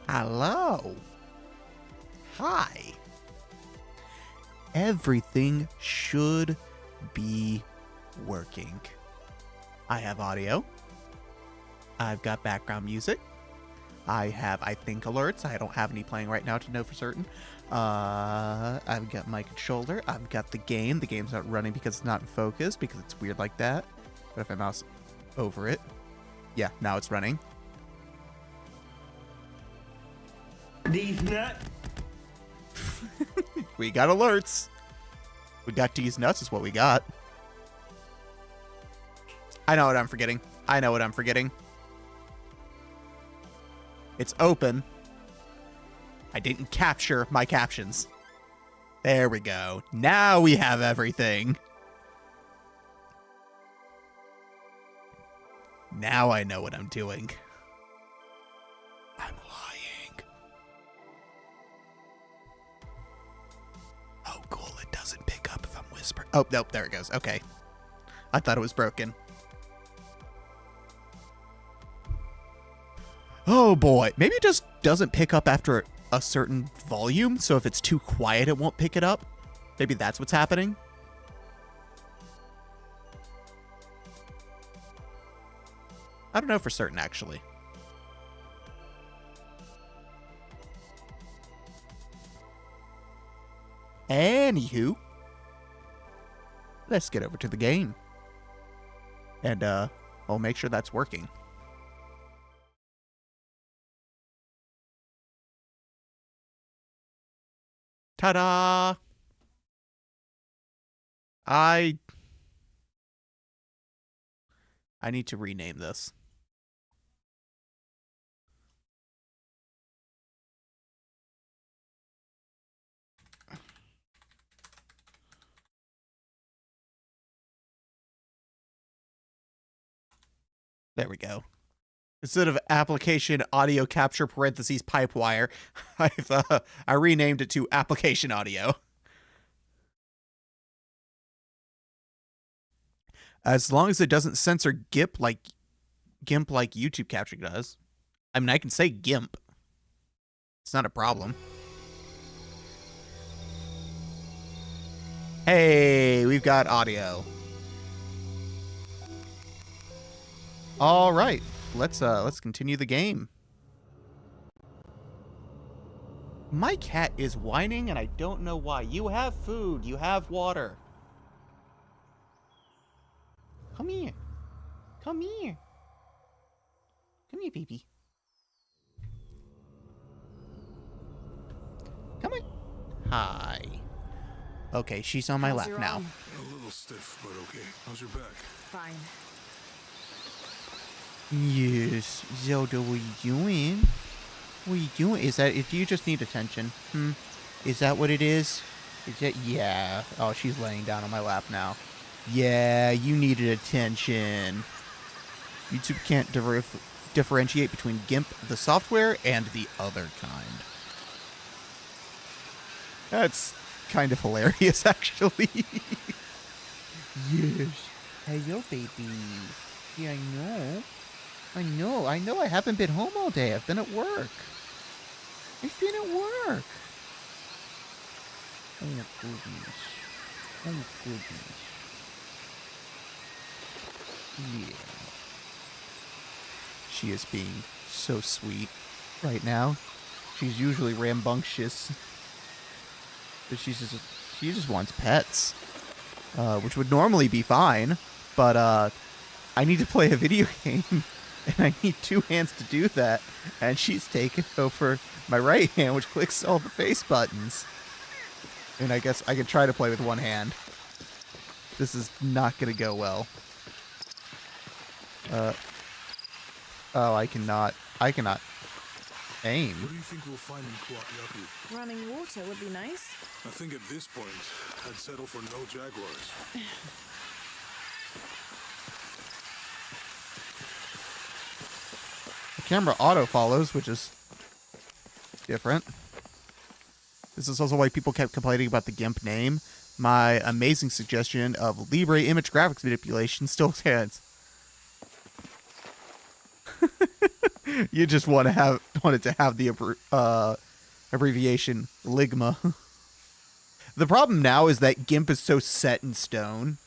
Hello. Hi. Everything should be working. I have audio. I've got background music. I have, I think, alerts. I don't have any playing right now to know for certain. I've got my controller. I've got the game. The game's not running because it's not in focus, because it's weird like that. But if I mouse over it, yeah, now it's running. These nuts. We got alerts. We got these nuts is what we got. I know what I'm forgetting. I know what I'm forgetting. It's open. I didn't capture my captions. There we go. Now we have everything. Now I know what I'm doing. I'm lying. Oh, cool. It doesn't pick up if I'm whispering. Oh, nope. There it goes. Okay. I thought it was broken. Oh, boy. Maybe it just doesn't pick up after a certain volume. So if it's too quiet, it won't pick it up. Maybe that's what's happening. I don't know for certain, actually. Anywho, let's get over to the game. And, I'll make sure that's working. Ta-da! I need to rename this. There we go. Instead of application audio capture parentheses pipe wire, I renamed it to application audio. As long as it doesn't censor GIMP like YouTube capture does. I mean, I can say GIMP. It's not a problem. Hey, we've got audio. All right, let's continue the game. My cat is whining, and I don't know why. You have food. You have water. Come here. Come here. Come here, baby. Come on. Hi. Okay, she's on my lap now. A little stiff, but okay. How's your back? Fine. Yes, Zelda, what are you doing? What are you doing? Is that, do you just need attention? Is that what it is? Is that, yeah. Oh, she's laying down on my lap now. Yeah, you needed attention. YouTube can't differentiate between GIMP, the software, and the other kind. That's kind of hilarious, actually. Yes. Hello, baby. Yeah, I know. I know. I haven't been home all day. I've been at work. I've been at work. Oh, goodness. Oh, goodness. Yeah. She is being so sweet right now. She's usually rambunctious. But she just wants pets. Which would normally be fine. But, I need to play a video game. And I need two hands to do that. And she's taken over my right hand, which clicks all the face buttons. And I guess I could try to play with one hand. This is not going to go well. Oh, I cannot aim. What do you think we'll find in Kuwait Yaku? Running water would be nice. I think at this point, I'd settle for no jaguars. Camera auto follows, which is different. This is also why people kept complaining about the GIMP name. My amazing suggestion of Libre image graphics manipulation still stands. You just want to wanted to have the abbreviation Ligma. The problem now is that GIMP is so set in stone.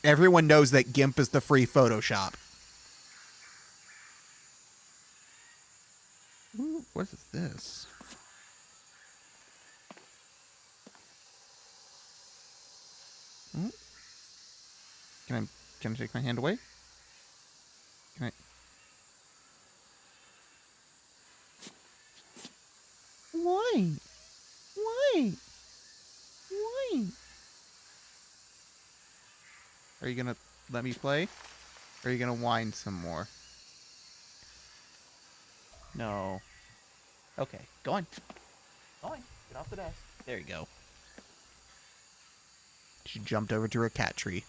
Everyone knows that GIMP is the free Photoshop. Ooh, what is this? Ooh. Can I take my hand away? Can I? Why? Why? Why? Are you gonna let me play? Or are you gonna whine some more? No. Okay, go on. Go on. Get off the desk. There you go. She jumped over to her cat tree.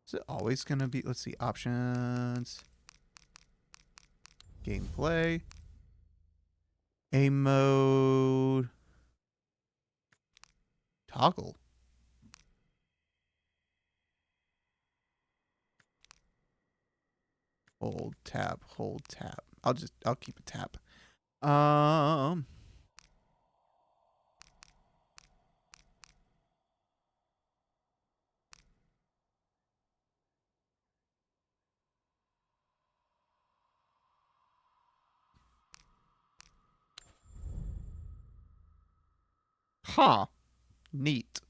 Is it always gonna be? Let's see. Options. Gameplay. Aim mode. Toggle. Hold tab, hold tab. I'll keep a tab. Huh. Neat.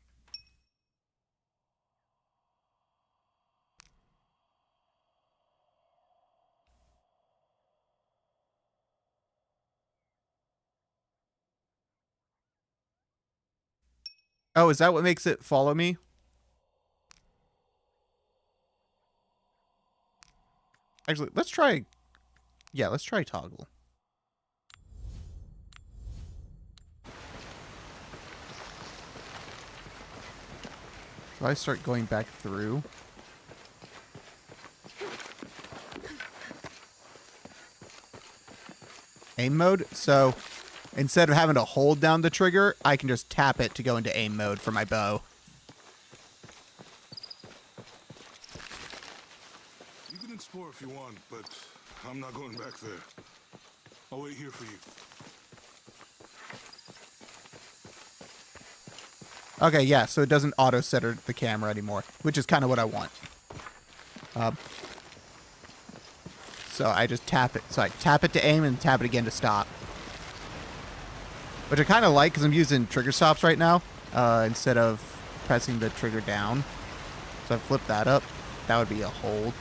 Oh, is that what makes it follow me? Actually, let's try... Yeah, let's try toggle. So I start going back through. Aim mode? So... Instead of having to hold down the trigger, I can just tap it to go into aim mode for my bow. You can explore if you want, but I'm not going back there. I'll wait here for you. Okay, yeah, so it doesn't auto-center the camera anymore, which is kind of what I want. So I just tap it. So I tap it to aim and tap it again to stop. Which I kind of like because I'm using trigger stops right now instead of pressing the trigger down. So I flip that up. That would be a hold.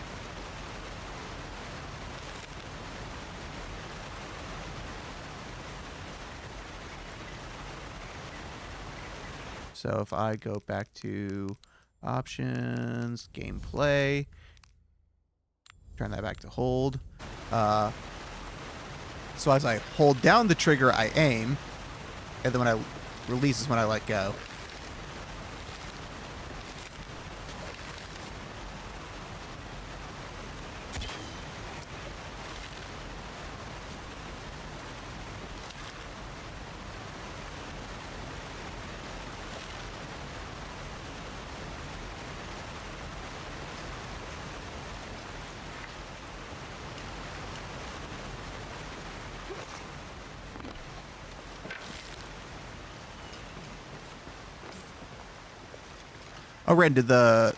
So if I go back to options, gameplay, turn that back to hold. So as I hold down the trigger, I aim. And then when I release is when I let go. Oh, Ren, did the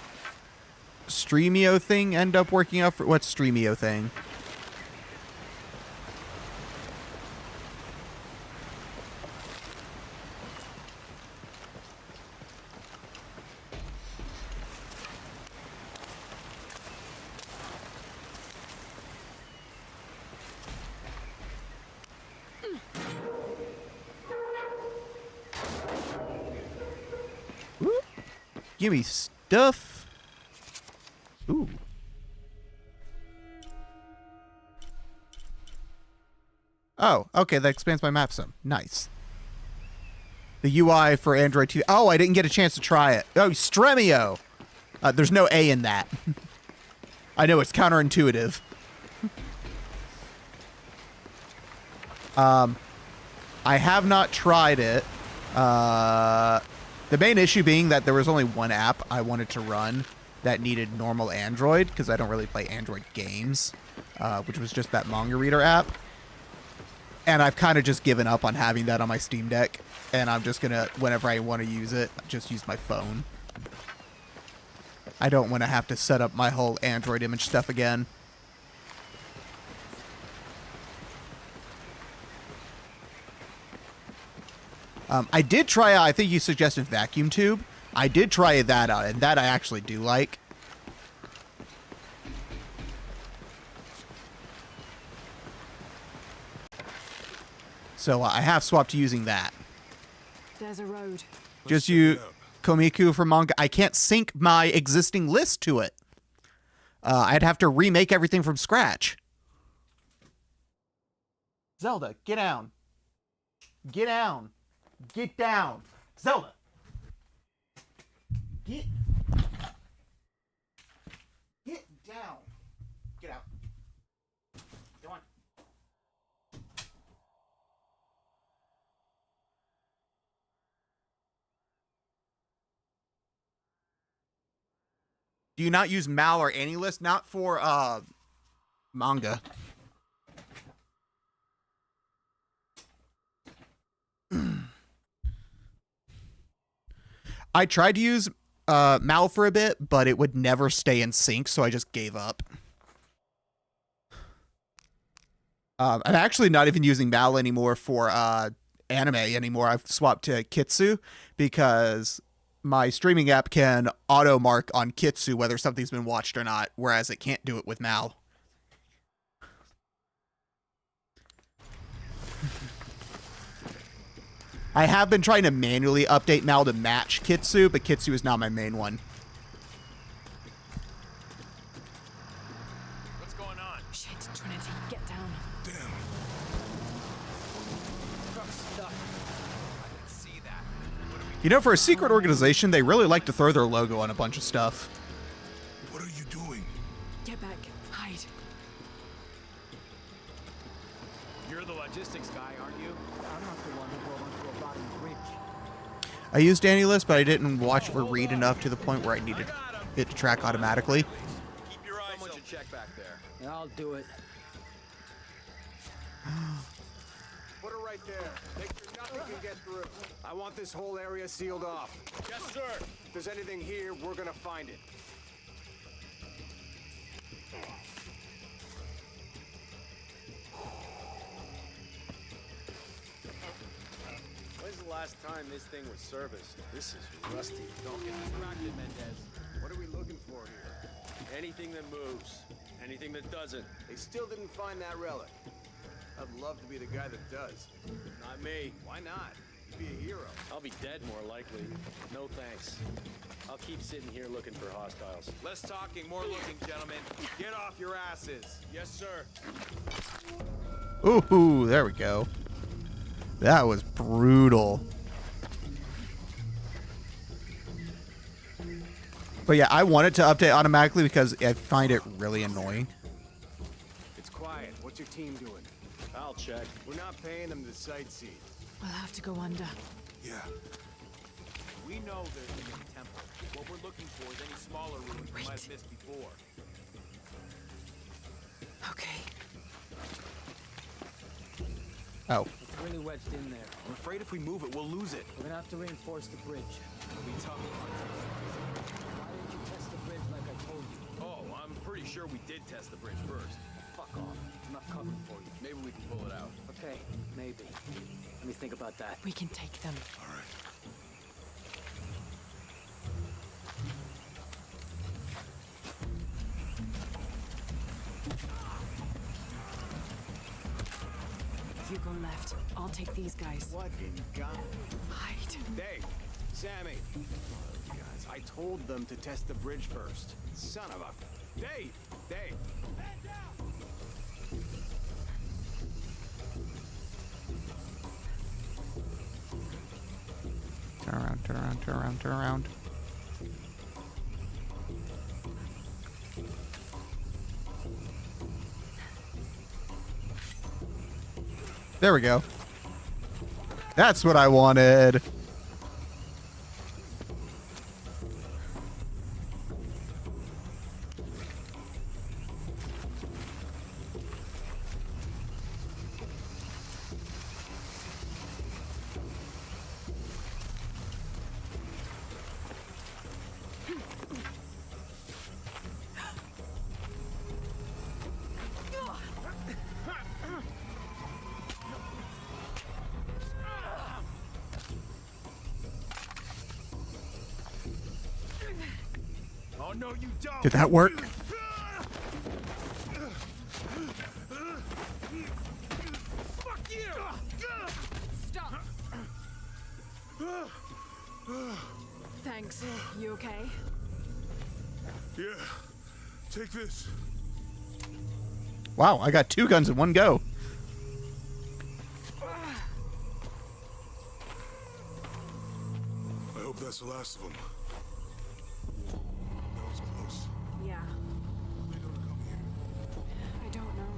Streamio thing end up working out for... What's Streamio thing? Give me stuff. Ooh. Oh, okay, that expands my map some. Nice. The UI for Android 2. Oh, I didn't get a chance to try it. Oh, Stremio. There's no A in that. I know, it's counterintuitive. I have not tried it. The main issue being that there was only one app I wanted to run that needed normal Android, because I don't really play Android games, which was just that manga reader app. And I've kind of just given up on having that on my Steam Deck, and I'm just gonna, whenever I want to use it, just use my phone. I don't want to have to set up my whole Android image stuff again. I did try out, I think you suggested Vacuum Tube. I did try that out, and that I actually do like. So I have swapped to using that. There's a road. Just you, Komiku for manga. I can't sync my existing list to it. I'd have to remake everything from scratch. Zelda, get down. Get down. Get down. Zelda. Get down. Get out. Come on. Do you not use Mal or AnyList? Not for manga. I tried to use Mal for a bit, but it would never stay in sync, so I just gave up. I'm actually not even using Mal anymore for anime anymore. I've swapped to Kitsu because my streaming app can auto mark on Kitsu whether something's been watched or not, whereas it can't do it with Mal. I have been trying to manually update Mal to match Kitsu, but Kitsu is not my main one. What's going on? Shit, Trinity, get down. Damn. Truck's stuck. I didn't see that. What do we You know, for a secret organization, they really like to throw their logo on a bunch of stuff. What are you doing? Get back. Hide. You're the logistics guy, aren't you? I'm not the one who brought onto a bottom bridge. I used AnyList, but I didn't watch or read enough to the point where I needed it to track automatically. Keep your eyes open. Someone should check back there. Yeah, I'll do it. Put her right there. Make sure nothing can get through. I want this whole area sealed off. Yes, sir. If there's anything here, we're gonna find it. When's the last time this thing was serviced? This is rusty. Don't get distracted, Mendez. What are we looking for here? Anything that moves. Anything that doesn't. They still didn't find that relic. I'd love to be the guy that does. Not me. Why not? You'd be a hero. I'll be dead more likely. No thanks. I'll keep sitting here looking for hostiles. Less talking, more looking, gentlemen. Get off your asses. Yes, sir. Ooh, there we go. That was brutal. But yeah, I want it to update automatically because I find it really annoying. It's quiet. What's your team doing? I'll check. We're not paying them to sightsee. We'll have to go under. Yeah. We know there's a new temple. What we're looking for is any smaller ruins we might have missed before. Okay. Oh. It's really wedged in there. I'm afraid if we move it, we'll lose it. We're gonna have to reinforce the bridge. It'll be tough. Why didn't you test the bridge like I told you? Oh, I'm pretty sure we did test the bridge first. Fuck off. I'm not covering for you. Maybe we can pull it out. Okay, maybe. Let me think about that. We can take them. All right. You go left. I'll take these guys. What in God? Hide. Dave, Sammy. Guys, I told them to test the bridge first. Son of a... Dave! Dave! Turn around, turn around, turn around, turn around. There we go. That's what I wanted. Oh no, you don't. Did that work? Fuck you! Stop. Thanks. You okay? Yeah. Take this. Wow, I got 2 guns in one go. I hope that's the last of them. That was close. Yeah. They don't come here. I don't know.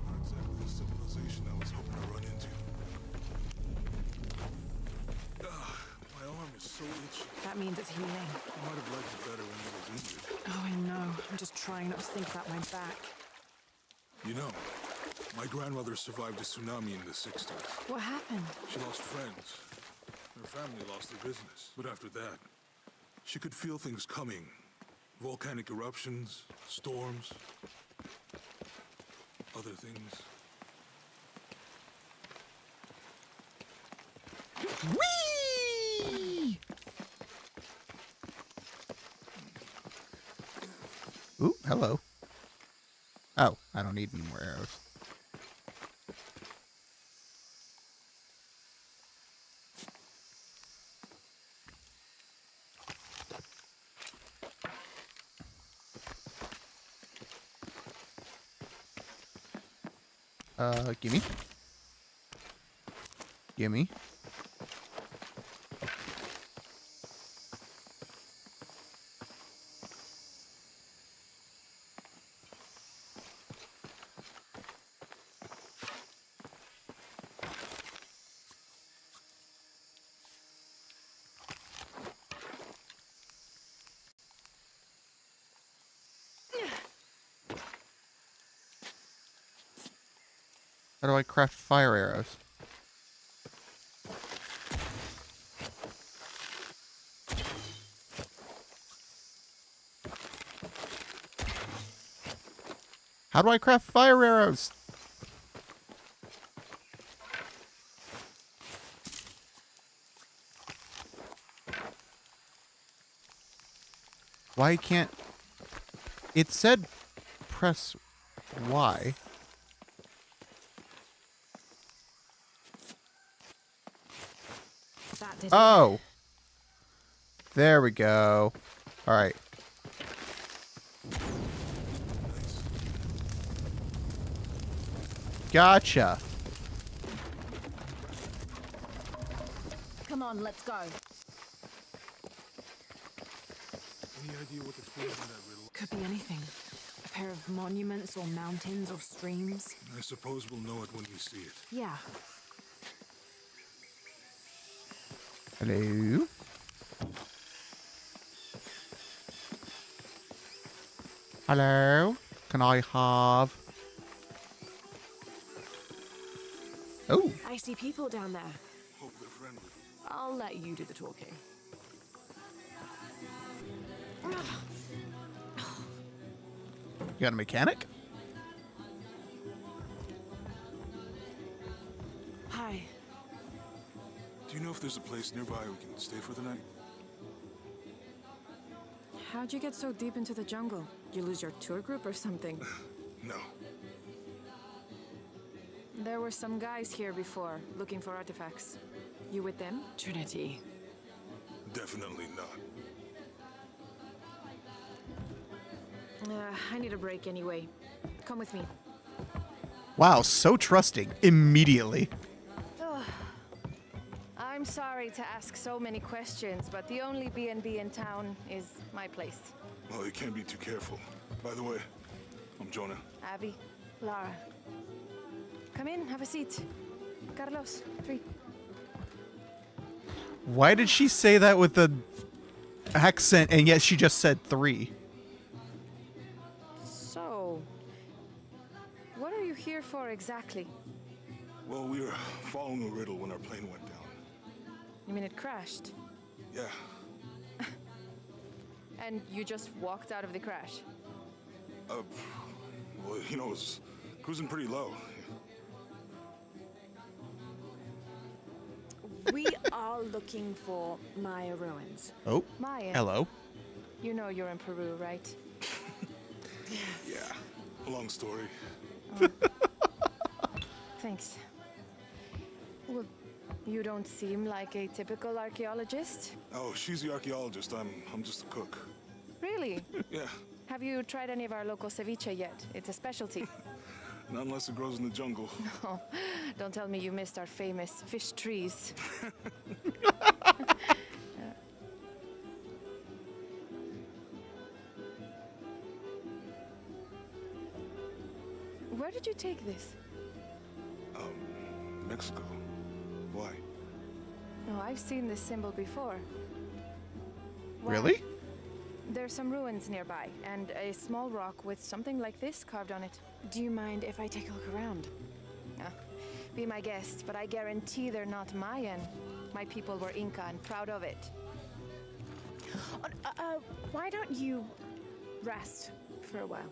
Not exactly the civilization I was hoping to run into. My arm is so itchy. That means it's healing. I might have liked it better when I was injured. Oh, I know. I'm just trying not to think about my back. You know, my grandmother survived a tsunami in the 60s. What happened? She lost friends. Her family lost their business. But after that, she could feel things coming. Volcanic eruptions, storms, other things. Whee! Ooh, hello. Oh, I don't need any more arrows. Gimme. Gimme. How do I craft fire arrows? How do I craft fire arrows? Why can't... It said press Y. That did it. Oh! There we go. Alright. Gotcha. Come on, let's go. Any idea what the clue in that riddle? Could be anything. A pair of monuments or mountains or streams. I suppose we'll know it when we see it. Yeah. Hello? Hello? Can I have... Oh! I see people down there. Hope they're friendly. I'll let you do the talking. You got a mechanic? Hi. Do you know if there's a place nearby we can stay for the night? How'd you get so deep into the jungle? You lose your tour group or something? No. There were some guys here before, looking for artifacts. You with them? Trinity. Definitely not. I need a break anyway. Come with me. Wow, so trusting. Immediately. I'm sorry to ask so many questions, but the only B&B in town is my place. Well, you can't be too careful. By the way, I'm Jonah. Abby, Lara. Come in, have a seat. Carlos, 3. Why did she say that with the accent and yet she just said 3? So, what are you here for exactly? Well, we were following a riddle when our plane went down. You mean it crashed? Yeah. And you just walked out of the crash? Well, you know, it was cruising pretty low. We are looking for Maya ruins. Oh, Maya. hello. You know you're in Peru, right? Yeah. Long story. Thanks. Well, you don't seem like a typical archaeologist. Oh, she's the archaeologist. I'm just a cook. Really? Yeah. Have you tried any of our local ceviche yet? It's a specialty. Not unless it grows in the jungle. Oh, don't tell me you missed our famous fish trees. Where did you take this? Mexico. Why? No, I've seen this symbol before. Wow. Really? There's some ruins nearby, and a small rock with something like this carved on it. Do you mind if I take a look around? Be my guest, but I guarantee they're not Mayan. My people were Inca and proud of it. Why don't you rest for a while?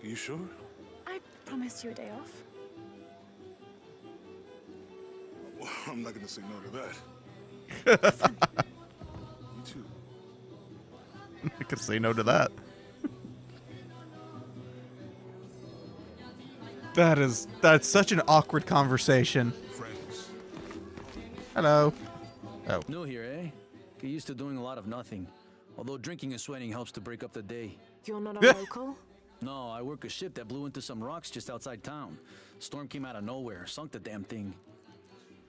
You sure? I promised you a day off. Well, I'm not gonna say no to that. Me too. I could say no to that. That's such an awkward conversation. Friends. Hello. Oh. New here, eh? Get used to doing a lot of nothing. Although drinking and sweating helps to break up the day. You're not a local? No, I work a ship that blew into some rocks just outside town. Storm came out of nowhere, sunk the damn thing.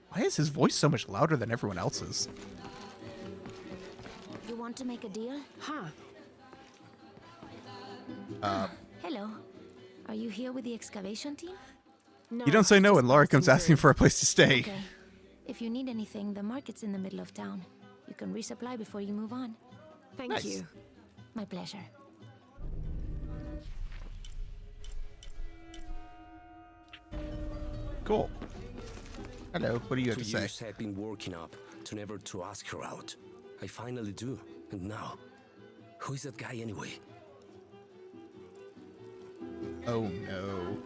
Why is his voice so much louder than everyone else's? You want to make a deal? Huh. Hello. Are you here with the excavation team? No, You don't say no just when Laura comes passing asking through. for a place to stay. Okay. If you need anything, the market's in the middle of town. You can resupply before you move on. Thank Nice. you. My pleasure. Cool. Hello, what do you have to say? years I've been working up to never to ask her out. I finally do. And now, who is that guy anyway? Oh no.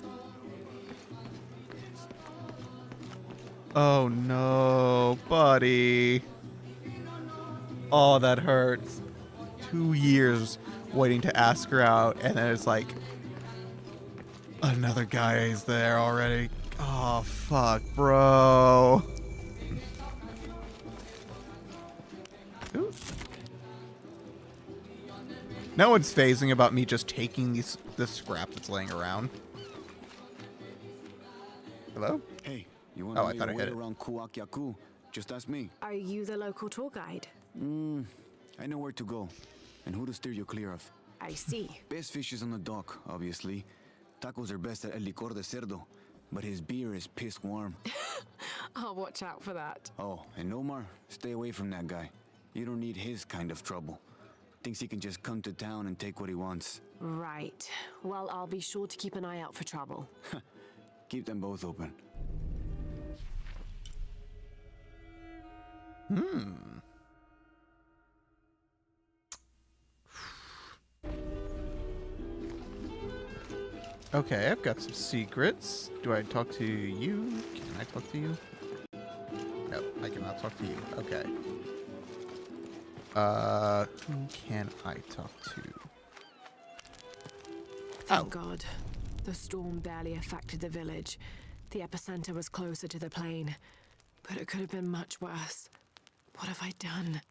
Oh no, buddy. Oh, that hurts. 2 years waiting to ask her out, and then it's like another guy is there already. Oh fuck, bro. Ooh. No one's phasing about me just taking this scrap that's laying around. Hello? Hey, you want Oh, to I know thought I your way hit it. around Kuakyaku? Just ask me. Are you the local tour guide? I know where to go and who to steer you clear of. I see. Best fish is on the dock, obviously. Tacos are best at El Licor de Cerdo, but his beer is piss warm. I'll watch out for that. Oh, and Omar, stay away from that guy. You don't need his kind of trouble. Thinks he can just come to town and take what he wants. Right. Well, I'll be sure to keep an eye out for trouble. Keep them both open. Okay, I've got some secrets. Do I talk to you? Can I talk to you? No, I cannot talk to you. Okay. Who can I talk to? Thank God. The storm barely affected the village. The epicenter was closer to the plain. But it could have been much worse. What have I done?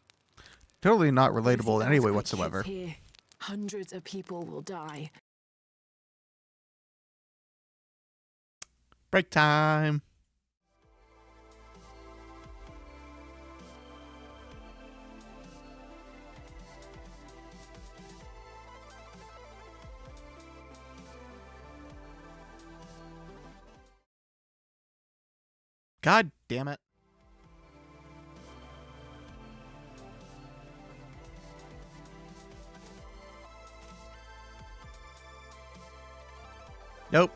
Totally not If relatable the in any way earthquake whatsoever. hits here, hundreds of people will die. Break time. God damn it. Nope.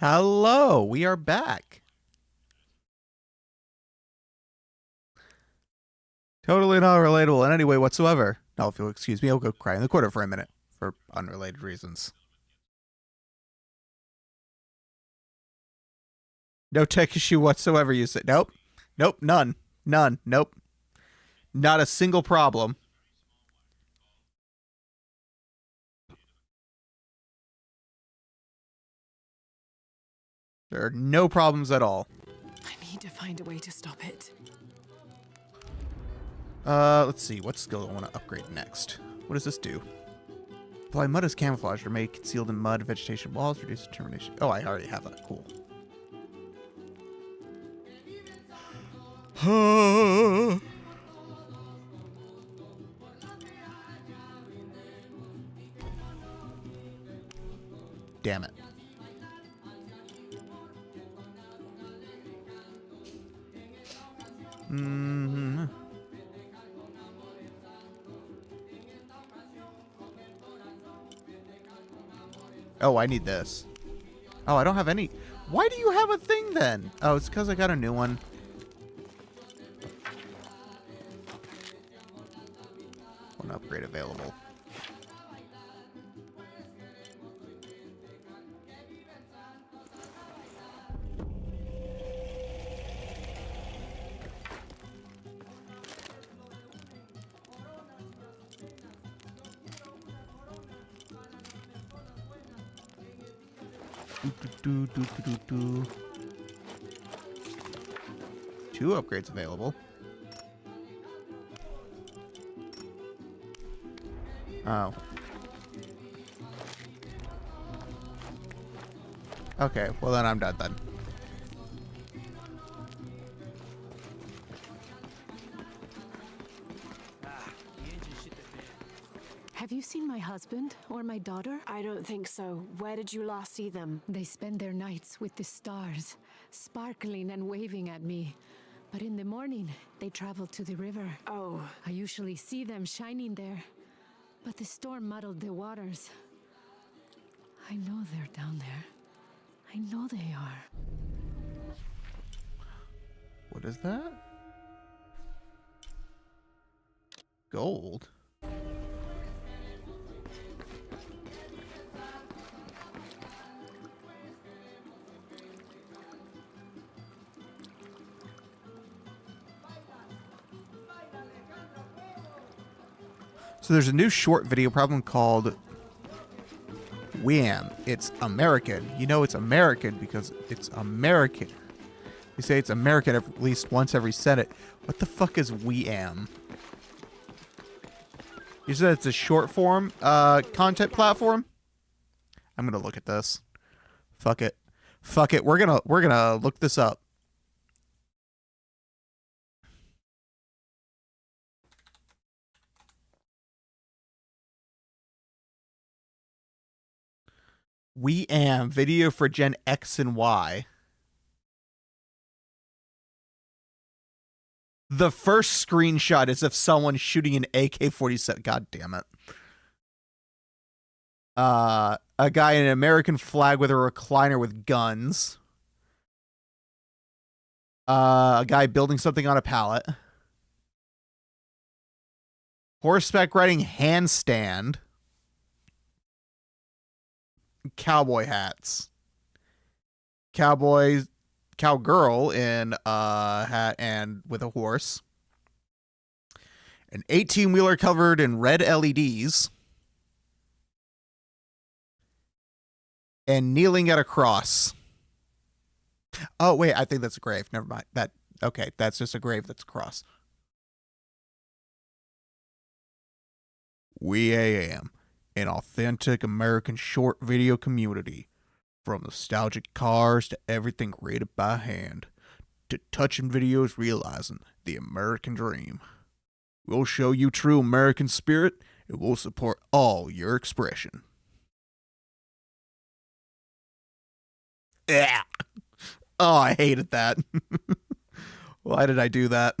Hello, we are back. Totally not relatable in any way whatsoever. Now, if you'll excuse me, I'll go cry in the corner for a minute for unrelated reasons. No tech issue whatsoever, you said. Nope. Nope, none. None. Nope. Not a single problem. There are no problems at all. I need to find a way to stop it. Let's see. What skill do I want to upgrade next? What does this do? Apply mud as camouflage, remain concealed in mud, vegetation walls, reduce determination. Oh, I already have that. Cool. Damn it. Mm-hmm. Oh, I need this. Oh, I don't have any. Why do you have a thing then? Oh, it's because I got a new one. One upgrade available. Two upgrades available. Oh. Okay, well then I'm done then. Have you seen my husband or my daughter? I don't think so. Where did you last see them? They spend their nights with the stars, sparkling and waving at me. But in the morning, they travel to the river. Oh. I usually see them shining there. But the storm muddled the waters. I know they're down there. I know they are. What is that? Gold? So there's a new short video problem called Wham. It's American. You know it's American because it's American. You say it's American at least once every Senate. What the fuck is Wham? You said it's a short form content platform? I'm gonna look at this. Fuck it. Fuck it. We're gonna look this up. We am video for Gen X and Y. The first screenshot is of someone shooting an AK-47. God damn it. A guy in an American flag with a recliner with guns. A guy building something on a pallet. Horseback riding handstand. Cowboy hats. Cowgirl in a hat and with a horse. An 18-wheeler covered in red LEDs. And kneeling at a cross. Oh, wait, I think that's a grave. Never mind. Okay, that's just a grave that's a cross. We am an authentic American short video community. From nostalgic cars to everything created by hand, to touching videos realizing the American dream. We'll show you true American spirit, and we'll support all your expression. Yeah. Oh, I hated that. Why did I do that?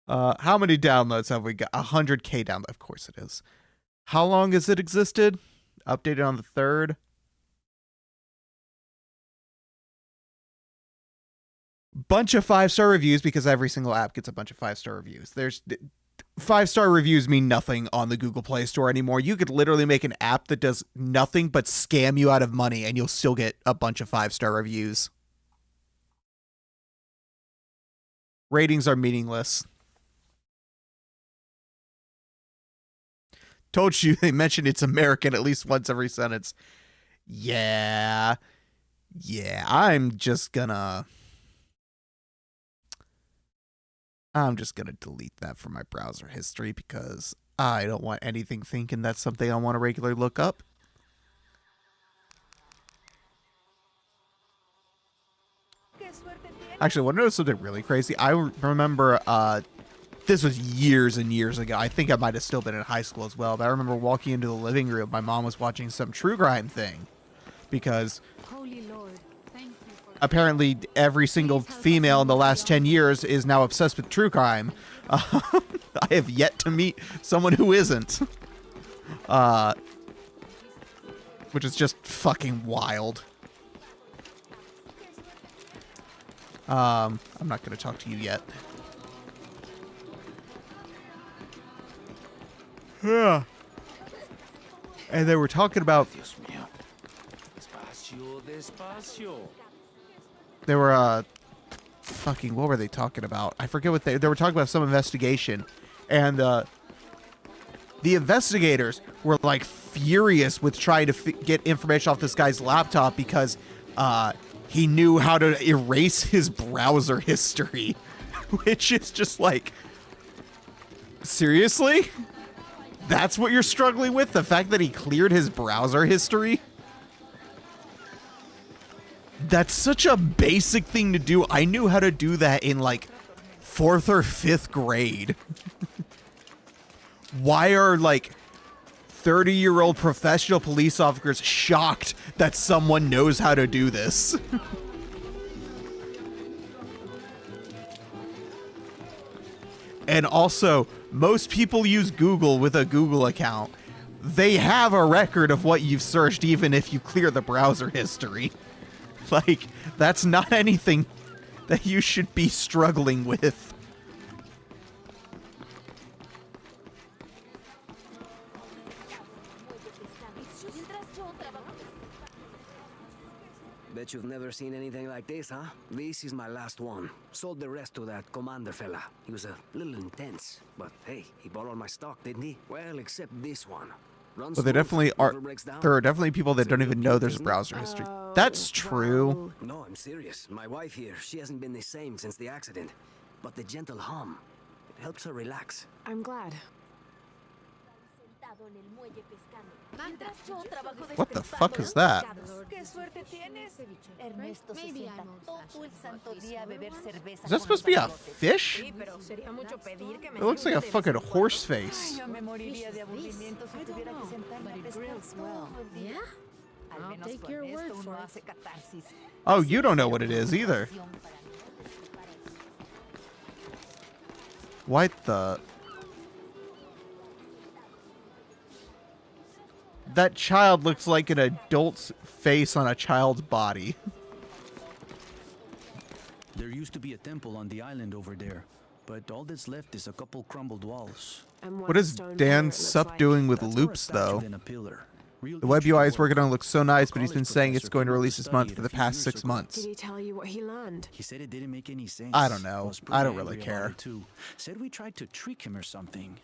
How many downloads have we got? 100K downloads. Of course it is. How long has it existed? Updated on the 3rd. Bunch of 5-star reviews because every single app gets a bunch of 5-star reviews. There's 5-star reviews mean nothing on the Google Play Store anymore. You could literally make an app that does nothing but scam you out of money and you'll still get a bunch of 5-star reviews. Ratings are meaningless. Told you they mentioned it's American at least once every sentence. Yeah. Yeah, I'm just gonna delete that from my browser history because I don't want anything thinking that's something I want to regularly look up. Actually, want to know something really crazy? I remember, this was years and years ago. I think I might have still been in high school as well, but I remember walking into the living room. My mom was watching some true crime thing because Holy Lord, thank you for apparently every single female in the last 10 years is now obsessed with true crime. I have yet to meet someone who isn't. Which is just fucking wild. I'm not going to talk to you yet. Yeah. And they were talking about... They were, fucking, what were they talking about? I forget what they were talking about some investigation. And, the investigators were, like, furious with trying to get information off this guy's laptop because, he knew how to erase his browser history. Which is just like... Seriously? That's what you're struggling with? The fact that he cleared his browser history? That's such a basic thing to do. I knew how to do that in like 4th or 5th grade. Why are like 30-year-old professional police officers shocked that someone knows how to do this? And also, most people use Google with a Google account. They have a record of what you've searched even if you clear the browser history. Like, that's not anything that you should be struggling with. Bet you've never seen anything like this, huh? This is my last one. Sold the rest to that commander fella. He was a little intense, but hey, he borrowed my stock, didn't he? Well, except this one. But there definitely are. There are definitely people that don't even know there's a browser history. That's true. No, I'm serious. My wife here, she hasn't been the same since the accident. But the gentle hum, it helps her relax. I'm glad. What the fuck is that? Is that supposed to be a fish? It looks like a fucking horse face. I'll take your word for it. Oh, you don't know what it is either. What the... That child looks like an adult's face on a child's body. There used to be a temple on the island over there, but all that's left is a couple crumbled walls. What is Dan Sup doing with loops, though? The web UI is working on looks so nice, but he's been saying it's going to release this month for the past 6 months. Did he tell you what he learned? He said it didn't make any sense. I don't know. I don't really care. Said we tried to trick him or something.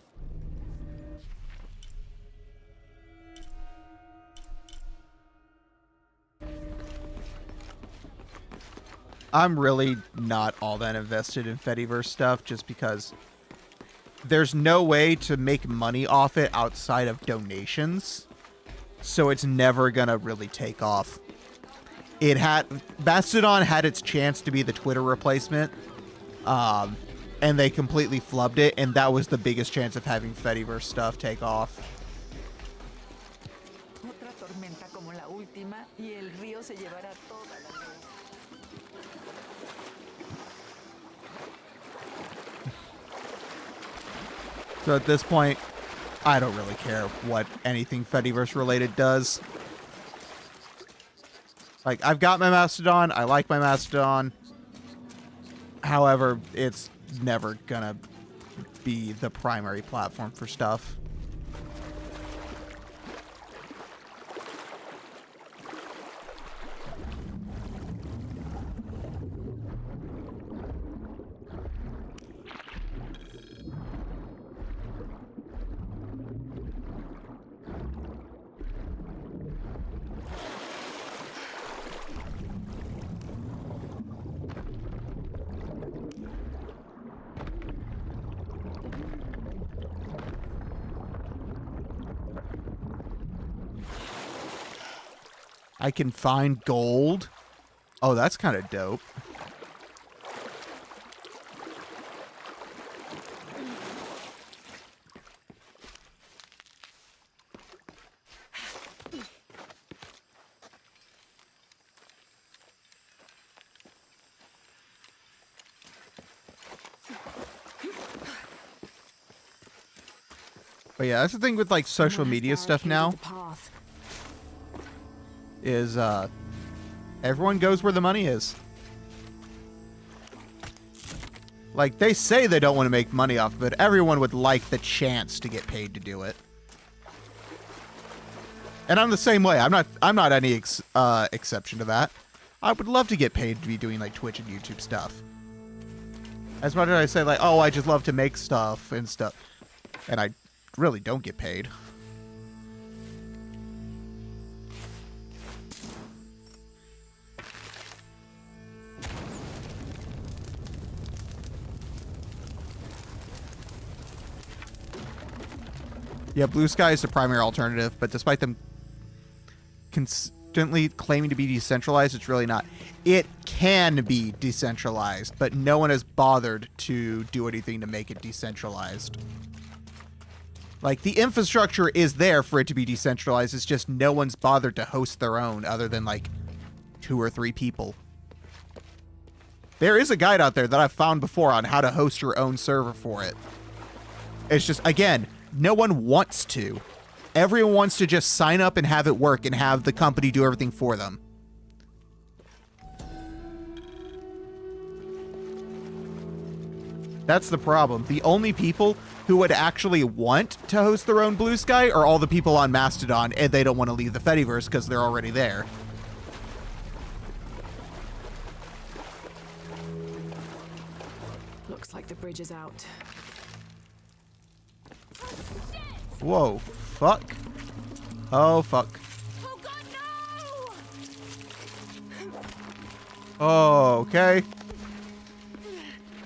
I'm really not all that invested in Fediverse stuff just because there's no way to make money off it outside of donations. So it's never gonna really take off. Mastodon had its chance to be the Twitter replacement. And they completely flubbed it, and that was the biggest chance of having Fediverse stuff take off. So at this point, I don't really care what anything Fediverse related does. Like, I've got my Mastodon. I like my Mastodon. However, it's never gonna be the primary platform for stuff. I can find gold. Oh, that's kind of dope. But yeah, that's the thing with like social media stuff now. Is everyone goes where the money is. Like, they say they don't want to make money off of it. Everyone would like the chance to get paid to do it. And I'm the same way. I'm not any exception to that. I would love to get paid to be doing like Twitch and YouTube stuff. As much as I say like, oh, I just love to make stuff and stuff, and I really don't get paid. Yeah, Blue Sky is the primary alternative, but despite them constantly claiming to be decentralized, it's really not. It can be decentralized, but no one has bothered to do anything to make it decentralized. Like, the infrastructure is there for it to be decentralized, it's just no one's bothered to host their own other than, like, 2 or 3 people. There is a guide out there that I've found before on how to host your own server for it. It's just, again, no one wants to. Everyone wants to just sign up and have it work and have the company do everything for them. That's the problem. The only people who would actually want to host their own Blue Sky are all the people on Mastodon, and they don't want to leave the Fediverse because they're already there. Looks like the bridge is out. Whoa, fuck. Oh, fuck. Oh God, no! Oh, okay.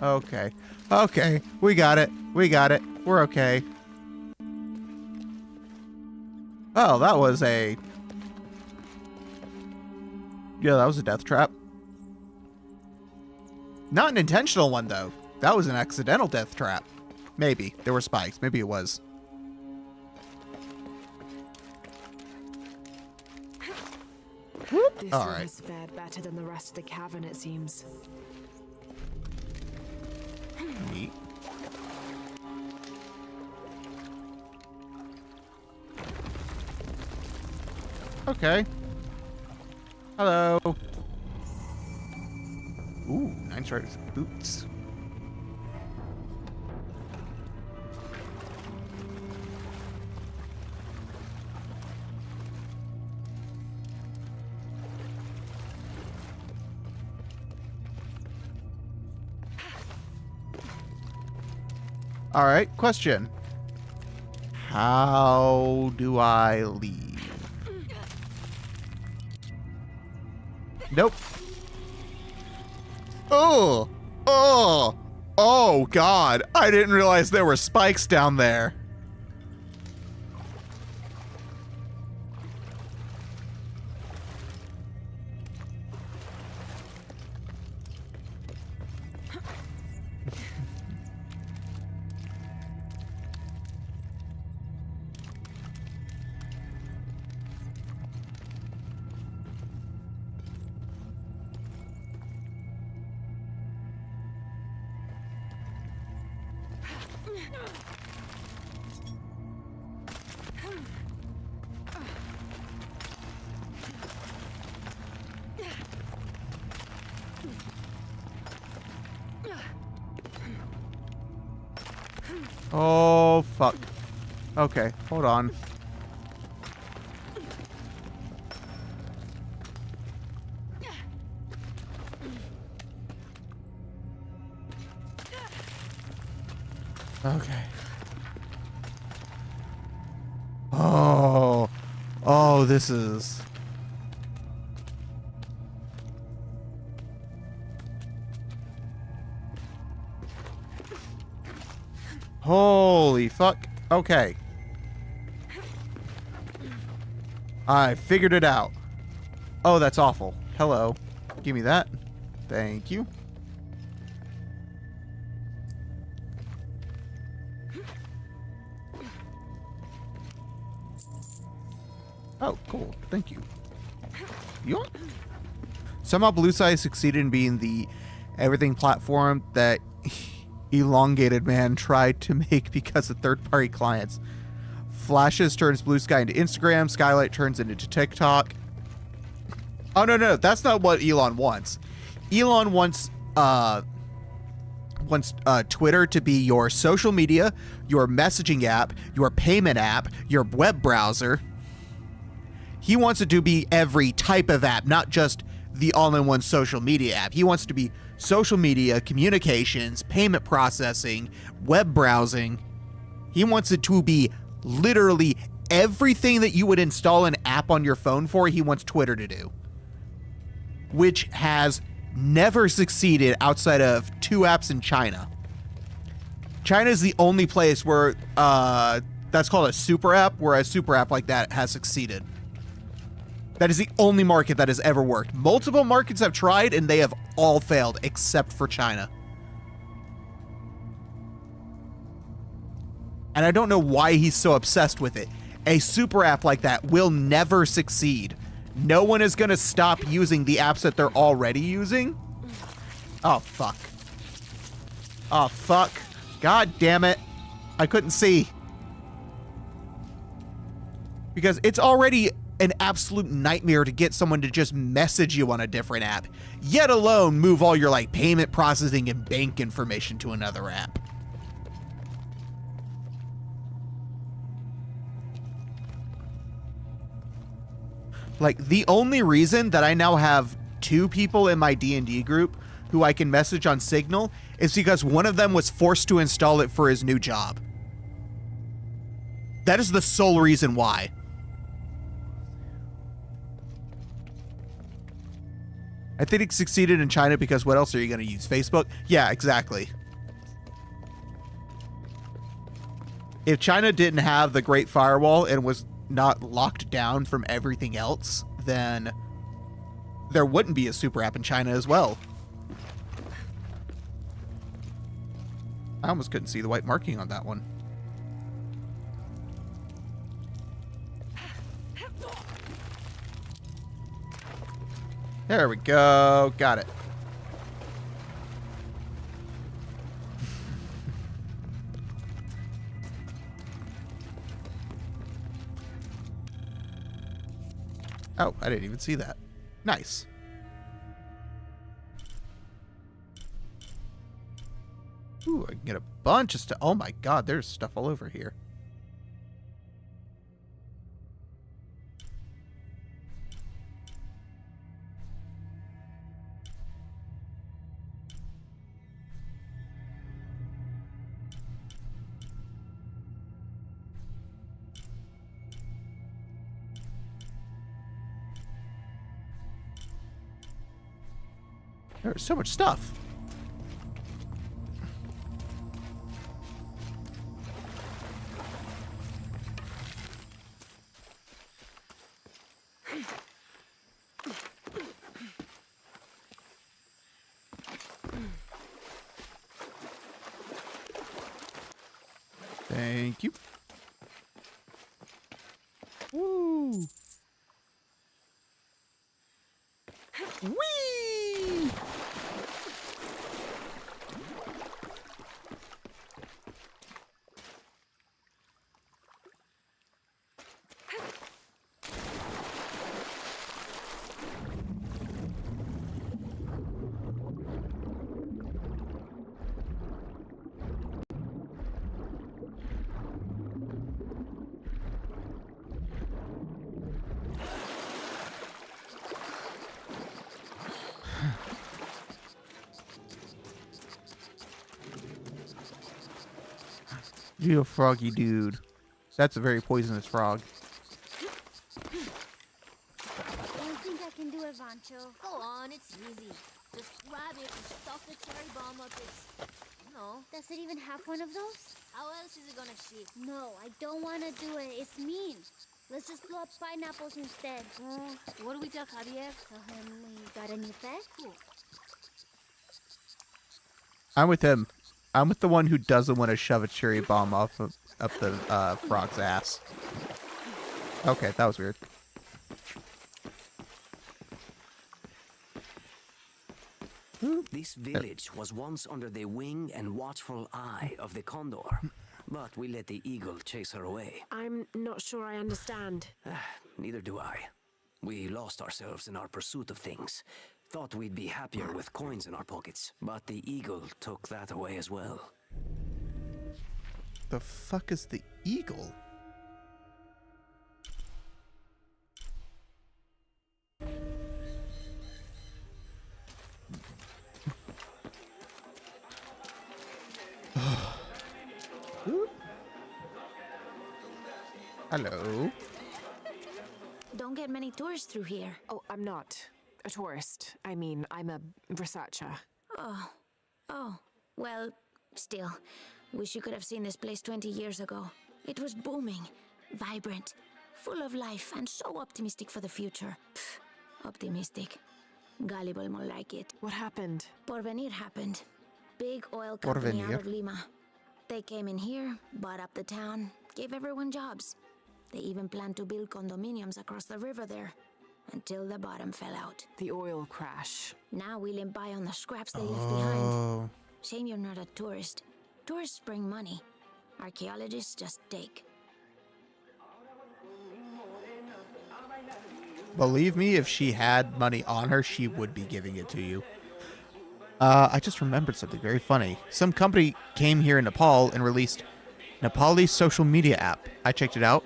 Okay. Okay. We got it. We got it. We're okay. Oh, that was a... Yeah, that was a death trap. Not an intentional one, though. That was an accidental death trap. Maybe. There were spikes. Maybe it was. This All room right. has fared better than the rest of the cavern, it seems. Neat. Okay. Hello. Ooh, 9 stripes boots. All right, question. How do I leave? Nope. Oh, oh, oh, God. I didn't realize there were spikes down there. Oh, fuck. Okay, hold on. Okay. Oh. Oh, this is... Holy fuck. Okay. I figured it out. Oh, that's awful. Hello. Give me that. Thank you. Oh, cool. Thank you. You want? Somehow Blue Sky succeeded in being the everything platform that Elongated Man tried to make because of third-party clients. Flashes turns Blue Sky into Instagram. Skylight turns it into TikTok. Oh, no. That's not what Elon wants. Elon wants Twitter to be your social media, your messaging app, your payment app, your web browser. He wants it to be every type of app, not just the all-in-one social media app. He wants it to be social media, communications, payment processing, web browsing. He wants it to be literally everything that you would install an app on your phone for, he wants Twitter to do. Which has never succeeded outside of 2 apps in China. China is the only place where that's called a super app, where a super app like that has succeeded. That is the only market that has ever worked. Multiple markets have tried, and they have all failed, except for China. And I don't know why he's so obsessed with it. A super app like that will never succeed. No one is going to stop using the apps that they're already using. Oh, fuck. Oh, fuck. God damn it. I couldn't see. Because it's already an absolute nightmare to get someone to just message you on a different app, yet alone move all your like payment processing and bank information to another app. Like, the only reason that I now have 2 people in my D&D group who I can message on Signal is because one of them was forced to install it for his new job. That is the sole reason why. I think it succeeded in China because what else are you going to use? Facebook? Yeah, exactly. If China didn't have the Great Firewall and was not locked down from everything else, then there wouldn't be a super app in China as well. I almost couldn't see the white marking on that one. There we go. Got it. Oh, I didn't even see that. Nice. Ooh, I can get a bunch of stuff. Oh my god, there's stuff all over here. There's so much stuff. Thank you. Woo! Whee! You froggy dude. That's a very poisonous frog. You think I can do it, Vancho? Go on, it's easy. Just grab it and stuff the cherry bomb up its... No. Does it even have one of those? How else is it gonna shoot? No, I don't want to do it. It's mean. Let's just blow up pineapples instead. What do we tell Javier? Tell him we got a new pet? Cool. I'm with him. I'm with the one who doesn't want to shove a cherry bomb up the frog's ass. Okay, that was weird. This village was once under the wing and watchful eye of the condor, but we let the eagle chase her away. I'm not sure I understand. Neither do I. We lost ourselves in our pursuit of things. Thought we'd be happier with coins in our pockets, but the eagle took that away as well. The fuck is the eagle? Hello. Don't get many tourists through here. Oh, I'm not a tourist. I mean, I'm a researcher. Oh. Well, still. Wish you could have seen this place 20 years ago. It was booming, vibrant, full of life, and so optimistic for the future. Pfft, optimistic. Gullible more like it. What happened? Porvenir happened. Big oil company out Porvenir. of Lima. They came in here, bought up the town, gave everyone jobs. They even planned to build condominiums across the river there, until the bottom fell out. The oil crash. Now we limp by on the scraps they left behind. Shame you're not a tourist. Tourists bring money. Archaeologists just take. Believe me, if she had money on her, she would be giving it to you. I just remembered something very funny. Some company came here in Nepal and released Nepali social media app. I checked it out.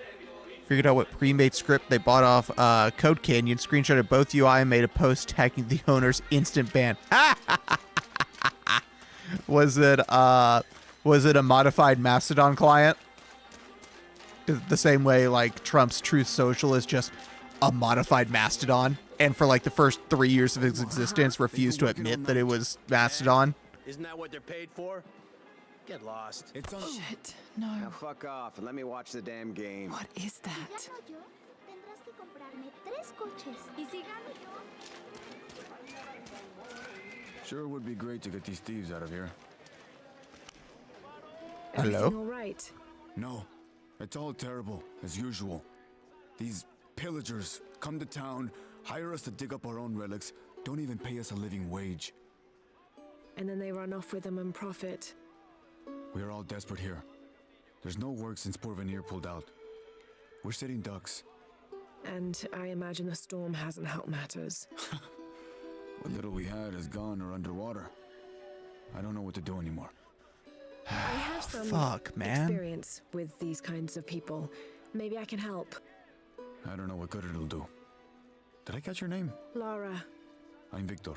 Figured out what pre-made script they bought off Code Canyon, screenshotted both UI, and made a post tagging the owner's instant ban. Was it a modified Mastodon client? The same way like Trump's Truth Social is just a modified Mastodon, and for like the first 3 years of its existence refused to admit that it was Mastodon. Isn't that what they're paid for? Get lost. It's on. Shit, no. Now fuck off and let me watch the damn game. What is that? Sure would be great to get these thieves out of here. Everything Hello? all right? No, it's all terrible, as usual. These pillagers come to town, hire us to dig up our own relics, don't even pay us a living wage. And then they run off with them and profit. We are all desperate here. There's no work since Porvenir pulled out. We're sitting ducks. And I imagine the storm hasn't helped matters. What little we had is gone or underwater. I don't know what to do anymore. I have some Fuck, man. experience with these kinds of people. Maybe I can help. I don't know what good it'll do. Did I catch your name? Laura. I'm Victor.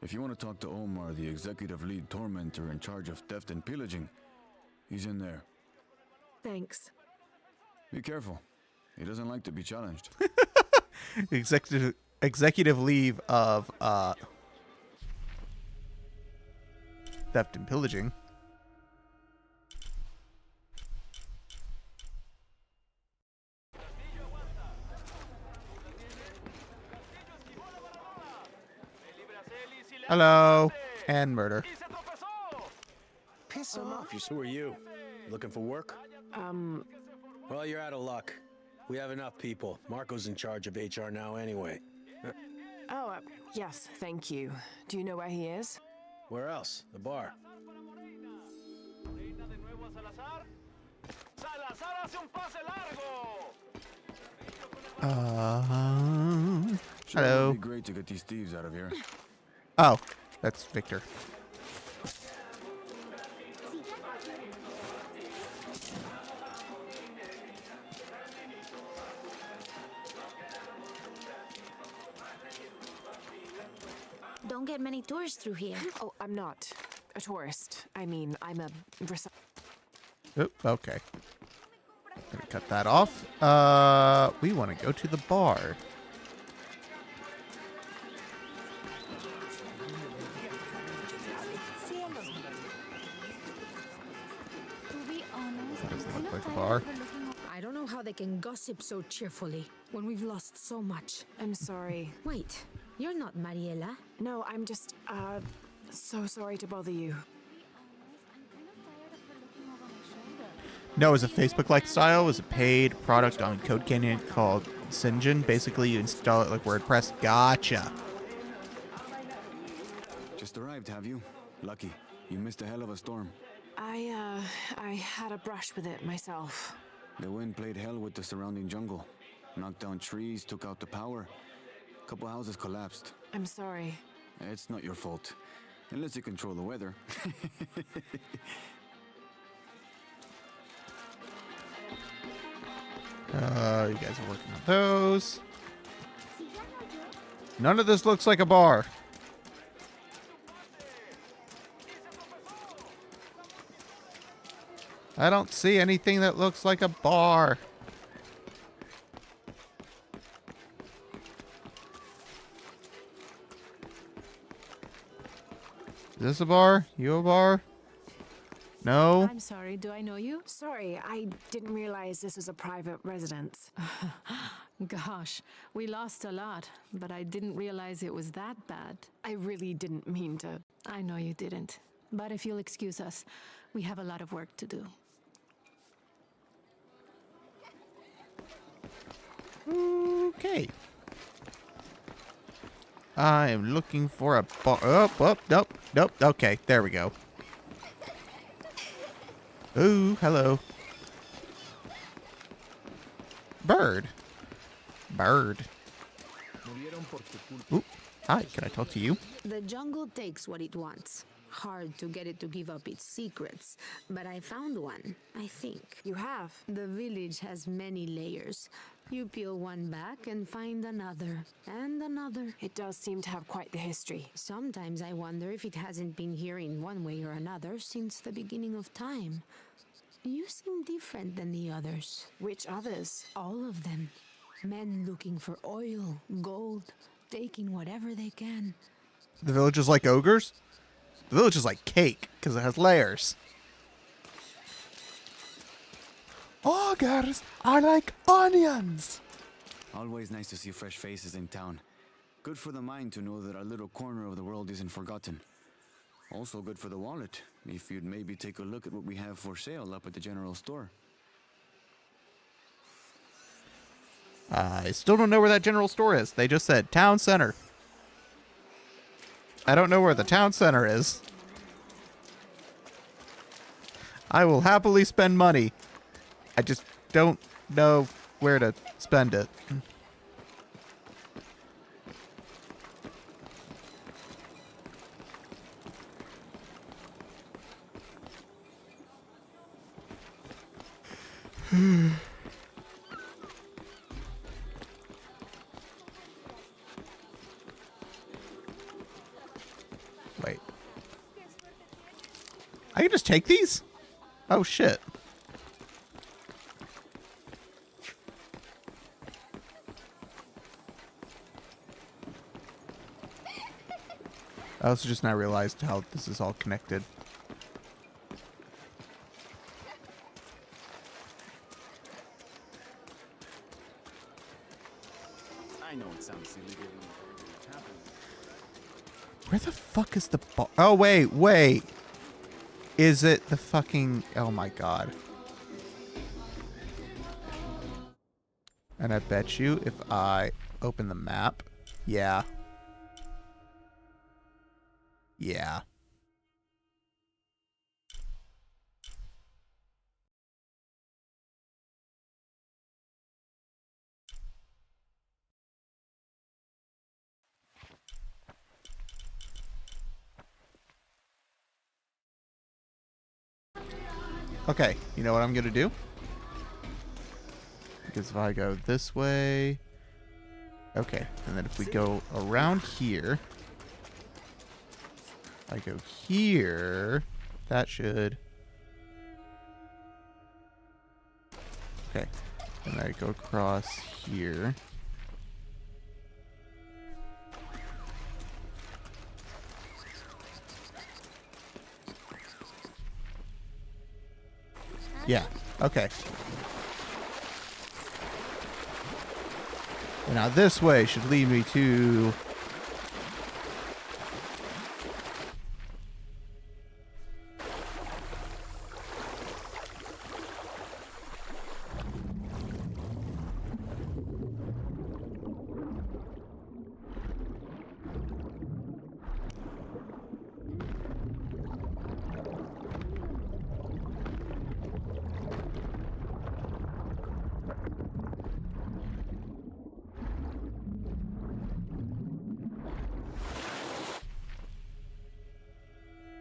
If you want to talk to Omar, the executive lead tormentor in charge of theft and pillaging, he's in there. Thanks. Be careful. He doesn't like to be challenged. Executive leave of theft and pillaging. Hello. And murder. Piss him off. Who are you? Looking for work? Well, you're out of luck. We have enough people. Marco's in charge of HR now anyway. Oh, yes, thank you. Do you know where he is? Where else? The bar. Sure Hello. would be great to get these thieves out of here. Oh, that's Victor. Don't get many tourists through here. Oh, I'm not a tourist. I mean, I'm a Oop, okay. Gonna cut that off. We want to go to the bar. Doesn't look like a bar. I don't know how they can gossip so cheerfully when we've lost so much. I'm sorry. Wait, you're not Mariela. No, I'm just, so sorry to bother you. No, it's a Facebook-like style. It was a paid product on Code Canyon called Sinjin. Basically, you install it like WordPress. Gotcha. Just arrived, have you? Lucky. You missed a hell of a storm. I had a brush with it myself. The wind played hell with the surrounding jungle. Knocked down trees, took out the power. A couple houses collapsed. I'm sorry. It's not your fault. Unless you control the weather. You guys are working on those. None of this looks like a bar. I don't see anything that looks like a bar. Is this a bar? You a bar? No? I'm sorry, do I know you? Sorry, I didn't realize this was a private residence. Gosh, we lost a lot, but I didn't realize it was that bad. I really didn't mean to. I know you didn't. But if you'll excuse us, we have a lot of work to do. Okay. I am looking for a bar. Oh, nope. Okay, there we go. Ooh, hello. Bird. Ooh, hi, can I talk to you? The jungle takes what it wants. Hard to get it to give up its secrets, but I found one, I think. You have? The village has many layers. You peel one back and find another, and another. It does seem to have quite the history. Sometimes I wonder if it hasn't been here in one way or another since the beginning of time. You seem different than the others. Which others? All of them. Men looking for oil, gold, taking whatever they can. The village is like ogres? The village is like cake, because it has layers. Ogres are like onions! Always nice to see fresh faces in town. Good for the mind to know that our little corner of the world isn't forgotten. Also good for the wallet, if you'd maybe take a look at what we have for sale up at the general store. I still don't know where that general store is. They just said town center. I don't know where the town center is. I will happily spend money. I just don't know where to spend it. Wait. I can just take these? Oh, shit. I also just now realized how this is all connected. I know it sounds silly getting what's happening. Where the fuck is the bar? Oh, wait. Is it the fucking... Oh, my God. And I bet you if I open the map... Yeah. Yeah. Okay, you know what I'm gonna do? Because if I go this way... Okay, and then if we go around here... I go here... That should... Okay. And I go across here. Yeah, okay. And now this way should lead me to...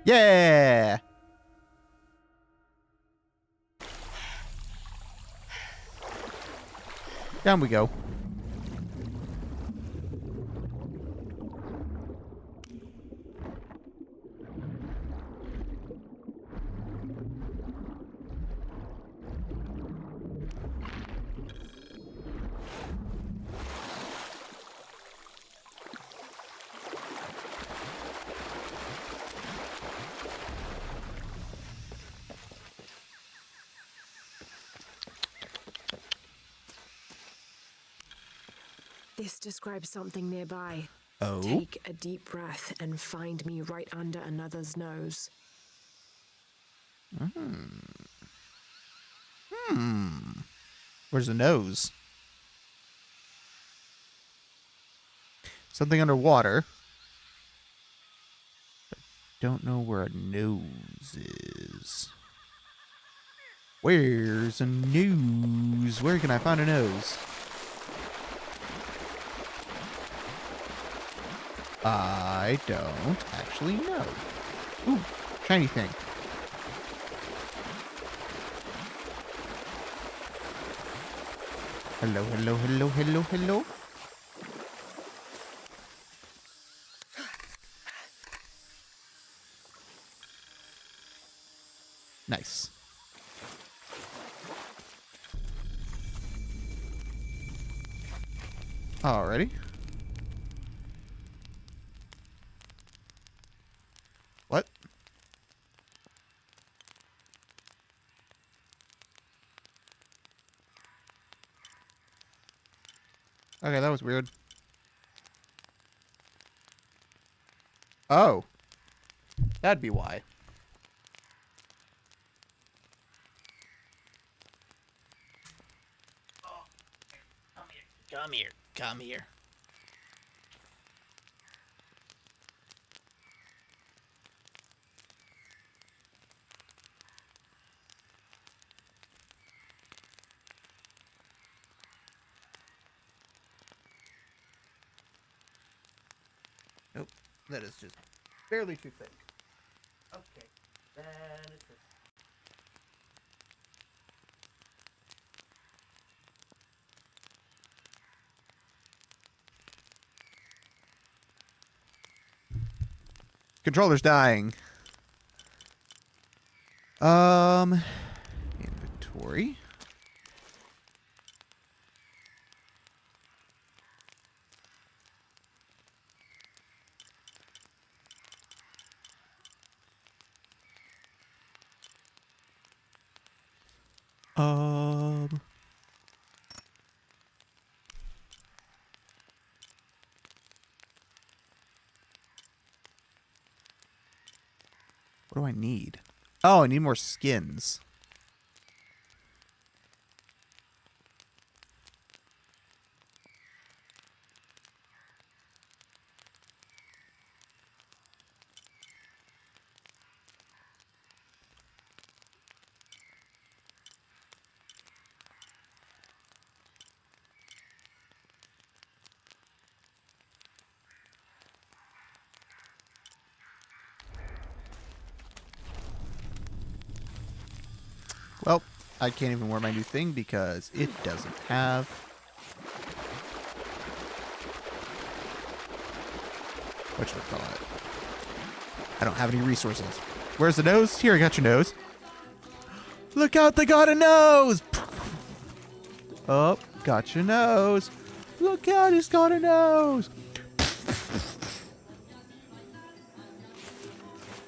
Yeah! Down we go. This describes something nearby. Oh? Take a deep breath and find me right under another's nose. Where's the nose? Something underwater. I don't know where a nose is. Where's a nose? Where can I find a nose? I don't actually know. Ooh, shiny thing. Hello, hello, hello, hello, hello. Nice. Alrighty. What? Okay, that was weird. Oh. That'd be why. Come here. Come here. Nope. That is just barely too thick. Okay. Then it's this. Controller's dying. Inventory. What do I need? Oh, I need more skins. Well, I can't even wear my new thing because it doesn't have... whatchamacallit. I don't have any resources. Where's the nose? Here, I got your nose. Look out, they got a nose! Oh, got your nose. Look out, he's got a nose.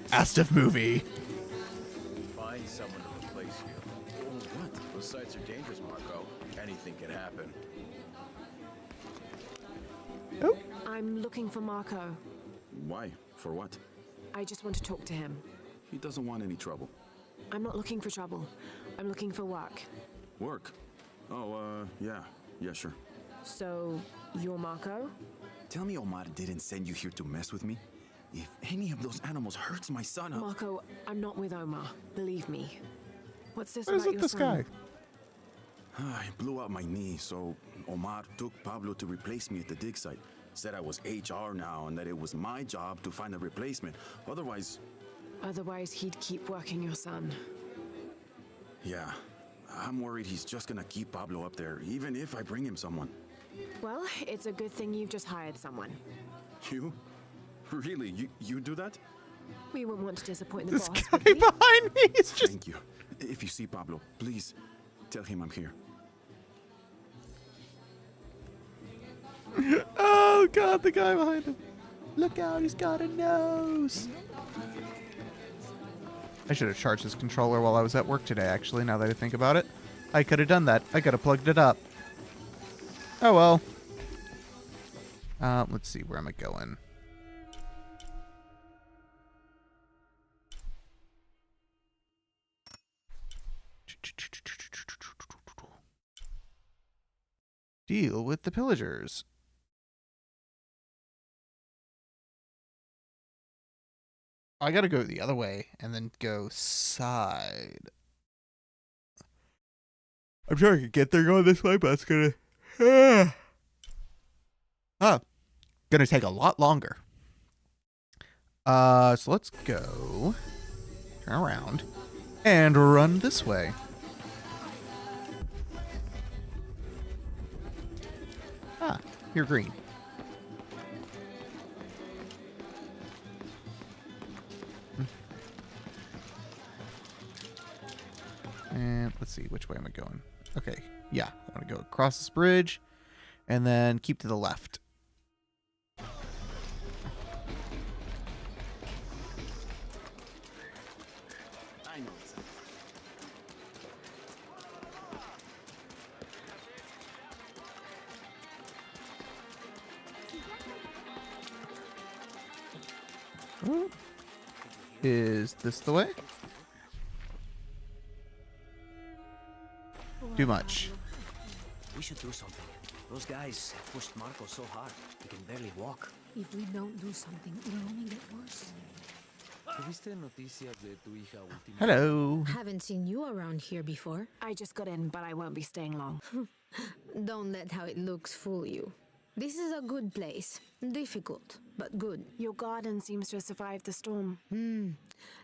Astif movie. Find someone to replace you. Oh, what? Those sites are dangerous, Marco. Anything can happen. Oh. I'm looking for Marco. Why? For what? I just want to talk to him. He doesn't want any trouble. I'm not looking for trouble. I'm looking for work. Work? Oh, yeah. Yeah, sure. So, you're Marco? Tell me Omar didn't send you here to mess with me? If any of those animals hurts my son up... Marco, I'm not with Omar. Believe me. What's this What is about with your this son? guy? I blew out my knee, so Omar took Pablo to replace me at the dig site. Said I was HR now and that it was my job to find a replacement. Otherwise... Otherwise, he'd keep working your son. Yeah. I'm worried he's just gonna keep Pablo up there, even if I bring him someone. Well, it's a good thing you've just hired someone. You? Really? You do that? We wouldn't want to disappoint the This boss, guy would we? behind me is just... Thank you. If you see Pablo, please tell him I'm here. Oh, God, the guy behind him. Look out, he's got a nose. I should have charged this controller while I was at work today, actually, now that I think about it. I could have done that. I could have plugged it up. Oh, well. Let's see, where am I going? Deal with the pillagers. I gotta go the other way and then go side. I'm sure I could get there going this way, but it's gonna... gonna take a lot longer. So let's go... Turn around. And run this way. Ah, you're green. And let's see, which way am I going? Okay, yeah, I want to go across this bridge and then keep to the left. I know this. Is this the way? Too much. We should do something. Those guys pushed Marco so hard, he can barely walk. If we don't do something, it'll only get worse. Hello. Haven't seen you around here before. I just got in, but I won't be staying long. Don't let how it looks fool you. This is a good place. Difficult, but good. Your garden seems to have survived the storm.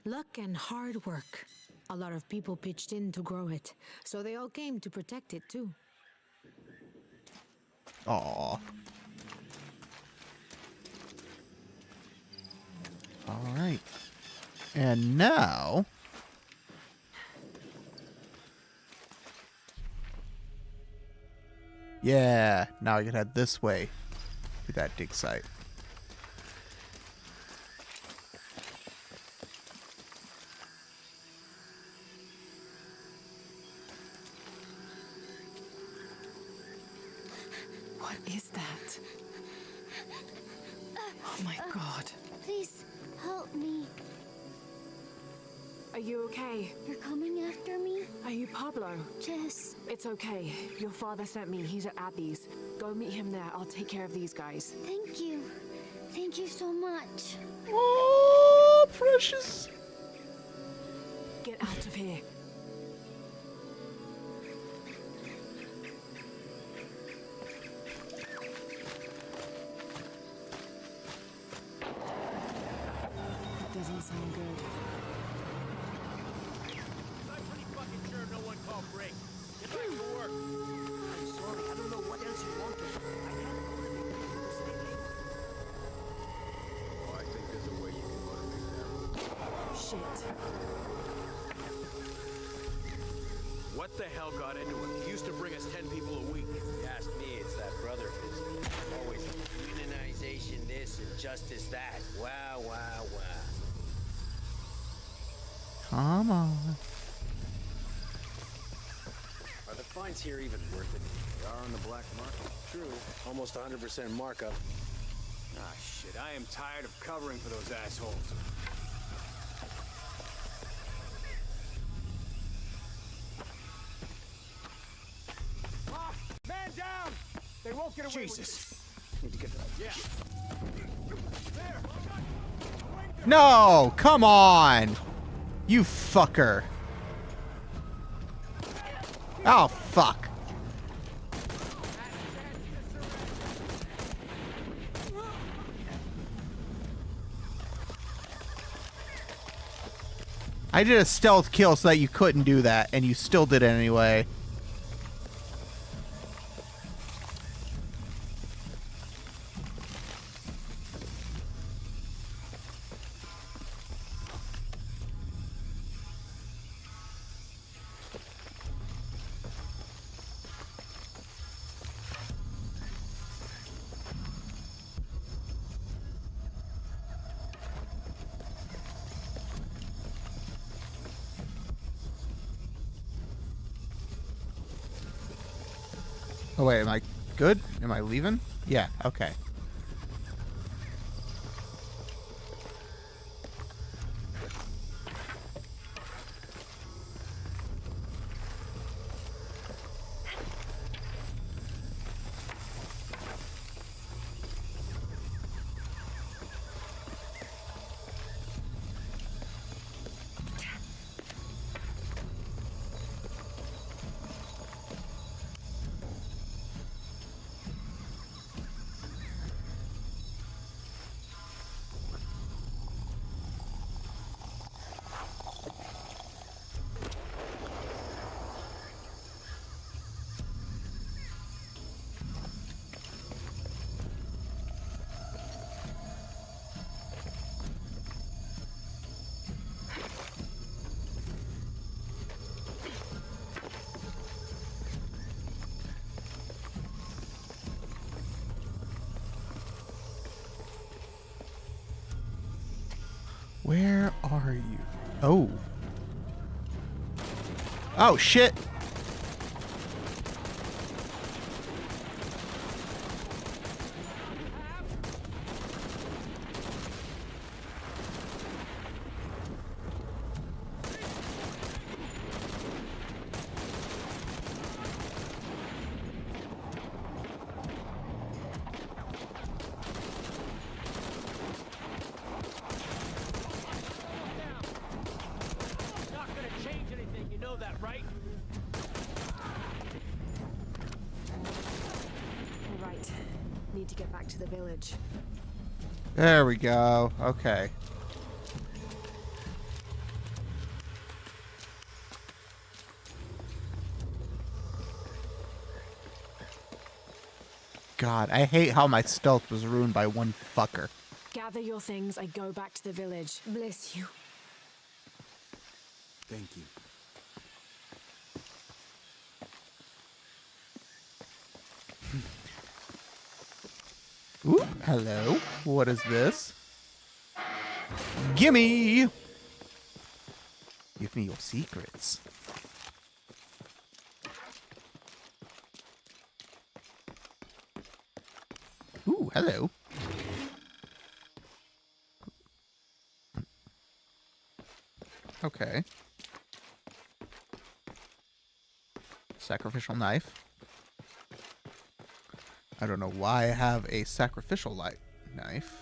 Luck and hard work. A lot of people pitched in to grow it, so they all came to protect it too. Aww. All right. And now... Yeah, now I can head this way to that dig site. What is that? Oh my god. Please, help me. Are you okay? You're coming after me? Are you Pablo? Jess. It's okay. Your father sent me. He's at Abby's. Go meet him there. I'll take care of these guys. Thank you. Thank you so much. Oh, precious. Get out of here. That doesn't sound good. I'm pretty fucking sure no one called break. Get back to work. I'm sorry, I don't know what else you wanted. I can't accommodate people to stay late. Oh, I think there's a way you can motivate them. Shit. What the hell got into him? He used to bring us 10 people a week. You ask me, it's that brother business. Always unionization this and justice that. Wow, wow, wow. Come on. Are the fines here even worth it? They are on the black market. True. Almost 100% markup. Ah, shit. I am tired of covering for those assholes. Man down! They won't get away Jesus. with this. Yeah. There! No, come on. You fucker. Oh, fuck. I did a stealth kill so that you couldn't do that, and you still did it anyway. Oh wait, am I good? Am I leaving? Yeah, okay. Where are you? Oh. Oh, shit. Need to get back to the village. There we go. Okay. God, I hate how my stealth was ruined by one fucker. Gather your things. I go back to the village. Bless you. Thank you. Ooh, hello. What is this? Gimme! Give me your secrets. Ooh, hello. Okay. Sacrificial knife. I don't know why I have a sacrificial knife.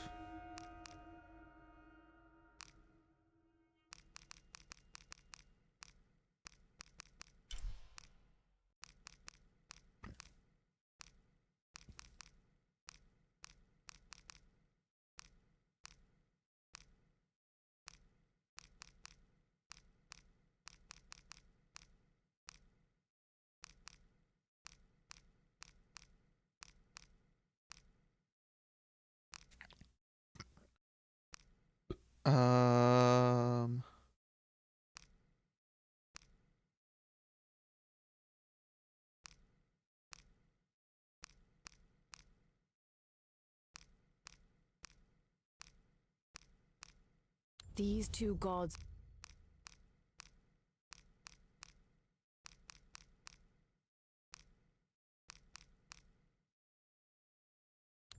These two gods.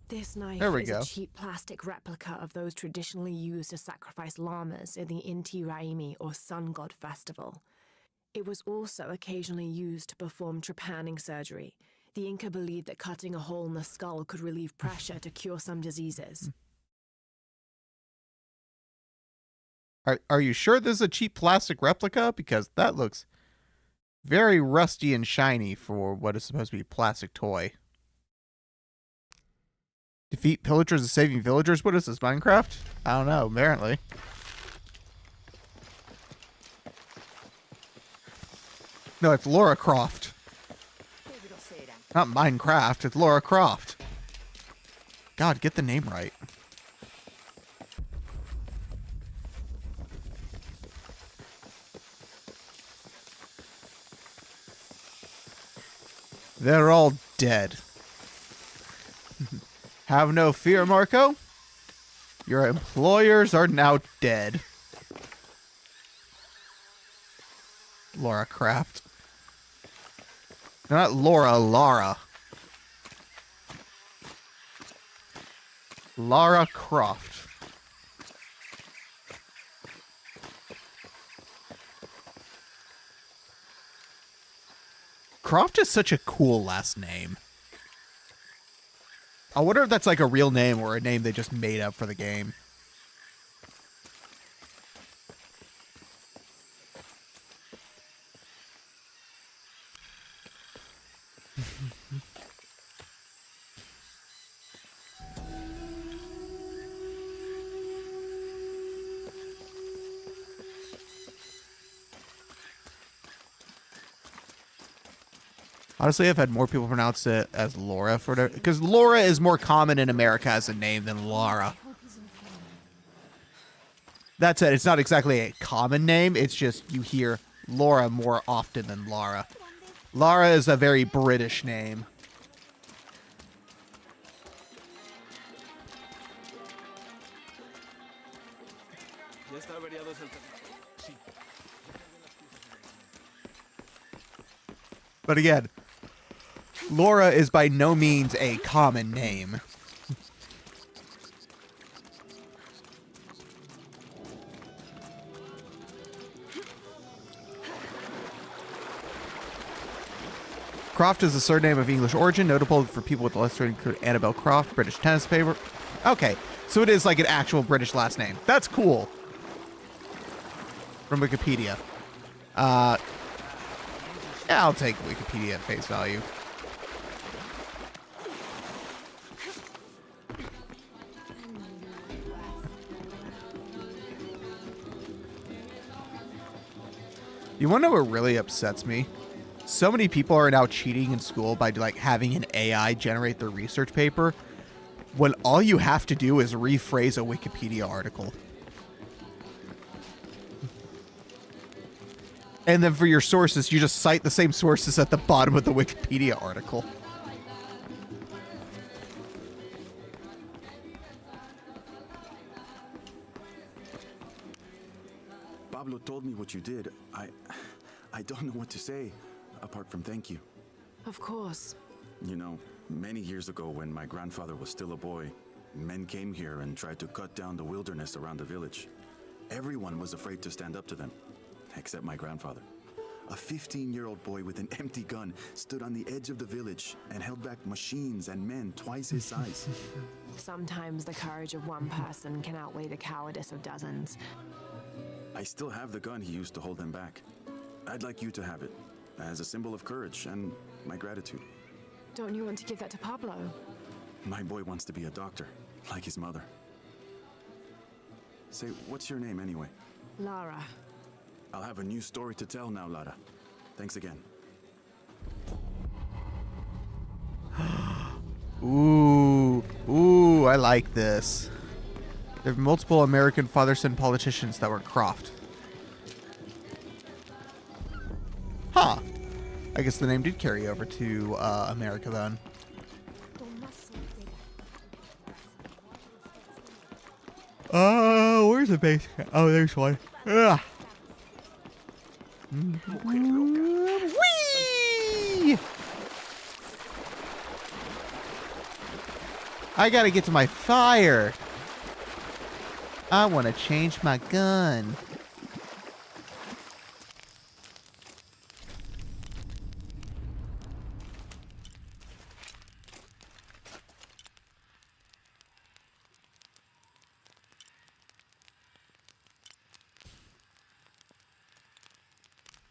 This knife There we is go. a cheap plastic replica of those traditionally used to sacrifice llamas in the Inti Raymi or Sun God Festival. It was also occasionally used to perform trepanning surgery. The Inca believed that cutting a hole in the skull could relieve pressure to cure some diseases. Are you sure this is a cheap plastic replica? Because that looks very rusty and shiny for what is supposed to be a plastic toy. Defeat pillagers and saving villagers? What is this, Minecraft? I don't know, apparently. No, it's Lara Croft. Not Minecraft, it's Lara Croft. God, get the name right. They're all dead. Have no fear, Marco. Your employers are now dead. Lara Croft. Not Laura, Lara. Lara Croft. Croft is such a cool last name. I wonder if that's like a real name or a name they just made up for the game. Honestly, I've had more people pronounce it as Laura for whatever, because Laura is more common in America as a name than Lara. That said, it's not exactly a common name. It's just you hear Laura more often than Lara. Lara is a very British name. But again, Laura is by no means a common name. Croft is a surname of English origin, notable for people with the last name include Annabelle Croft, British tennis player. Okay, so it is like an actual British last name. That's cool. From Wikipedia. Yeah, I'll take Wikipedia at face value. You want to know what really upsets me? So many people are now cheating in school by like having an AI generate their research paper when all you have to do is rephrase a Wikipedia article. And then for your sources, you just cite the same sources at the bottom of the Wikipedia article. Pablo told me what you did. I don't know what to say, apart from thank you. Of course. You know, many years ago when my grandfather was still a boy, men came here and tried to cut down the wilderness around the village. Everyone was afraid to stand up to them, except my grandfather. A 15-year-old boy with an empty gun stood on the edge of the village and held back machines and men twice his size. Sometimes the courage of one person can outweigh the cowardice of dozens. I still have the gun he used to hold them back. I'd like you to have it, as a symbol of courage and my gratitude. Don't you want to give that to Pablo? My boy wants to be a doctor, like his mother. Say, what's your name anyway? Lara. I'll have a new story to tell now, Lara. Thanks again. Ooh, I like this. There are multiple American father-son politicians that were Croft. Huh. I guess the name did carry over to America then. Where's the base? Oh, there's one. Ugh. Whee! I gotta get to my fire. I want to change my gun.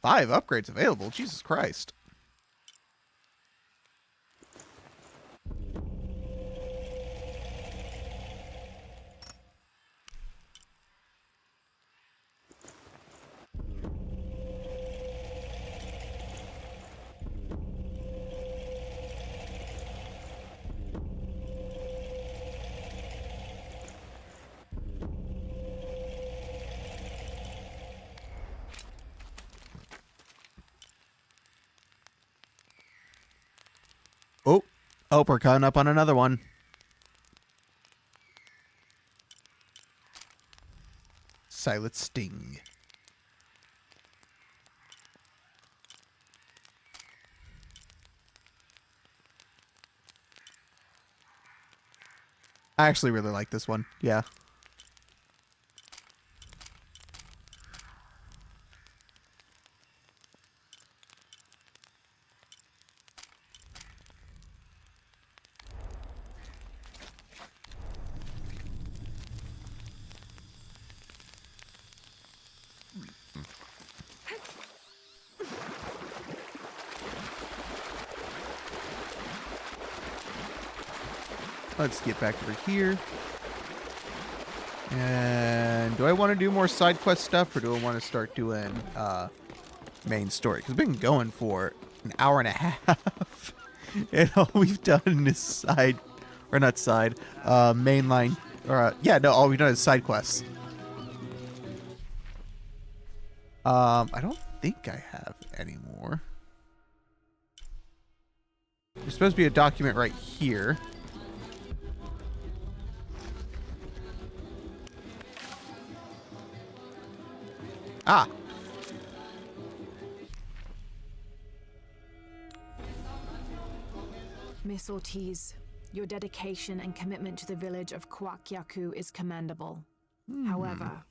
Five upgrades available. Jesus Christ. Oh, we're coming up on another one. Silent Sting. I actually really like this one. Yeah. Let's get back over here. And do I want to do more side quest stuff, or do I want to start doing main story? Because we've been going for an hour and a half. And all we've done is side, or not side, mainline, or yeah, no, all we've done is side quests. I don't think I have any more. There's supposed to be a document right here. Ah. Miss Ortiz, your dedication and commitment to the village of Kwakyaku is commendable. However,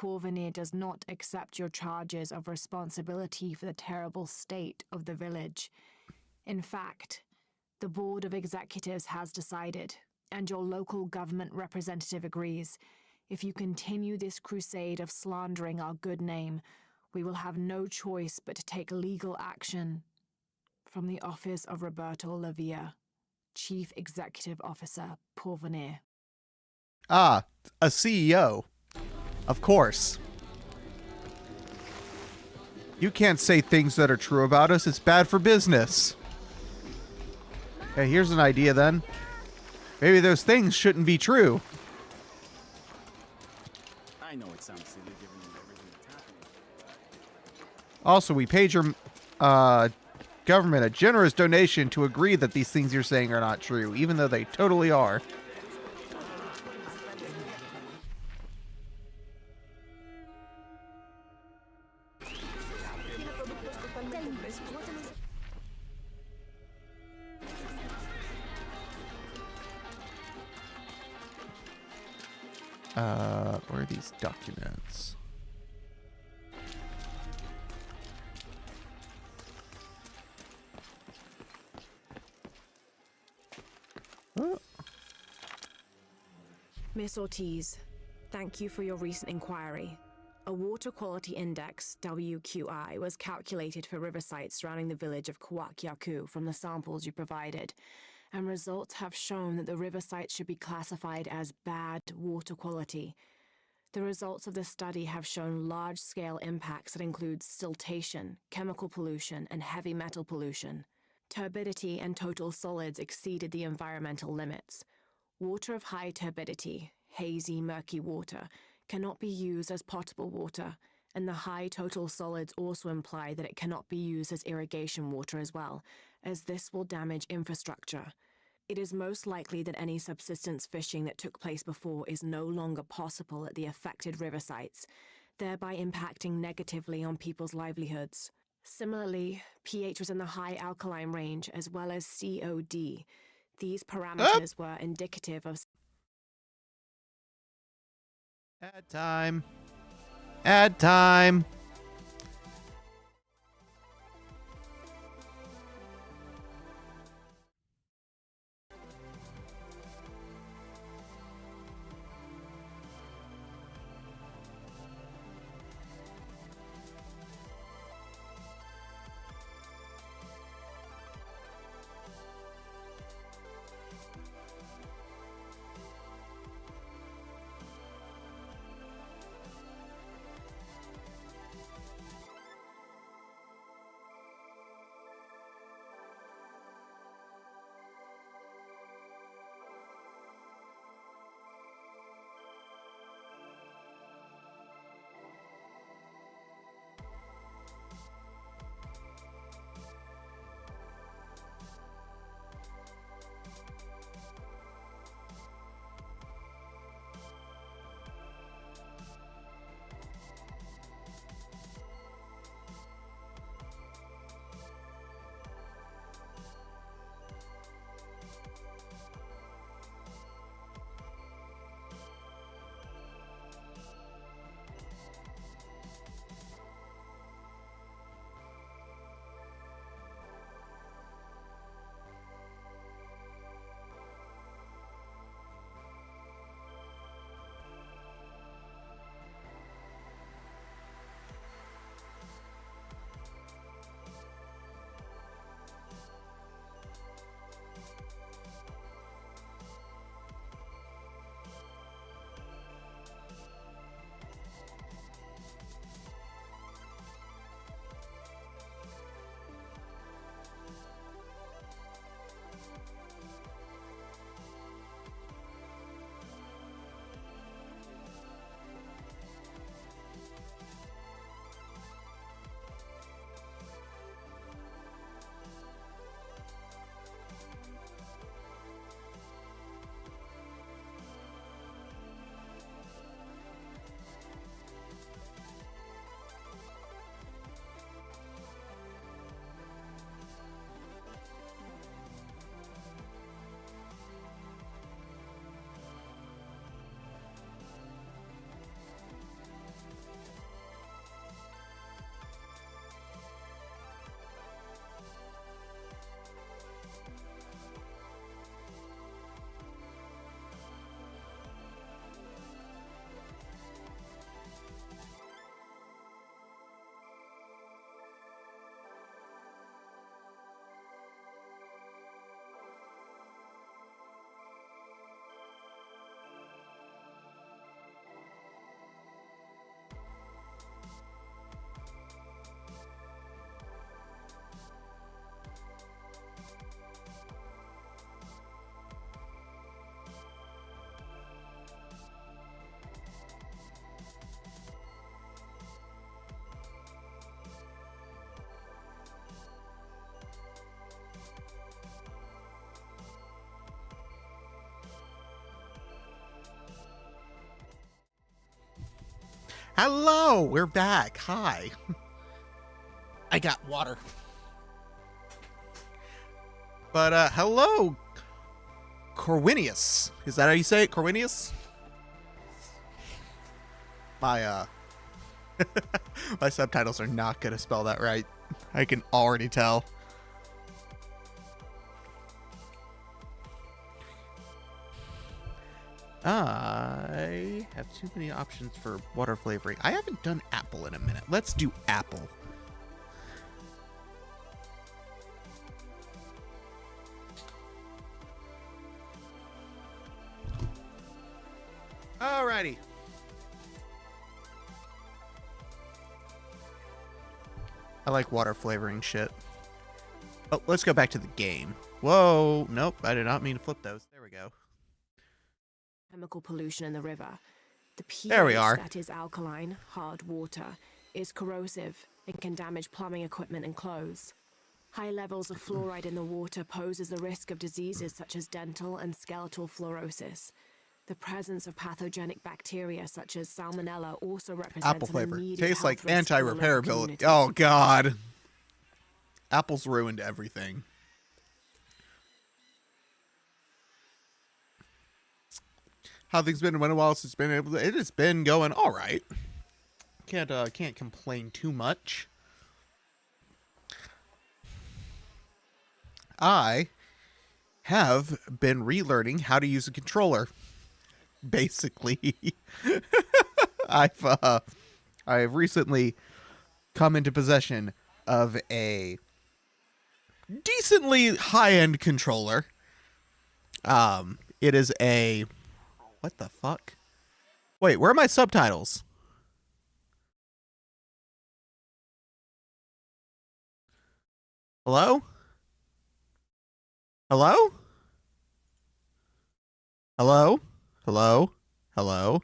Pourvenir does not accept your charges of responsibility for the terrible state of the village. In fact, the Board of Executives has decided, and your local government representative agrees, if you continue this crusade of slandering our good name, we will have no choice but to take legal action. From the office of Roberto Lavia, Chief Executive Officer, Pourvenir. Ah, a CEO. Of course. You can't say things that are true about us. It's bad for business. Okay, here's an idea then. Maybe those things shouldn't be true. I know it sounds silly given everything that's happening. Also, we paid your government a generous donation to agree that these things you're saying are not true, even though they totally are. Where are these documents? Oh. Miss Ortiz, thank you for your recent inquiry. A water quality index, WQI, was calculated for river sites surrounding the village of Kwakyaku from the samples you provided, and results have shown that the river sites should be classified as bad water quality. The results of this study have shown large-scale impacts that include siltation, chemical pollution, and heavy metal pollution. Turbidity and total solids exceeded the environmental limits. Water of high turbidity, hazy, murky water, cannot be used as potable water, and the high total solids also imply that it cannot be used as irrigation water as well, as this will damage infrastructure. It is most likely that any subsistence fishing that took place before is no longer possible at the affected river sites, thereby impacting negatively on people's livelihoods. Similarly, pH was in the high alkaline range as well as COD. These parameters were indicative of... Ad time. Ad time. Hello, we're back. Hi. I got water. But hello, Corwinius. Is that how you say it, Corwinius? My my subtitles are not gonna spell that right. I can already tell. I have too many options for water flavoring. I haven't done apple in a minute. Let's do apple. Alrighty. I like water flavoring shit. Oh, let's go back to the game. Whoa, nope, I did not mean to flip those. There we go. Chemical pollution in the river. The pH There we are. that is alkaline, hard water, is corrosive and can damage plumbing equipment and clothes. High levels of fluoride in the water poses the risk of diseases such as dental and skeletal fluorosis. The presence of pathogenic bacteria such as salmonella also represents Apple an flavor. immediate Tastes like health risk for the local anti-repairability. community. Oh, God. Apple's ruined everything. How things been? When a while since it's been able to, it has been going all right. Can't complain too much. I have been relearning how to use a controller. Basically, I've recently come into possession of a decently high-end controller. It is a... What the fuck? Wait, where are my subtitles? Hello? Hello? Hello? Hello? Hello?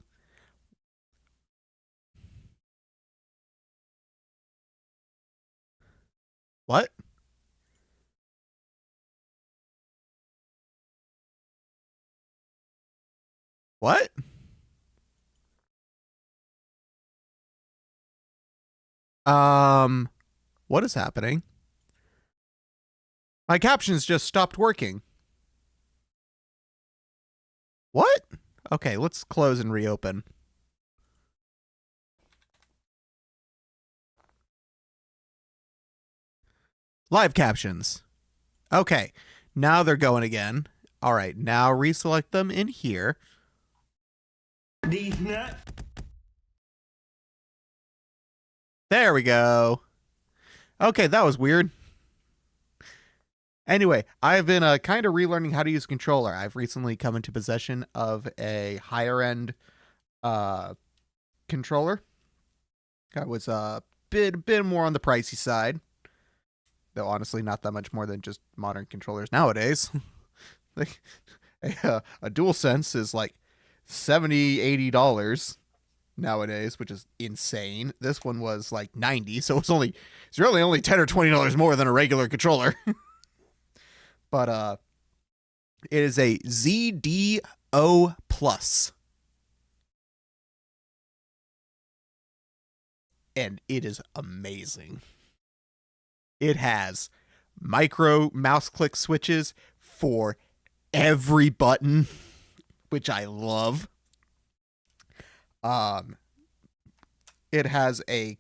What? What? What is happening? My captions just stopped working. What? Okay, let's close and reopen. Live captions. Okay, now they're going again. All right, now reselect them in here. There we go. Okay, that was weird. Anyway, I've been kind of relearning how to use a controller. I've recently come into possession of a higher-end controller. That was a bit more on the pricey side. Though, honestly, not that much more than just modern controllers nowadays. Like, a DualSense is like $70, $80 nowadays, which is insane. This one was like $90, so it's really only $10 or $20 more than a regular controller. But it is a ZDO Plus. And it is amazing. It has micro mouse click switches for every button, which I love. It has a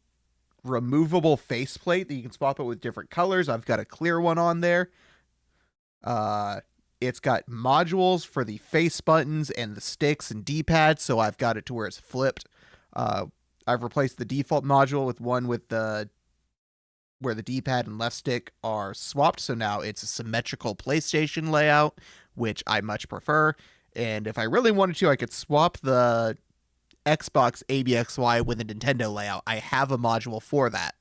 removable faceplate that you can swap it with different colors. I've got a clear one on there. It's got modules for the face buttons and the sticks and D-pad, so I've got it to where it's flipped. I've replaced the default module with one with where the D-pad and left stick are swapped, so now it's a symmetrical PlayStation layout, which I much prefer. And if I really wanted to, I could swap the Xbox ABXY with a Nintendo layout. I have a module for that,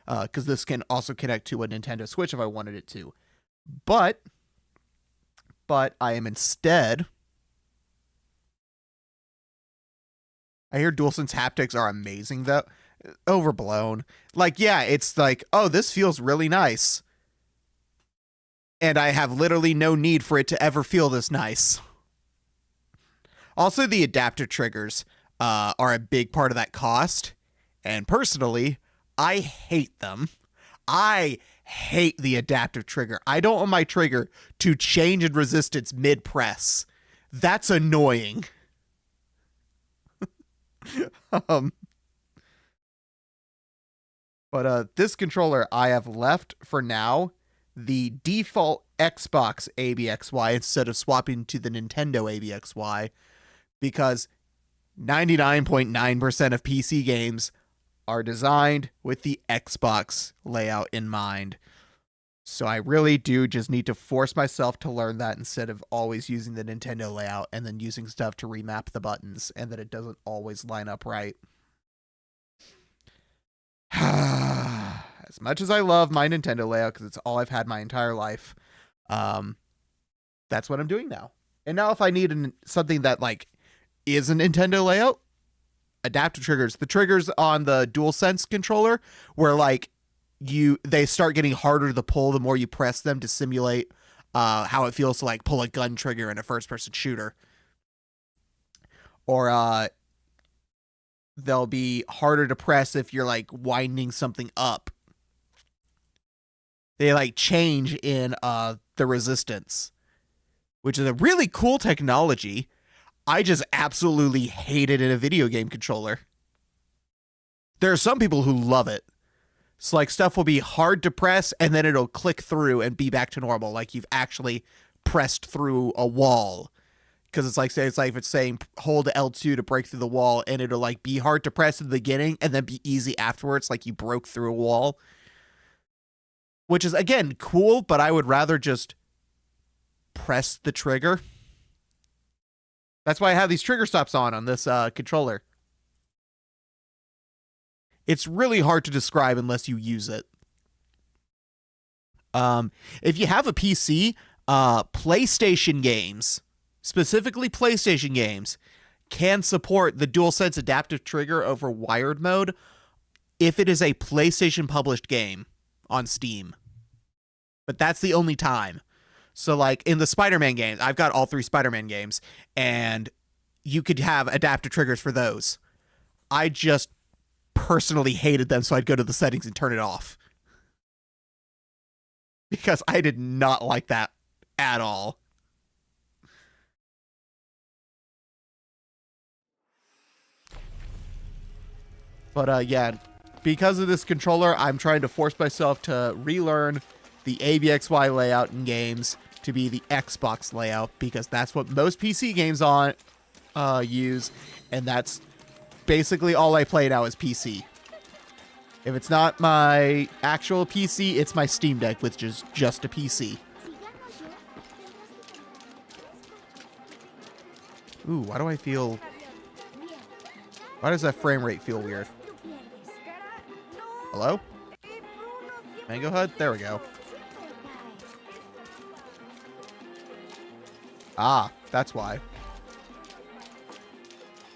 because this can also connect to a Nintendo Switch if I wanted it to. But I am instead... I hear DualSense haptics are amazing, though. Overblown. Like, yeah, it's like, oh, this feels really nice. And I have literally no need for it to ever feel this nice. Also, the adaptive triggers are a big part of that cost. And personally, I hate them. I hate the adaptive trigger. I don't want my trigger to change in resistance mid-press. That's annoying. But this controller, I have left for now the default Xbox ABXY instead of swapping to the Nintendo ABXY, because 99.9% of PC games are designed with the Xbox layout in mind. So I really do just need to force myself to learn that instead of always using the Nintendo layout and then using stuff to remap the buttons, and that it doesn't always line up right. As much as I love my Nintendo layout, because it's all I've had my entire life, that's what I'm doing now. And now if I need something that like is a Nintendo layout, adaptive triggers. The triggers on the DualSense controller were like they start getting harder to pull the more you press them to simulate how it feels to like pull a gun trigger in a first-person shooter. Or they'll be harder to press if you're like winding something up. They like change in the resistance, which is a really cool technology. I just absolutely hate it in a video game controller. There are some people who love it. So like stuff will be hard to press and then it'll click through and be back to normal, like you've actually pressed through a wall. Because it's like, say, it's like if it's saying hold L2 to break through the wall, and it'll like be hard to press in the beginning and then be easy afterwards, like you broke through a wall. Which is, again, cool, but I would rather just press the trigger. That's why I have these trigger stops on this controller. It's really hard to describe unless you use it. If you have a PC, PlayStation games, specifically PlayStation games, can support the DualSense adaptive trigger over wired mode if it is a PlayStation published game on Steam. But that's the only time. So like in the Spider-Man games, I've got all 3 Spider-Man games, and you could have adaptive triggers for those. I just personally hated them, so I'd go to the settings and turn it off. Because I did not like that at all. But yeah, because of this controller, I'm trying to force myself to relearn the ABXY layout in games to be the Xbox layout, because that's what most PC games use, and that's basically all I play now is PC. If it's not my actual PC, it's my Steam Deck, which is just a PC. Ooh, why do I feel... Why does that frame rate feel weird? Hello? Mango HUD? There we go. Ah, that's why.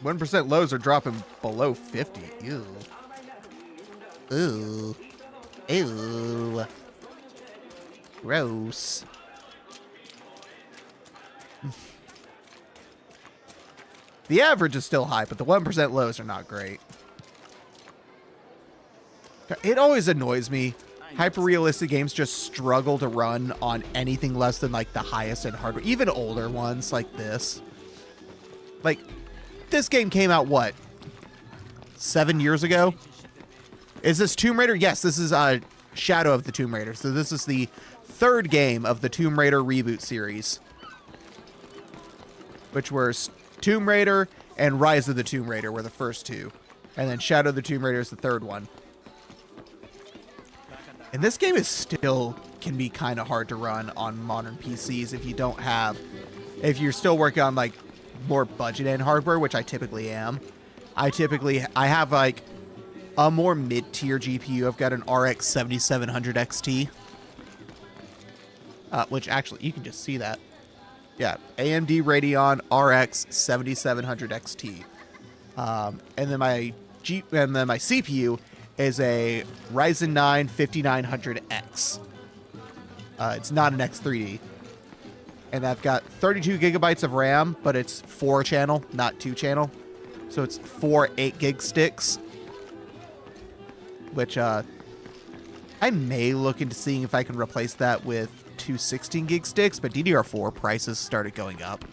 1% lows are dropping below 50. Ew. Ooh. Ew. Gross. The average is still high, but the 1% lows are not great. It always annoys me. Hyper-realistic games just struggle to run on anything less than like the highest end hardware. Even older ones like this. Like, this game came out, what? 7 years ago? Is this Tomb Raider? Yes, this is Shadow of the Tomb Raider. So this is the 3rd game of the Tomb Raider reboot series. Which were Tomb Raider and Rise of the Tomb Raider were the first 2. And then Shadow of the Tomb Raider is the 3rd one. And this game is still can be kind of hard to run on modern PCs if you don't have... If you're still working on like more budget-end hardware, which I typically am. I have like a more mid-tier GPU. I've got an RX 7700 XT. Which actually, you can just see that. Yeah, AMD Radeon RX 7700 XT. And then my CPU is a Ryzen 9 5900X. It's not an X3D. And I've got 32 gigabytes of RAM, but it's 4-channel, not 2-channel. So it's 4 8-gig sticks. Which I may look into seeing if I can replace that with 2 16-gig sticks, but DDR4 prices started going up.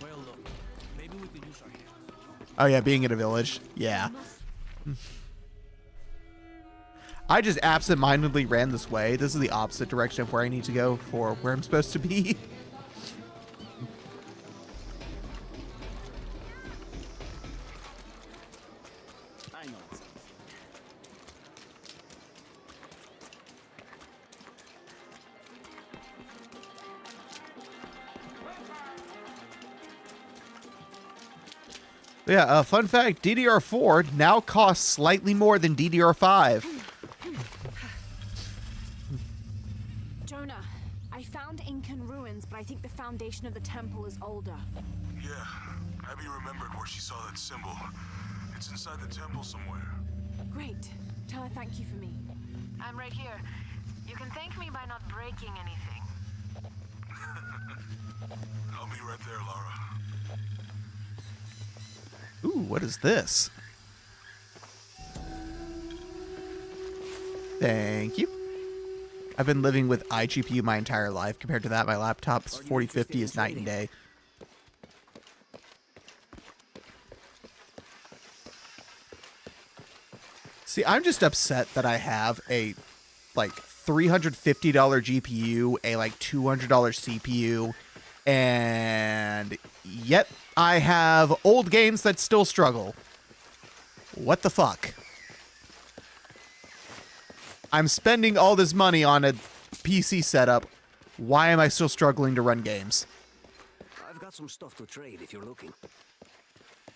Oh yeah, being in a village. Yeah. I just absent-mindedly ran this way. This is the opposite direction of where I need to go for where I'm supposed to be. Yeah, fun fact, DDR4 now costs slightly more than DDR5. Jonah, I found Incan ruins, but I think the foundation of the temple is older. Yeah, Abby remembered where she saw that symbol. It's inside the temple somewhere. Great. Tell her thank you for me. I'm right here. You can thank me by not breaking anything. I'll be right there, Lara. Ooh, what is this? Thank you. I've been living with iGPU my entire life. Compared to that, my laptop's 4050 is night and day. See, I'm just upset that I have a, like, $350 GPU, a, like, $200 CPU, and yet I have old games that still struggle. What the fuck? I'm spending all this money on a PC setup. Why am I still struggling to run games? I've got some stuff to trade if you're looking.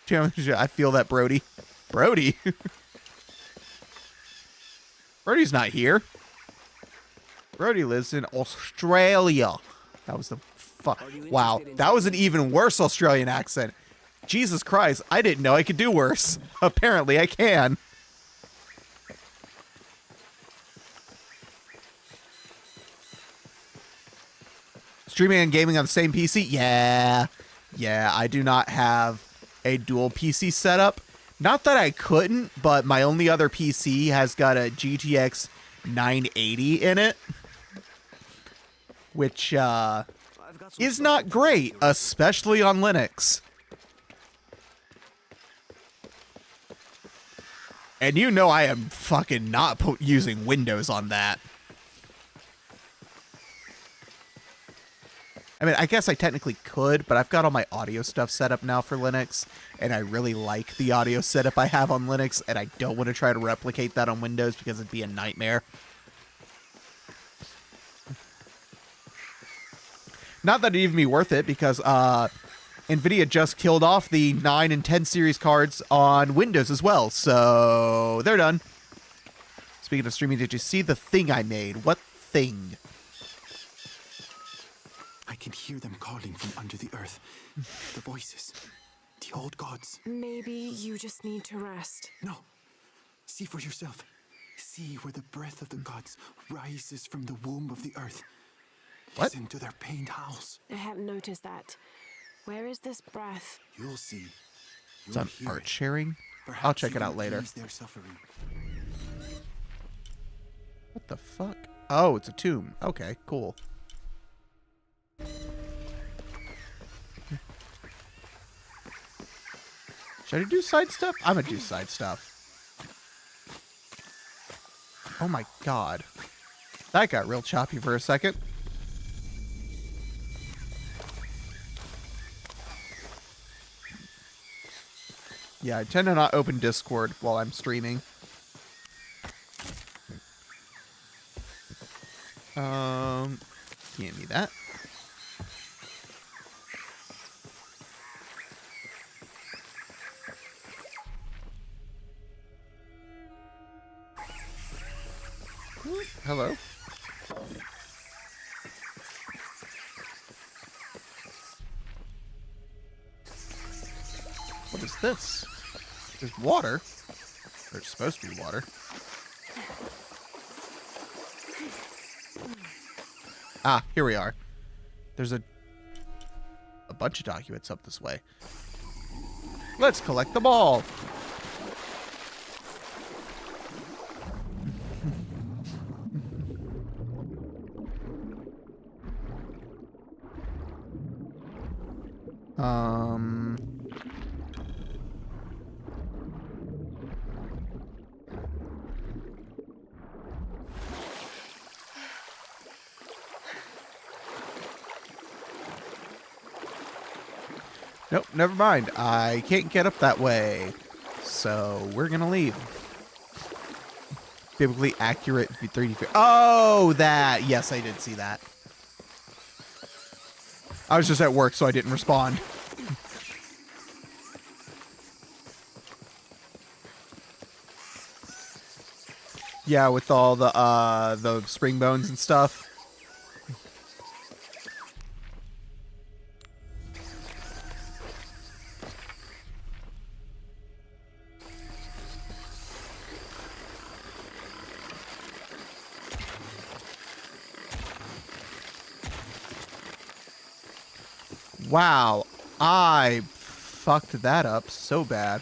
I feel that, Brody. Brody? Brody's not here. Brody lives in Australia. That was the wow, that was an even worse Australian accent. Jesus Christ, I didn't know I could do worse. Apparently I can. Streaming and gaming on the same PC? Yeah. Yeah, I do not have a dual PC setup. Not that I couldn't, but my only other PC has got a GTX 980 in it. Which, is not great, especially on Linux. And you know I am fucking not using Windows on that. I mean, I guess I technically could, but I've got all my audio stuff set up now for Linux, and I really like the audio setup I have on Linux, and I don't want to try to replicate that on Windows because it'd be a nightmare. Not that it'd even be worth it, because NVIDIA just killed off the 9 and 10 series cards on Windows as well, so they're done. Speaking of streaming, did you see the thing I made? What thing? I can hear them calling from under the earth. The voices. The old gods. Maybe you just need to rest. No. See for yourself. See where the breath of the gods rises from the womb of the earth. What? Listen to their pained howls. I hadn't noticed that. Where is this breath? You'll see. It's on art sharing? I'll check it out later. Their suffering. What the fuck? Oh, it's a tomb. Okay, cool. Should I do side stuff? I'm gonna do side stuff. Oh my god. That got real choppy for a second. Yeah, I tend to not open Discord while I'm streaming. Give me that. Hello. What is this? There's water. There's supposed to be water. Ah, here we are. There's a bunch of documents up this way. Let's collect them all. Nope, never mind. I can't get up that way. So we're gonna leave. Biblically accurate 3D. Oh, that. Yes, I did see that. I was just at work, so I didn't respond. Yeah, with all the spring bones and stuff. Wow, I fucked that up so bad.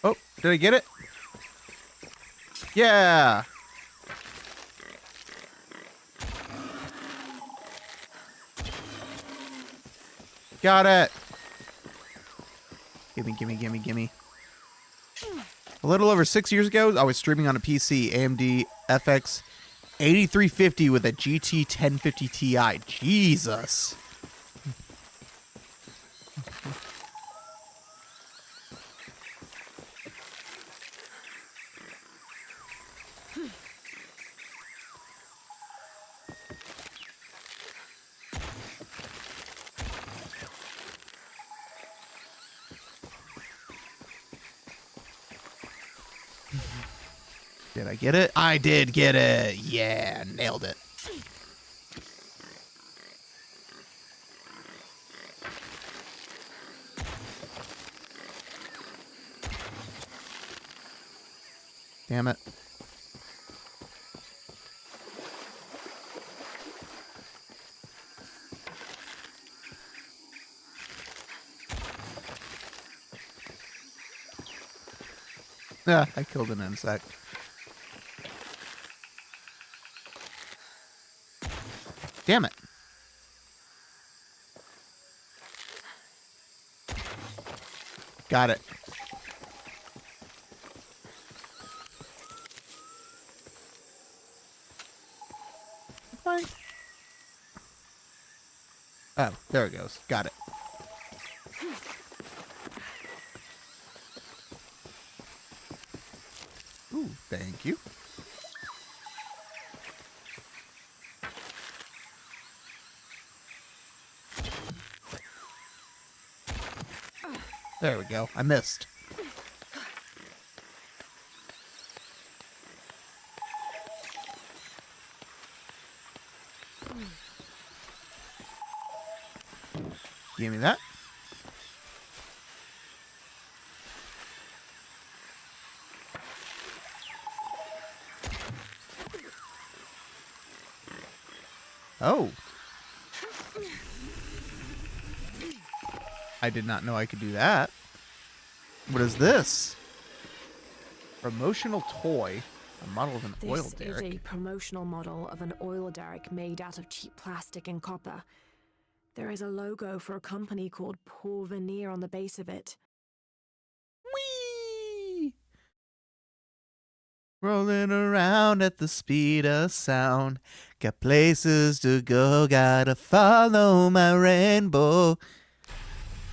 Oh, did I get it? Yeah. Got it. Gimme, gimme, gimme, gimme. A little over 6 years ago, I was streaming on a PC, AMD FX 8350 with a GT 1050 Ti. Jesus. Did I get it? I did get it. Yeah, nailed it. Damn it. Yeah, I killed an insect. Damn it. Got it. Fine. Oh, there it goes. Got it. Ooh, thank you. There we go. I missed. Give me that. Oh. I did not know I could do that. What is this? Promotional toy. A model of an oil derrick. This is a promotional model of an oil derrick made out of cheap plastic and copper. There is a logo for a company called Vulcan on the base of it. Whee! Rolling around at the speed of sound. Got places to go, gotta follow my rainbow.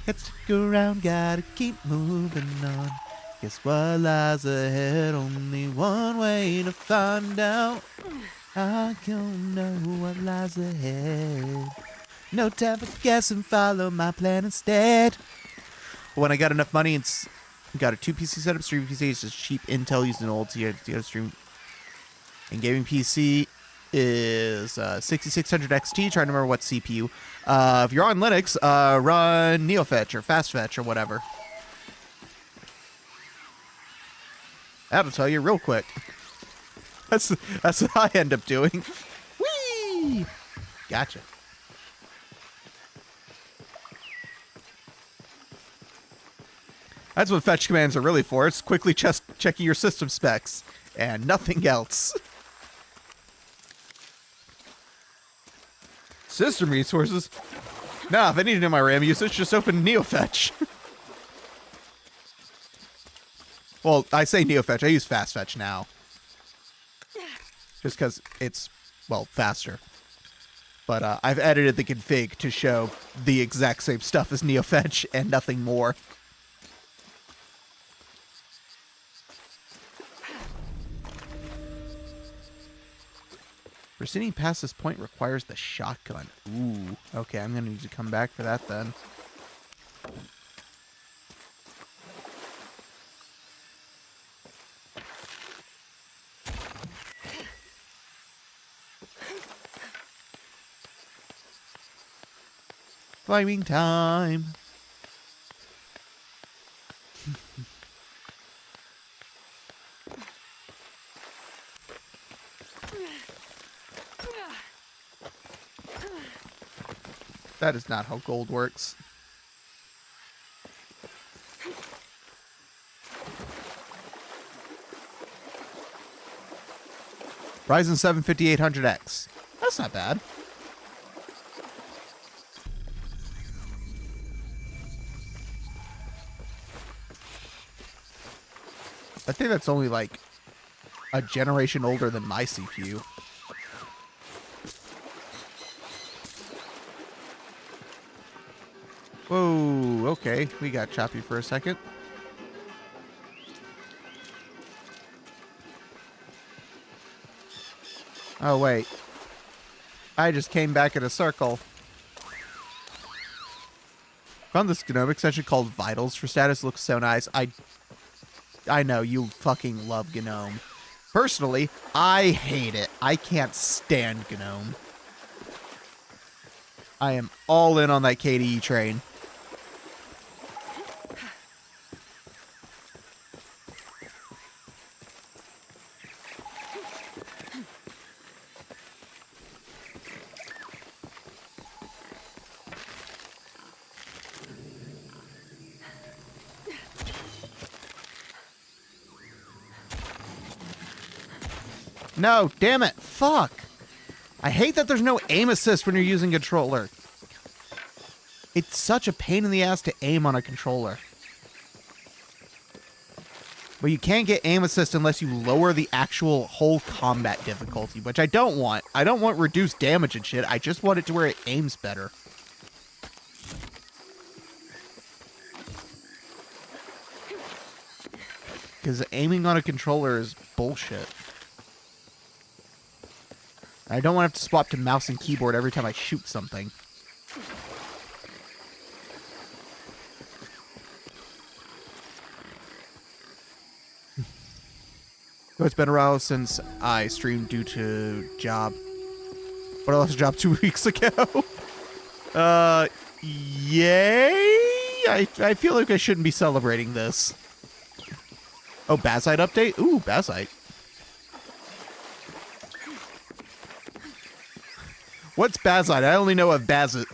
Got to stick around, gotta keep moving on. Guess what lies ahead? Only one way to find out. I don't know what lies ahead. No time for guessing, follow my plan instead. When I got enough money and got a 2 PC setup, streaming PC is just cheap Intel using an old TI stream. And gaming PC is 6600 XT. Trying to remember what CPU. If you're on Linux, run NeoFetch or FastFetch or whatever. That'll tell you real quick. That's what I end up doing. Whee! Gotcha. That's what fetch commands are really for. It's quickly just checking your system specs and nothing else. System resources? Nah, if I need to know my RAM usage, just open NeoFetch. Well, I say NeoFetch. I use FastFetch now. Just because it's, well, faster. But I've edited the config to show the exact same stuff as NeoFetch and nothing more. Proceeding past this point requires the shotgun. Ooh. Okay, I'm going to need to come back for that then. Climbing time. That is not how gold works. Ryzen 7 5800X. That's not bad. I think that's only like a generation older than my CPU. Whoa, okay. We got choppy for a second. Oh, wait. I just came back in a circle. Found this GNOME extension called Vitals for status. Looks so nice. I know, you fucking love GNOME. Personally, I hate it. I can't stand GNOME. I am all in on that KDE train. No, damn it. Fuck. I hate that there's no aim assist when you're using a controller. It's such a pain in the ass to aim on a controller. But you can't get aim assist unless you lower the actual whole combat difficulty, which I don't want. I don't want reduced damage and shit. I just want it to where it aims better. Because aiming on a controller is bullshit. I don't want to have to swap to mouse and keyboard every time I shoot something. So it's been a while since I streamed due to job. But I lost a job 2 weeks ago. Yay! I feel like I shouldn't be celebrating this. Oh, Bazite update? Ooh, Bazite. What's Bazite? I only know of Bazit.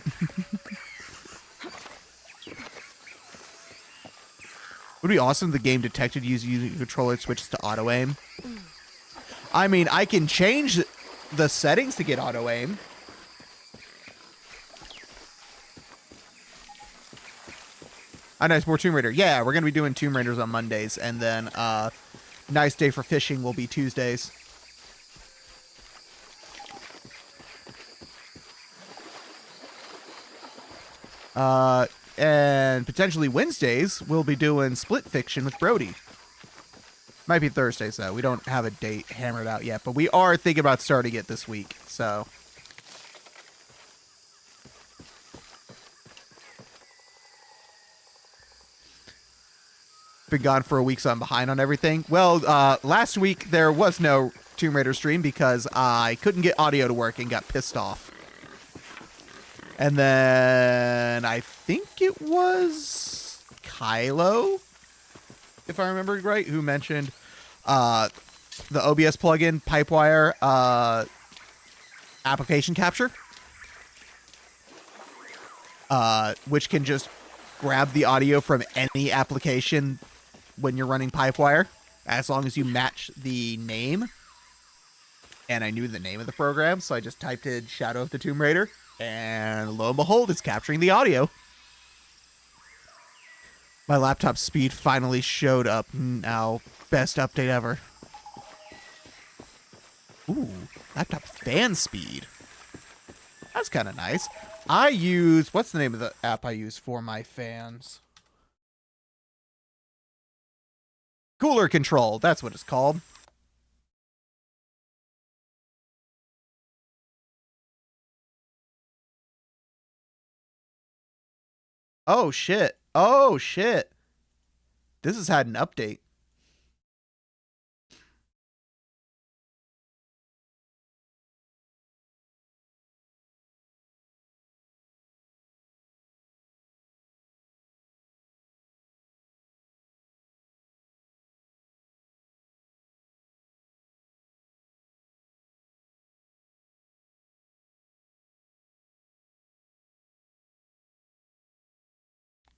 Would be awesome if the game detected using a controller switches to auto aim. I mean, I can change the settings to get auto aim. Oh, nice, more Tomb Raider. Yeah, we're gonna be doing Tomb Raiders on Mondays, and then nice day for fishing will be Tuesdays. And potentially Wednesdays, we'll be doing Split Fiction with Brody. Might be Thursdays, though. We don't have a date hammered out yet, but we are thinking about starting it this week, so. Been gone for a week, so I'm behind on everything. Well, last week there was no Tomb Raider stream because I couldn't get audio to work and got pissed off. And then I think it was Kylo, if I remember right, who mentioned the OBS plugin, Pipewire application capture, which can just grab the audio from any application when you're running Pipewire, as long as you match the name. And I knew the name of the program, so I just typed in Shadow of the Tomb Raider. And lo and behold, it's capturing the audio. My laptop speed finally showed up now. Best update ever. Ooh, laptop fan speed. That's kind of nice. I use... What's the name of the app I use for my fans? Cooler Control. That's what it's called. Oh, shit. Oh, shit. This has had an update.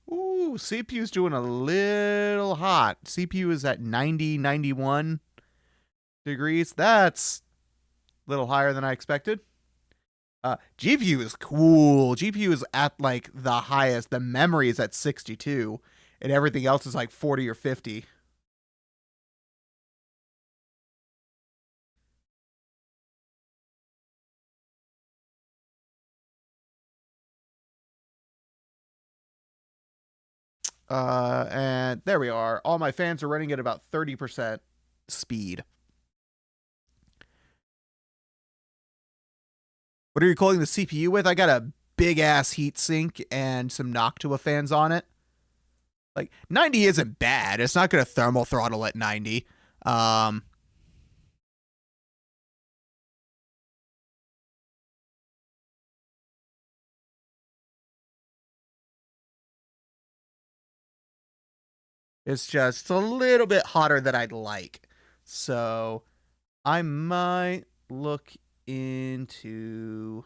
Ooh, CPU's doing a little hot. CPU is at 90, 91 degrees. That's a little higher than I expected. GPU is cool. GPU is at like the highest. The memory is at 62, and everything else is like 40 or 50. And there we are. All my fans are running at about 30% speed. What are you cooling the CPU with? I got a big ass heatsink and some Noctua fans on it. Like 90 isn't bad. It's not going to thermal throttle at 90. It's just a little bit hotter than I'd like. So I might look into...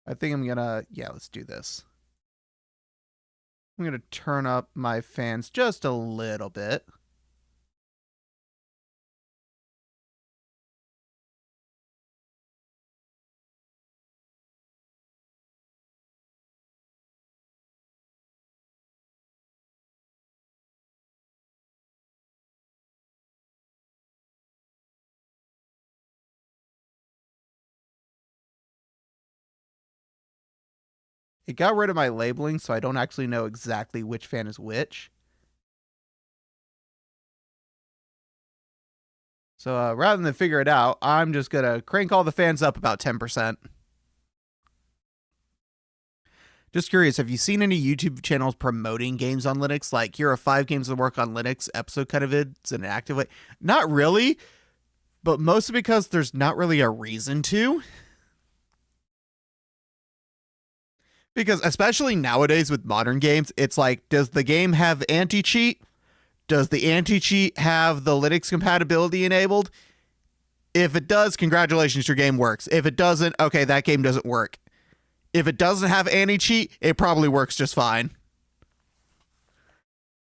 I think I'm gonna, yeah, let's do this. I'm gonna turn up my fans just a little bit. It got rid of my labeling, so I don't actually know exactly which fan is which. So rather than figure it out, I'm just going to crank all the fans up about 10%. Just curious, have you seen any YouTube channels promoting games on Linux? Like, here are 5 games that work on Linux, episode kind of vids in an active way? Not really, but mostly because there's not really a reason to. Because especially nowadays with modern games, it's like, does the game have anti-cheat? Does the anti-cheat have the Linux compatibility enabled? If it does, congratulations, your game works. If it doesn't, okay, that game doesn't work. If it doesn't have anti-cheat, it probably works just fine.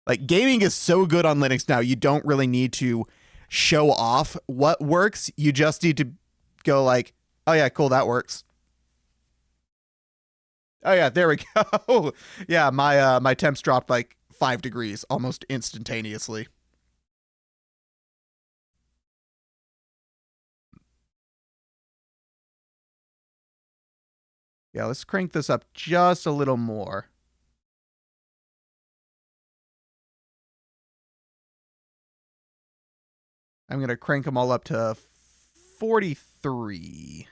Like, gaming is so good on Linux now, you don't really need to show off what works. You just need to go like, oh yeah, cool, that works. Oh yeah, there we go. Yeah, my temps dropped like 5 degrees almost instantaneously. Yeah, let's crank this up just a little more. I'm going to crank them all up to 43.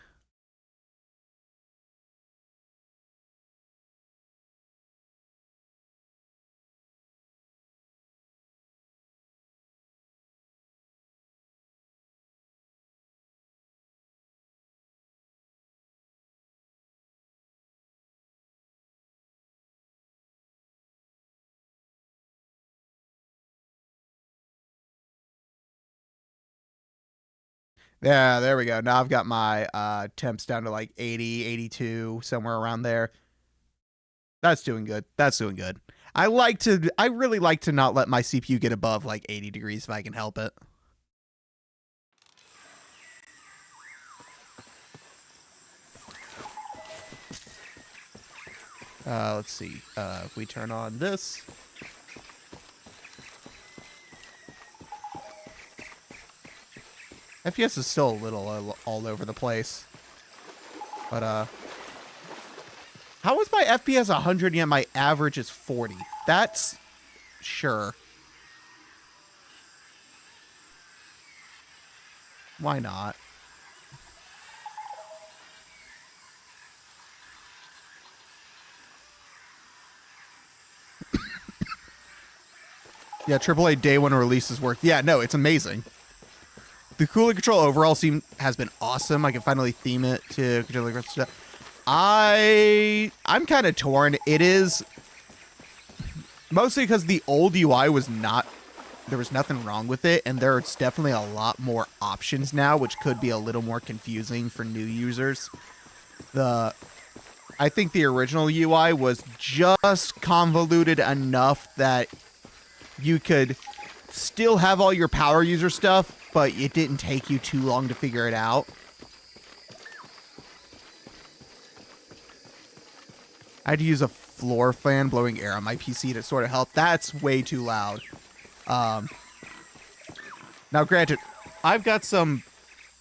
Yeah, there we go. Now I've got my temps down to like 80, 82, somewhere around there. That's doing good. That's doing good. I really like to not let my CPU get above like 80 degrees if I can help it. Let's see. If we turn on this. FPS is still a little all over the place. But, how is my FPS 100 yet my average is 40? That's... sure. Why not? Yeah, AAA day one releases work. Yeah, no, it's amazing. The cooling control overall has been awesome. I can finally theme it to control the rest of stuff. I'm kind of torn. It is mostly because the old UI was not, there was nothing wrong with it, and there's definitely a lot more options now, which could be a little more confusing for new users. I think the original UI was just convoluted enough that you could still have all your power user stuff, but it didn't take you too long to figure it out. I had to use a floor fan blowing air on my PC to sort of help. That's way too loud. Now, granted, I've got some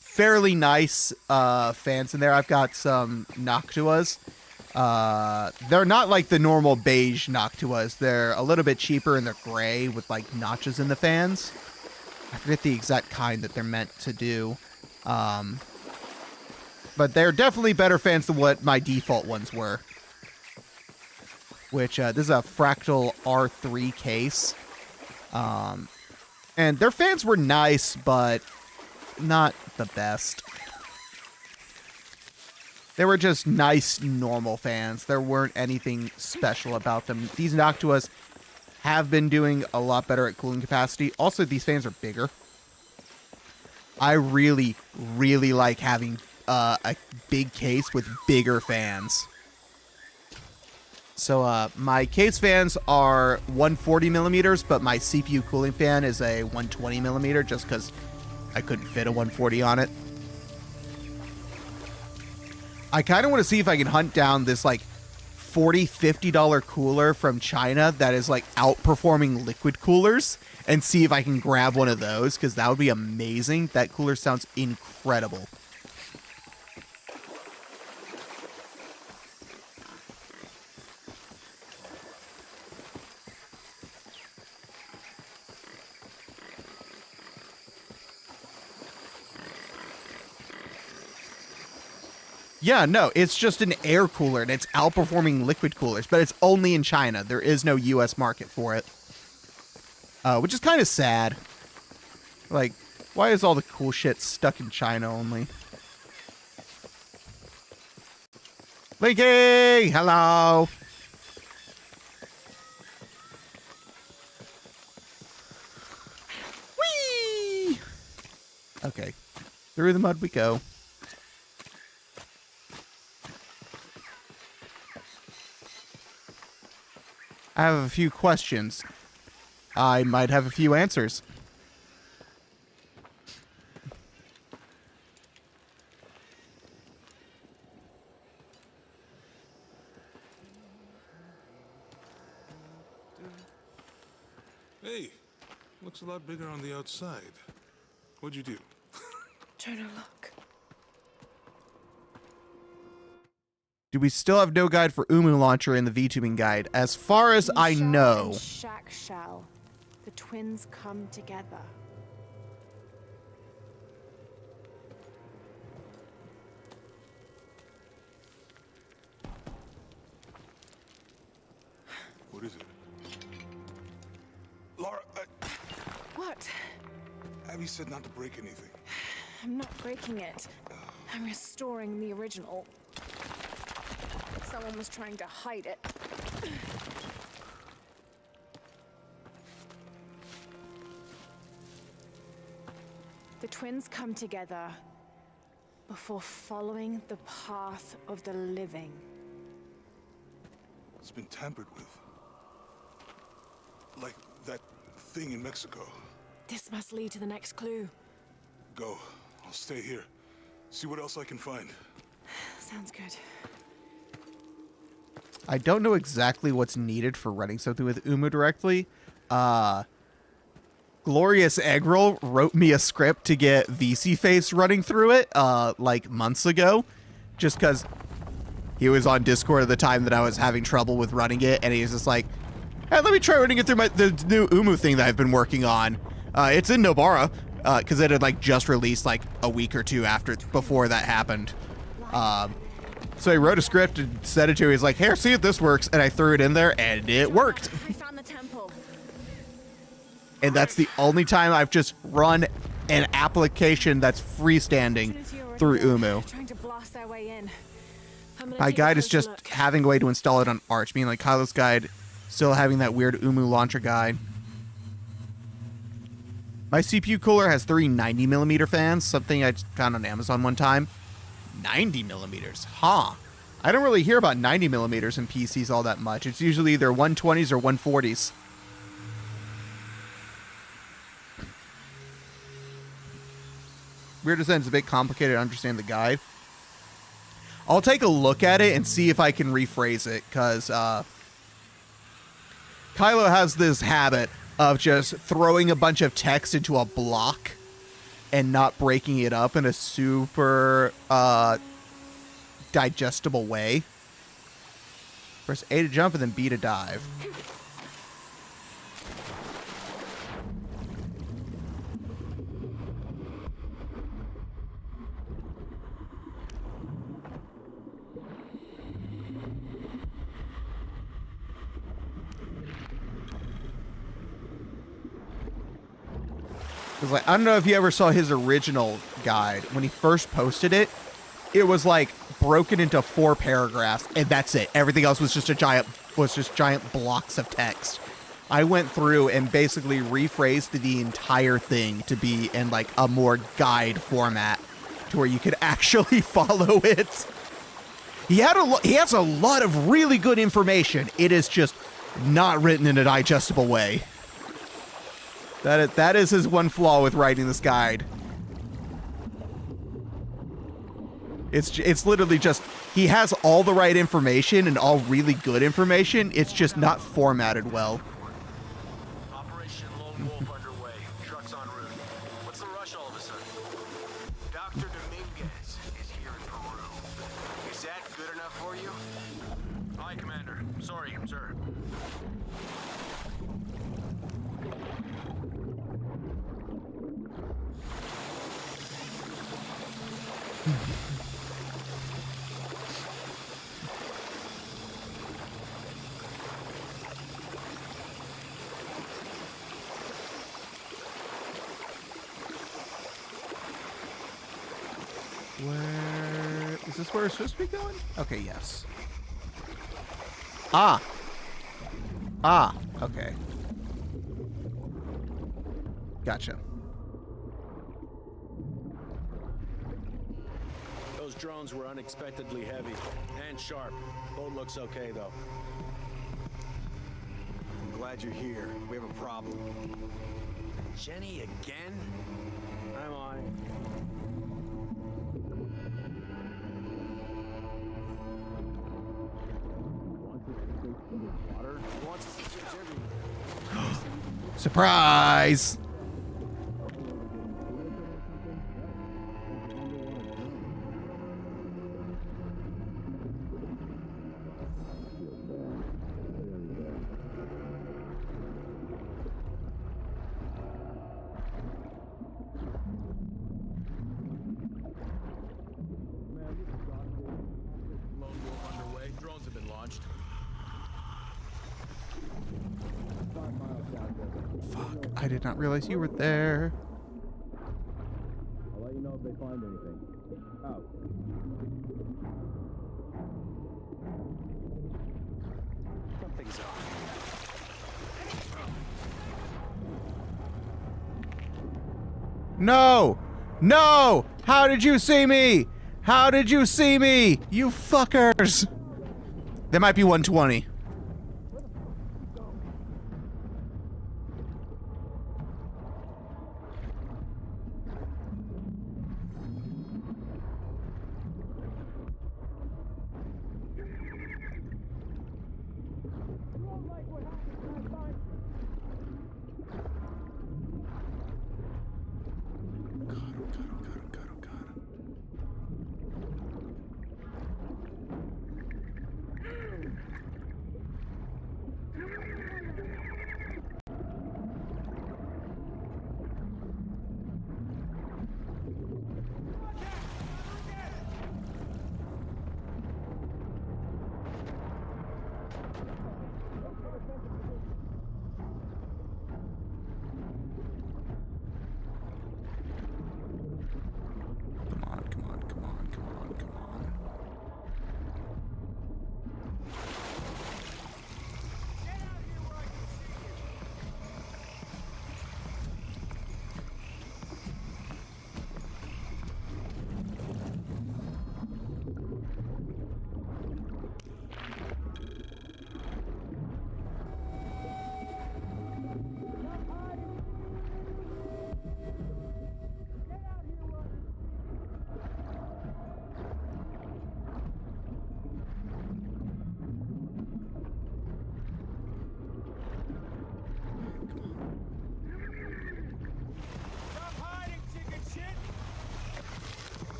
fairly nice fans in there. I've got some Noctuas. They're not like the normal beige Noctuas. They're a little bit cheaper and they're gray with like notches in the fans. I forget the exact kind that they're meant to do. But they're definitely better fans than what my default ones were. Which, this is a Fractal R3 case. And their fans were nice, but not the best. They were just nice, normal fans. There weren't anything special about them. These Noctuas have been doing a lot better at cooling capacity. Also, these fans are bigger. I really, really like having a big case with bigger fans. So, my case fans are 140 millimeters, but my CPU cooling fan is a 120 millimeter just because I couldn't fit a 140 on it. I kind of want to see if I can hunt down this like $40, $50 cooler from China that is like outperforming liquid coolers and see if I can grab one of those, because that would be amazing. That cooler sounds incredible. Yeah, no, it's just an air cooler, and it's outperforming liquid coolers, but it's only in China. There is no U.S. market for it, which is kind of sad. Like, why is all the cool shit stuck in China only? Linky! Hello! Whee! Okay, through the mud we go. I have a few questions. I might have a few answers. Hey, looks a lot bigger on the outside. What'd you do? Turn a look. Do we still have no guide for UMU-Launcher in the VTubing guide? As far as I know. Shack Shell. The twins come together. What is it? Laura, What? Abby said not to break anything. I'm not breaking it. I'm restoring the original. Someone was trying to hide it. The twins come together before following the path of the living. It's been tampered with. Like that thing in Mexico. This must lead to the next clue. Go. I'll stay here. See what else I can find. Sounds good. I don't know exactly what's needed for running something with UMU directly. Glorious Eggroll wrote me a script to get VSeeFace running through it, like months ago, just because he was on Discord at the time that I was having trouble with running it, and he was just like, hey, let me try running it through the new UMU thing that I've been working on. It's in Nobara, because it had like just released like a week or two before that happened. So he wrote a script and sent it to me. He's like, here, see if this works. And I threw it in there, and it worked. I found the temple. and that's the only time I've just run an application that's freestanding through UMU. Trying to blast their way in. My guide is just having a way to install it on Arch, meaning like Kylo's guide still having that weird UMU-Launcher guide. My CPU cooler has 3 90mm fans, something I found on Amazon one time. 90mm, huh? I don't really hear about 90mm in PCs all that much. It's usually either 120s or 140s. Weird Descent is a bit complicated to understand the guide. I'll take a look at it and see if I can rephrase it, because Kylo has this habit of just throwing a bunch of text into a block and not breaking it up in a super digestible way. Press A to jump and then B to dive. Because, like, I don't know if you ever saw his original guide. When he first posted it, it was like broken into 4 paragraphs, and that's it. Everything else was just giant blocks of text. I went through and basically rephrased the entire thing to be in like a more guide format, to where you could actually follow it. He has a lot of really good information. It is just not written in a digestible way. That is his one flaw with writing this guide. It's literally just, he has all the right information and all really good information. It's just not formatted well. Operation Lone Wolf underway. Trucks en route. What's the rush all of a sudden? Dr. Dominguez is here in Peru. Is that good enough for you? Aye, Commander. Sorry, sir. Where is this? Where we're supposed to be going? Okay, yes. Ah, okay. Gotcha. Those drones were unexpectedly heavy and sharp. Boat looks okay, though. I'm glad you're here. We have a problem. Jenny again? I'm on it. Surprise! Lone Wolf underway. Drones have been launched. Fuck, I did not realize you were there. I'll let you know if they find anything. Out. Something's off. No! No! How did you see me? How did you see me? You fuckers! There might be 120.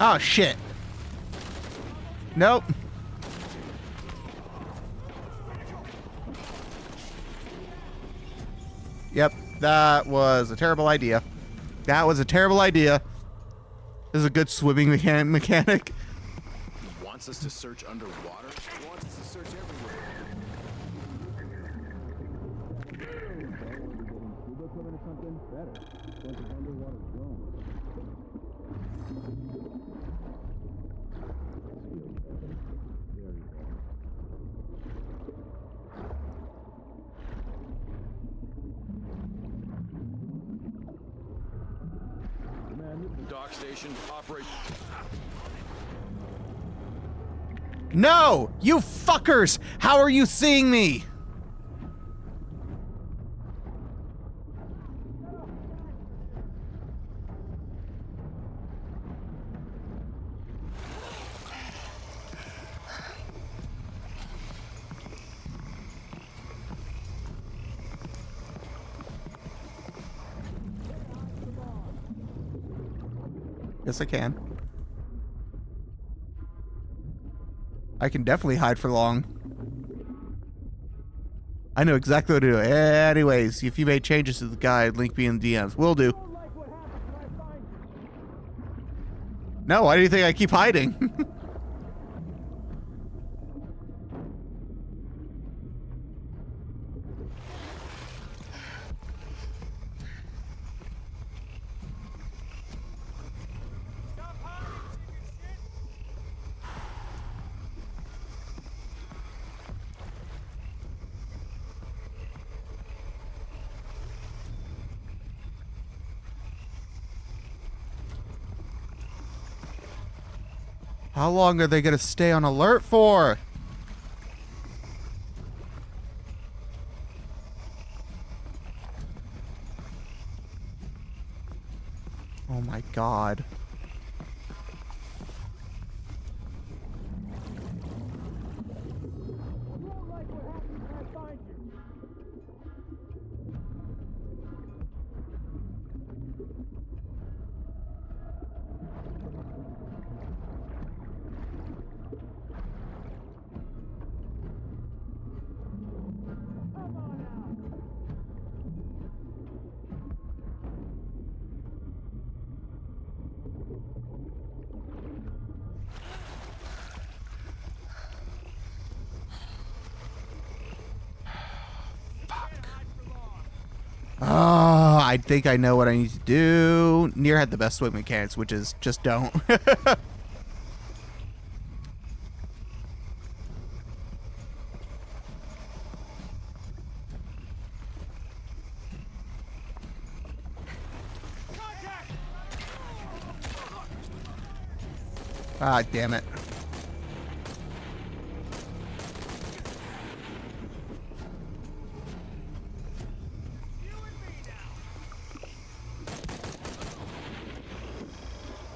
Oh, shit. Nope. Yep, that was a terrible idea. That was a terrible idea. This is a good swimming mechanic. He wants us to search underwater? He wants us to search everywhere. Dock station, operate. No! You fuckers! How are you seeing me? Yes, I can. I can definitely hide for long. I know exactly what to do. Anyways, if you made changes to the guide, link me in the DMs. Will do. No, why do you think I keep hiding? How long are they going to stay on alert for? Oh my god. Oh, I think I know what I need to do. Nier had the best swing mechanics, which is just don't. Ah, damn it.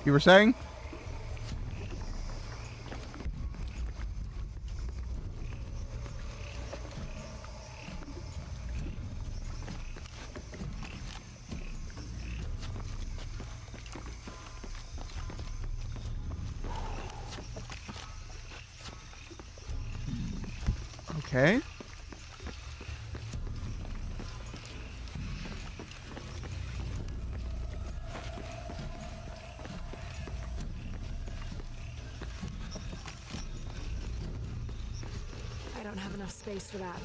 You were saying? Okay. I don't have enough space for that.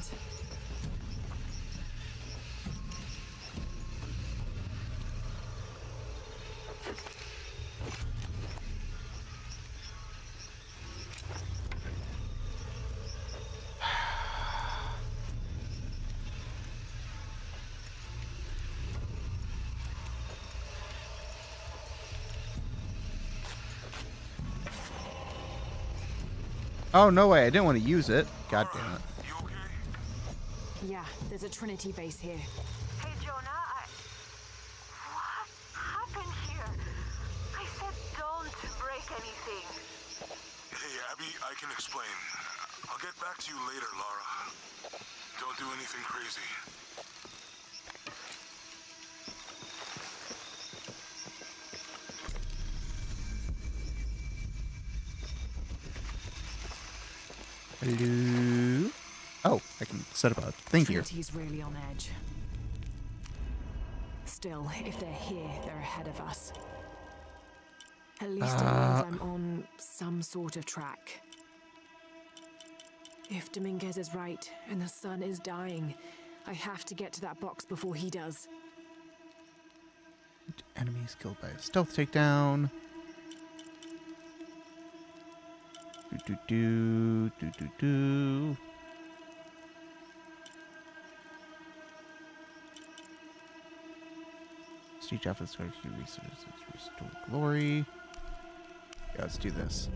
Oh, no way. I didn't want to use it. God damn it. Yeah, there's a Trinity base here. Hey, Jonah, what happened here? I said don't break anything. Hey, Abby, I can explain. I'll get back to you later, Lara. Don't do anything crazy. Hello? Oh, I can set up a thing here. Trinity's really on edge. Still, if they're here, they're ahead of us. At least it means I'm on some sort of track. If Dominguez is right and the sun is dying, I have to get to that box before he does. Enemies killed by a stealth takedown. Do. Siege after this, a few resources restore glory. Yeah, let's do this.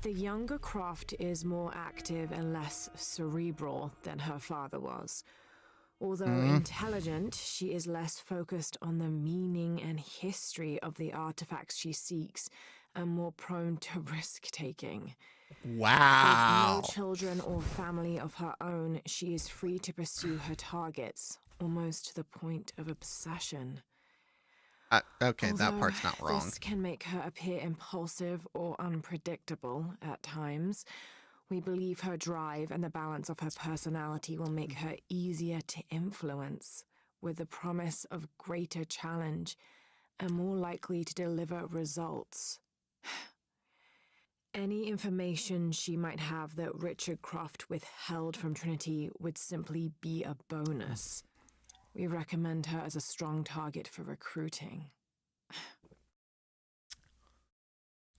The younger Croft is more active and less cerebral than her father was. Although intelligent, she is less focused on the meaning and history of the artifacts she seeks and more prone to risk-taking. Wow. With no children or family of her own, she is free to pursue her targets, almost to the point of obsession. Okay, that part's not wrong. This can make her appear impulsive or unpredictable at times. We believe her drive and the balance of her personality will make her easier to influence, with the promise of greater challenge and more likely to deliver results. Any information she might have that Richard Croft withheld from Trinity would simply be a bonus. We recommend her as a strong target for recruiting.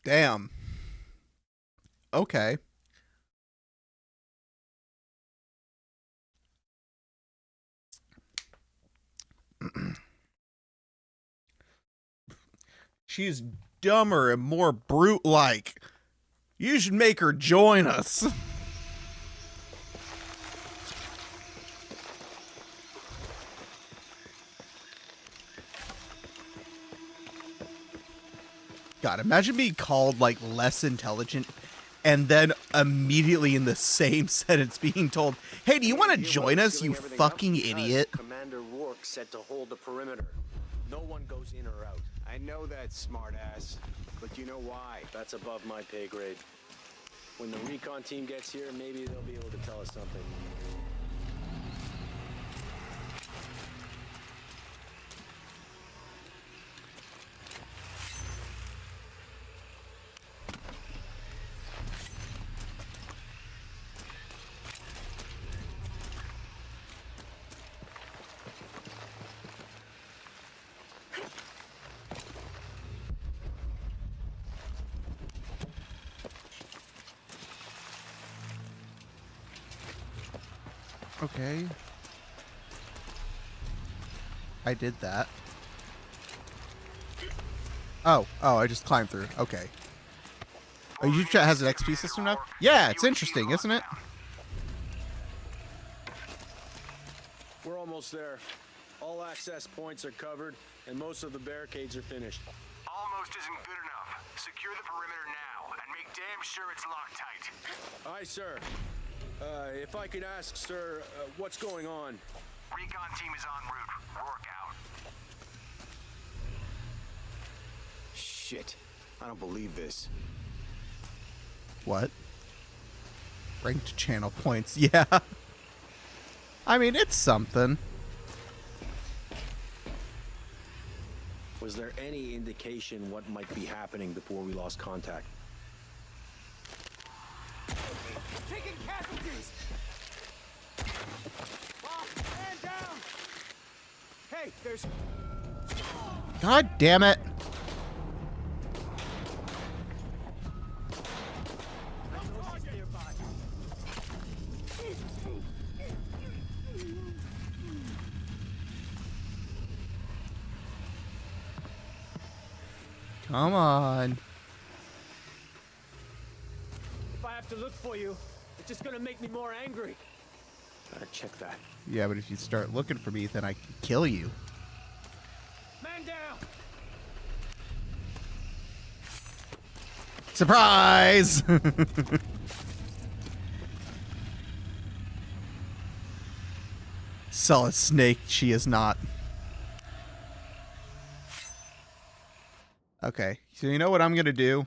Damn. Okay. She's dumber and more brute-like. You should make her join us. God, imagine being called, like, less intelligent and then immediately in the same sentence being told, hey, do you want to join us, you fucking idiot? Commander Rourke said to hold the perimeter. No one goes in or out. I know that, smartass. But you know why? That's above my pay grade. When the recon team gets here, maybe they'll be able to tell us something. Okay. I did that. Oh, I just climbed through. Okay. Oh, YouTube has an XP system now? Yeah, it's interesting, isn't it? We're almost there. All access points are covered, and most of the barricades are finished. Almost isn't good enough. Secure the perimeter now, and make damn sure it's locked tight. Aye, sir. If I could ask, sir, what's going on? Recon team is en route. Rourke out. Shit. I don't believe this. What? Ranked channel points, yeah. I mean, it's something. Was there any indication what might be happening before we lost contact? Taking casualties! Man down! Hey, there's... God damn it. Come on. If I have to look for you, it's just gonna make me more angry. Gotta check that. Yeah, but if you start looking for me, then I can kill you. Man down! Surprise! Solid snake, she is not. Okay, so you know what I'm gonna do?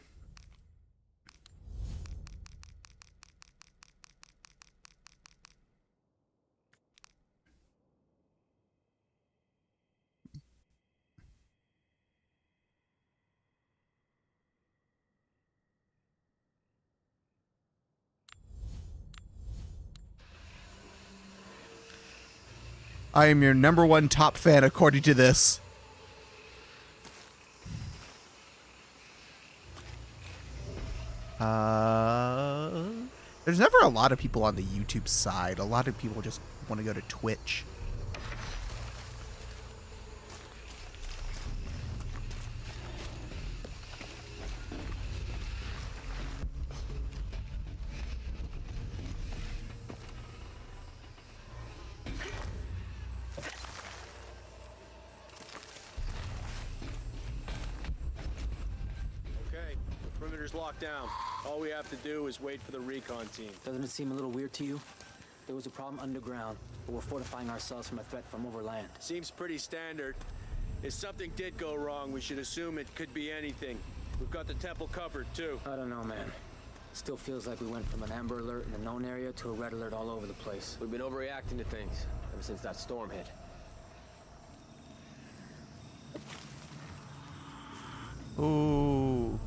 I am your #1 top fan according to this. There's never a lot of people on the YouTube side. A lot of people just want to go to Twitch. Okay, the perimeter's locked down. All we have to do is wait for the recon team. Doesn't it seem a little weird to you? There was a problem underground, but we're fortifying ourselves from a threat from overland. Seems pretty standard. If something did go wrong, we should assume it could be anything. We've got the temple covered, too. I don't know, man. Still feels like we went from an amber alert in a known area to a red alert all over the place. We've been overreacting to things ever since that storm hit. Ooh.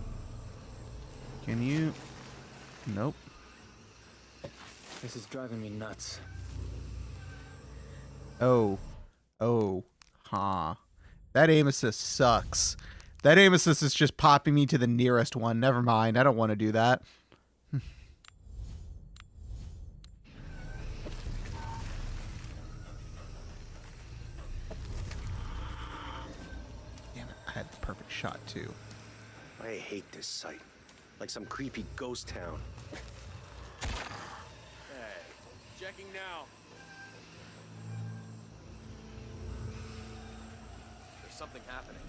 Can you? Nope. This is driving me nuts. Oh. Oh. Huh. That aim assist sucks. That aim assist is just popping me to the nearest one. Never mind. I don't want to do that. Damn it. I had the perfect shot, too. I hate this site. Like some creepy ghost town. Hey, checking now. There's something happening.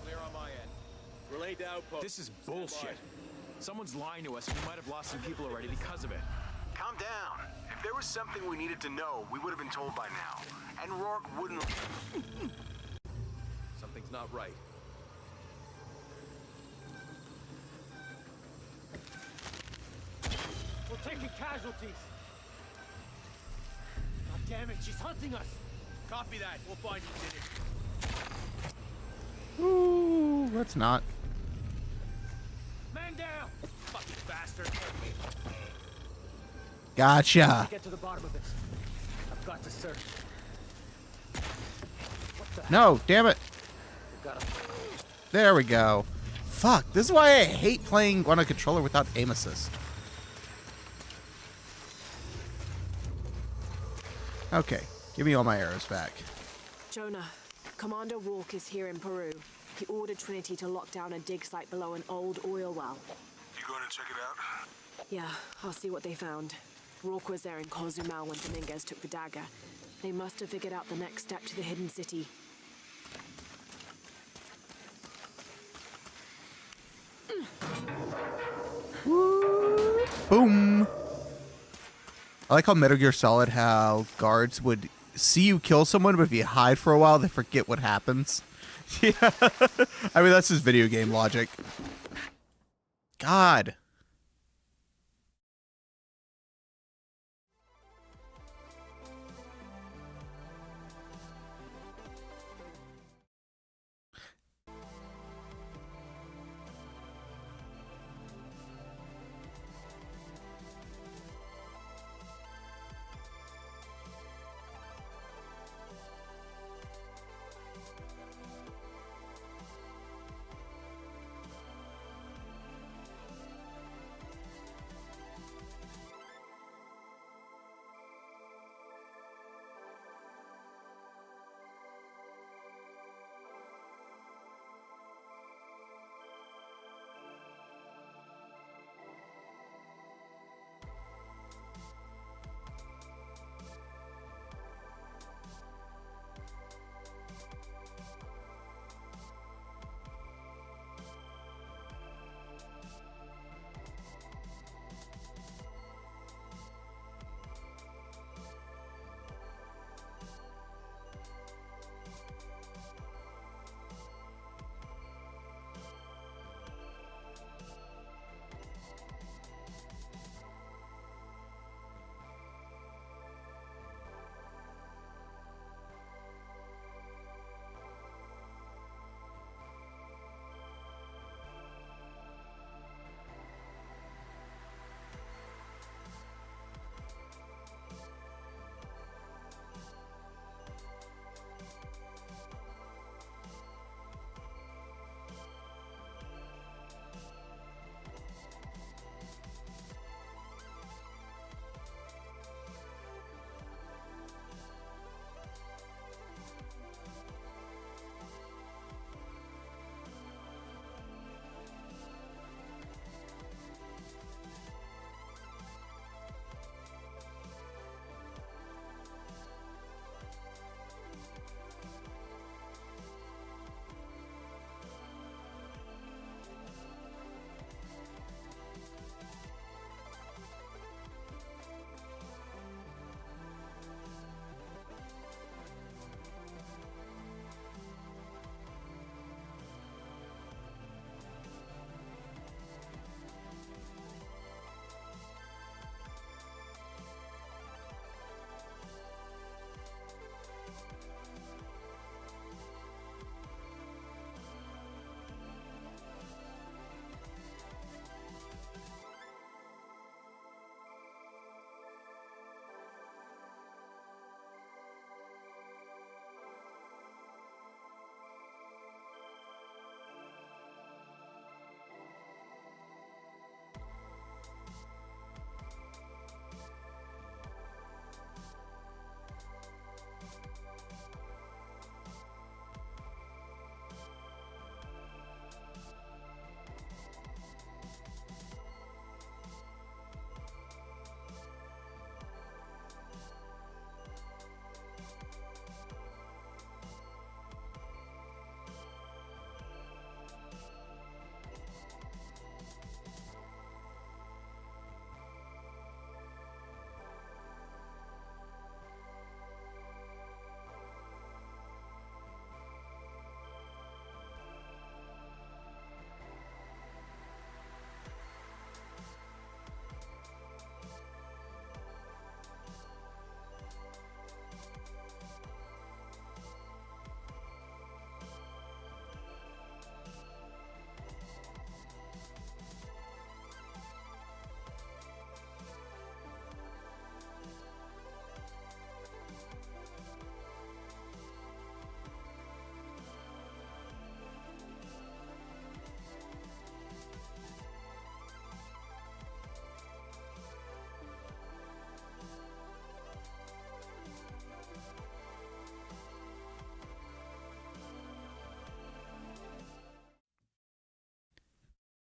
Clear on my end. Relay to outpost. This is bullshit. Someone's lying to us, and we might have lost some people already because of it. Calm down. If there was something we needed to know, we would have been told by now. And Rourke wouldn't... Something's not right. We're taking casualties! God damn it, she's hunting us! Copy that. We'll find who did it. Ooh, let's not. Man down! Fucking bastard. Gotcha. Get to the bottom of this. I've got to search. What the No, damn it. Got him. There we go. Fuck, this is why I hate playing on a controller without aim assist. Okay, give me all my arrows back. Jonah, Commander Rourke is here in Peru. He ordered Trinity to lock down a dig site below an old oil well. You going to check it out? Yeah, I'll see what they found. Rourke was there in Cozumel when Dominguez took the dagger. They must have figured out the next step to the hidden city. Boom. I like how Metal Gear Solid, how guards would see you kill someone, but if you hide for a while, they forget what happens. Yeah. I mean, that's his video game logic. God.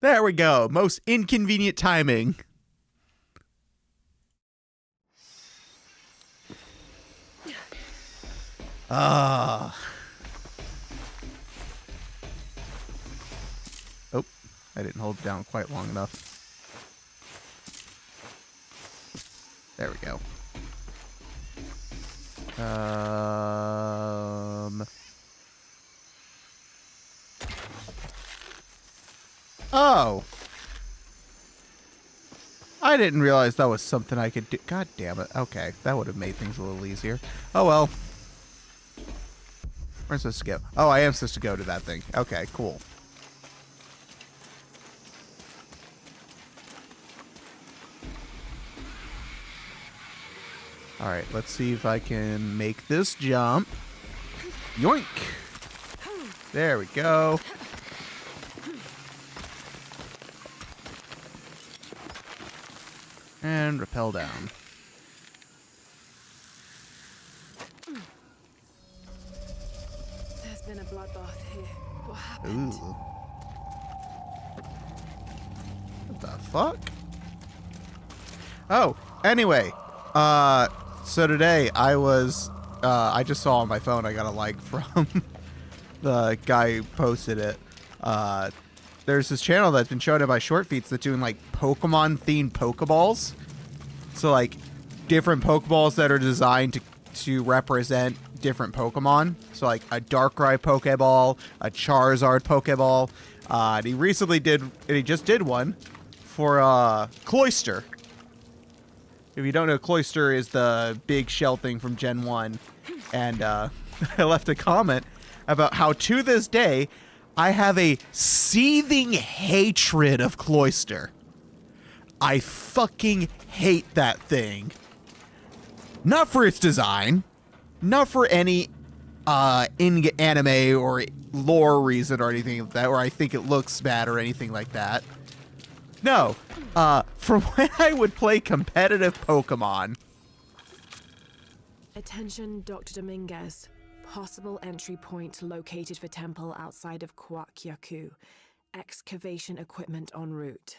There we go. Most inconvenient timing. Oh, I didn't hold it down quite long enough. There we go. Oh. I didn't realize that was something I could do. God damn it. Okay, that would have made things a little easier. Oh well. Where am I supposed to go? Oh, I am supposed to go to that thing. Okay, cool. Alright, let's see if I can make this jump. Yoink! There we go. And rappel down. There's been a bloodbath here. What happened? Ooh. What the fuck? Oh, anyway. So today I was, I just saw on my phone, I got a like from the guy who posted it. There's this channel that's been showing up by short feeds that's doing like Pokemon themed Pokeballs. So like different Pokeballs that are designed to represent different Pokemon. So like a Darkrai Pokeball, a Charizard Pokeball. And he just did one for Cloyster. If you don't know, Cloyster is the big shell thing from Gen 1. And I left a comment about how to this day, I have a seething hatred of Cloyster. I fucking hate that thing. Not for its design. Not for any in anime or lore reason or anything like that, or I think it looks bad or anything like that. No. From when I would play competitive Pokemon. Attention, Dr. Dominguez. Possible entry point located for temple outside of Kuwak-Yaku. Excavation equipment en route.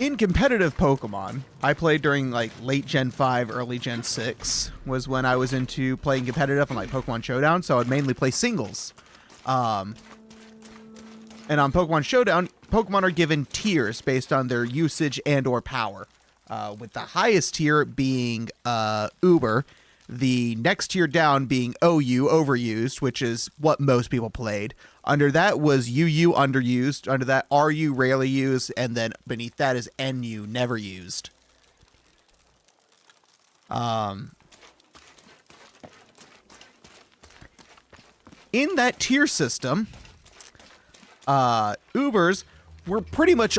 In competitive Pokemon, I played during like late Gen 5, early Gen 6 was when I was into playing competitive on like Pokemon Showdown, so I'd mainly play singles. And on Pokemon Showdown, Pokemon are given tiers based on their usage and or power. With the highest tier being Uber, the next tier down being OU, overused, which is what most people played. Under that was UU, underused. Under that, RU, rarely used. And then beneath that is NU, never used. In that tier system, Ubers were pretty much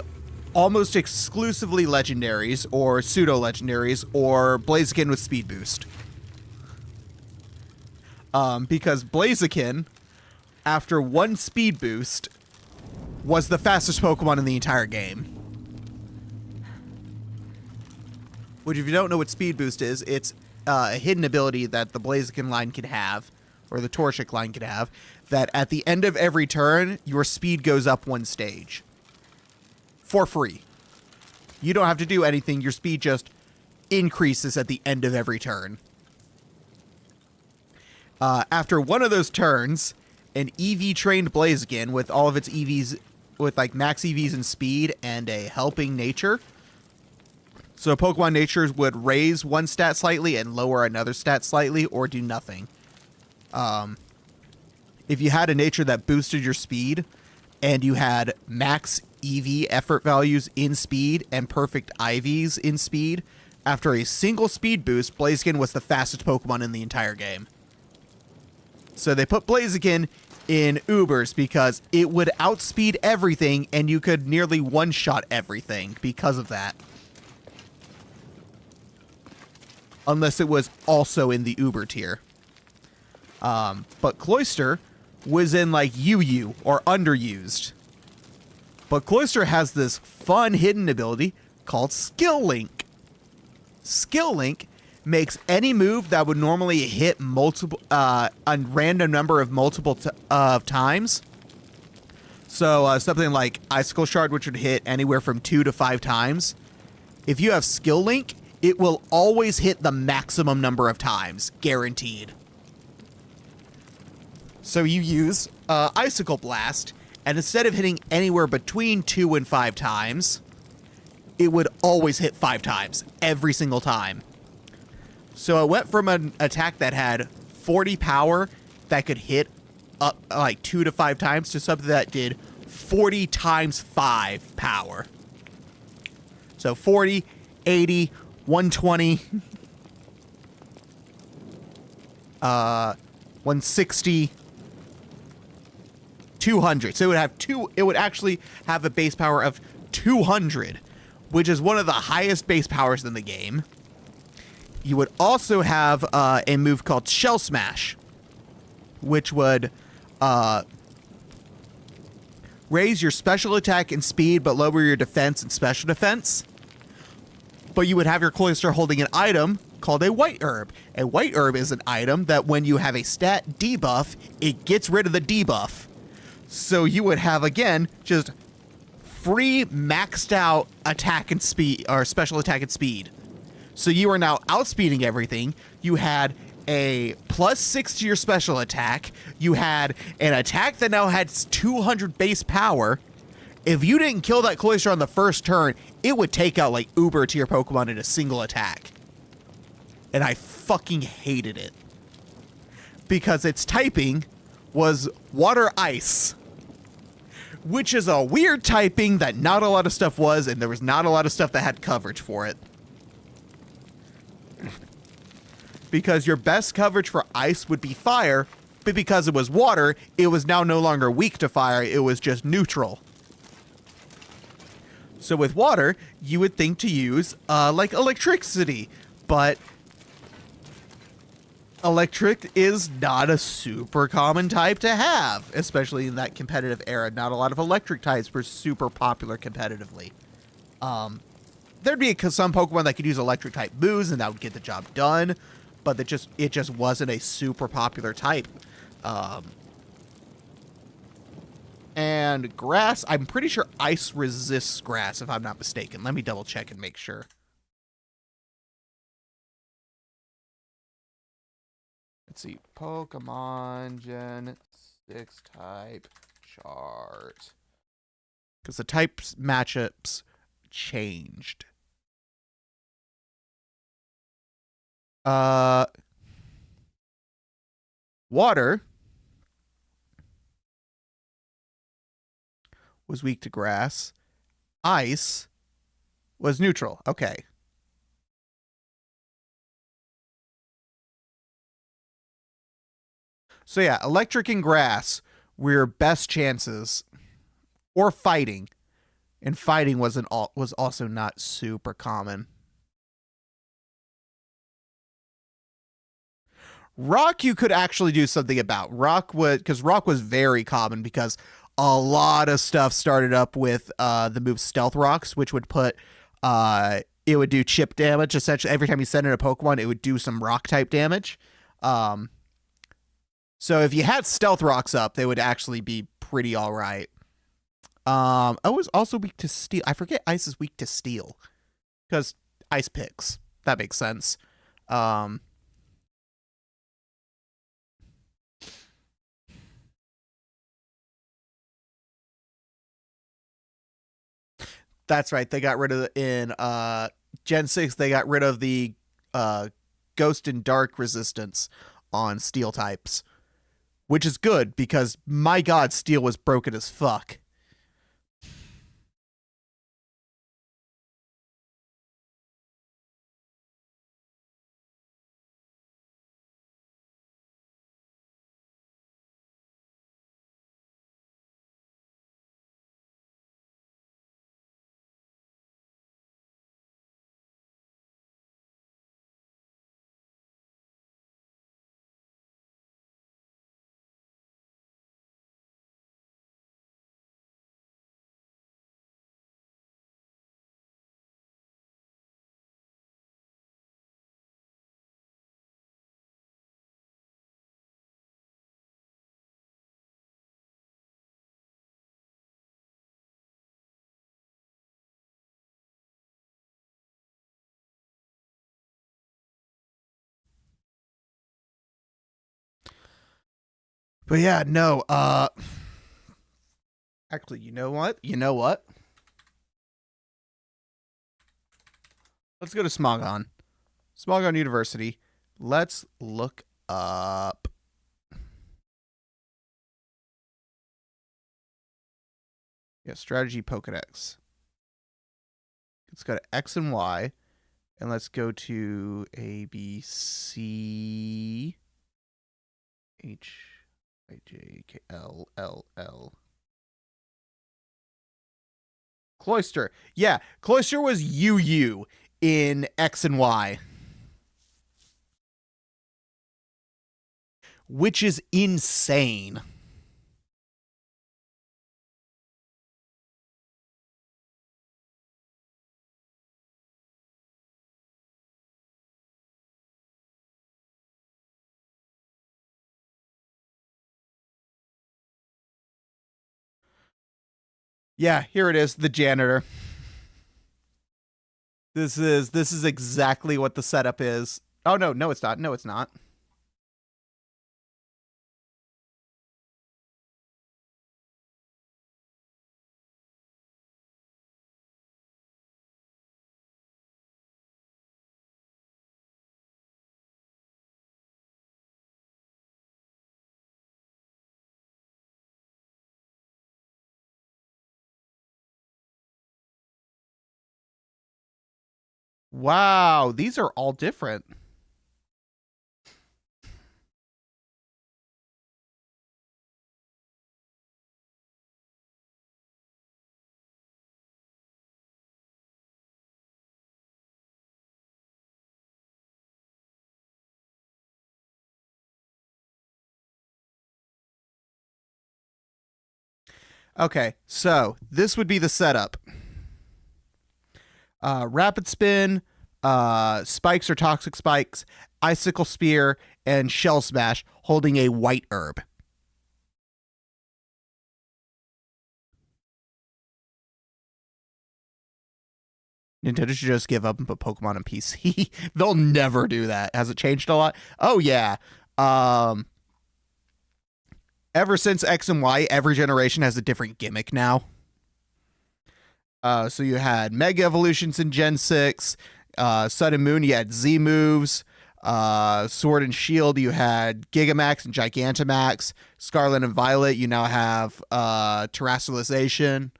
almost exclusively legendaries or pseudo-legendaries or Blaziken with speed boost. Because Blaziken, after one speed boost, was the fastest Pokemon in the entire game. Which, if you don't know what speed boost is, it's a hidden ability that the Blaziken line can have, or the Torchic line can have, that at the end of every turn, your speed goes up one stage. For free. You don't have to do anything, your speed just increases at the end of every turn. After one of those turns, an EV-trained Blaziken with all of its EVs, with like max EVs and speed and a helping nature. So Pokemon natures would raise one stat slightly and lower another stat slightly or do nothing. If you had a nature that boosted your speed and you had max EV effort values in speed and perfect IVs in speed, after a single speed boost, Blaziken was the fastest Pokemon in the entire game. So they put Blaziken in Ubers because it would outspeed everything and you could nearly one-shot everything because of that. Unless it was also in the Uber tier. But Cloyster was in like UU or underused. But Cloyster has this fun hidden ability called Skill Link. Skill Link makes any move that would normally hit multiple, a random number of multiple times, So something like Icicle Shard, which would hit anywhere from 2 to 5 times. If you have Skill Link, it will always hit the maximum number of times, guaranteed. So you use Icicle Blast, and instead of hitting anywhere between 2 and 5 times, it would always hit 5 times, every single time. So it went from an attack that had 40 power that could hit up like 2 to 5 times to something that did 40 times 5 power. So 40, 80, 120, 160, 200. So it would actually have a base power of 200, which is one of the highest base powers in the game. You would also have a move called Shell Smash, which would raise your special attack and speed, but lower your defense and special defense. But you would have your Cloister holding an item called a White Herb. A White Herb is an item that when you have a stat debuff, it gets rid of the debuff. So you would have, again, just free maxed out attack and speed, or special attack and speed. So you are now outspeeding everything. You had a +6 to your special attack. You had an attack that now had 200 base power. If you didn't kill that Cloister on the first turn, it would take out like Uber to your Pokemon in a single attack. And I fucking hated it. Because its typing was Water Ice. Which is a weird typing that not a lot of stuff was, and there was not a lot of stuff that had coverage for it. Because your best coverage for ice would be fire, but because it was water, it was now no longer weak to fire, it was just neutral. So with water, you would think to use, like electricity, but electric is not a super common type to have, especially in that competitive era. Not a lot of electric types were super popular competitively. There'd be some Pokemon that could use electric type moves and that would get the job done, but it just wasn't a super popular type. And grass, I'm pretty sure ice resists grass, if I'm not mistaken. Let me double check and make sure. Let's see, Pokemon Gen 6 type chart. Because the types matchups changed. Water was weak to grass. Ice was neutral. Okay. So yeah, electric and grass were your best chances, or fighting, and fighting was also not super common. Rock you could actually do something about. Rock was very common because a lot of stuff started up with the move Stealth Rocks, which would put it would do chip damage. Essentially, every time you send in a Pokemon, it would do some rock type damage. So if you had Stealth Rocks up, they would actually be pretty all right. I was also weak to Steel. I forget Ice is weak to Steel because Ice picks. That makes sense. That's right. They got rid of in Gen 6. They got rid of the Ghost and Dark resistance on Steel types, which is good because my God, Steel was broken as fuck. But yeah, no, actually, you know what? Let's go to Smogon University. Let's look up. Yeah, strategy Pokedex. Let's go to X and Y, and let's go to A, B, C, H, I, J, K, L, L, L. Cloister. Yeah, Cloister was UU in X and Y. Which is insane. Yeah, here it is, the janitor. This is exactly what the setup is. Oh no, it's not. No, it's not. Wow, these are all different. Okay, so this would be the setup. Rapid spin, spikes or toxic spikes, icicle spear, and shell smash holding a white herb. Nintendo should just give up and put Pokemon on PC. They'll never do that. Has it changed a lot? Oh yeah. Ever since X and Y, every generation has a different gimmick now. So you had Mega Evolutions in Gen 6, Sun and Moon, you had Z moves, Sword and Shield, you had Gigamax and Gigantamax, Scarlet and Violet, you now have Terrestrialization.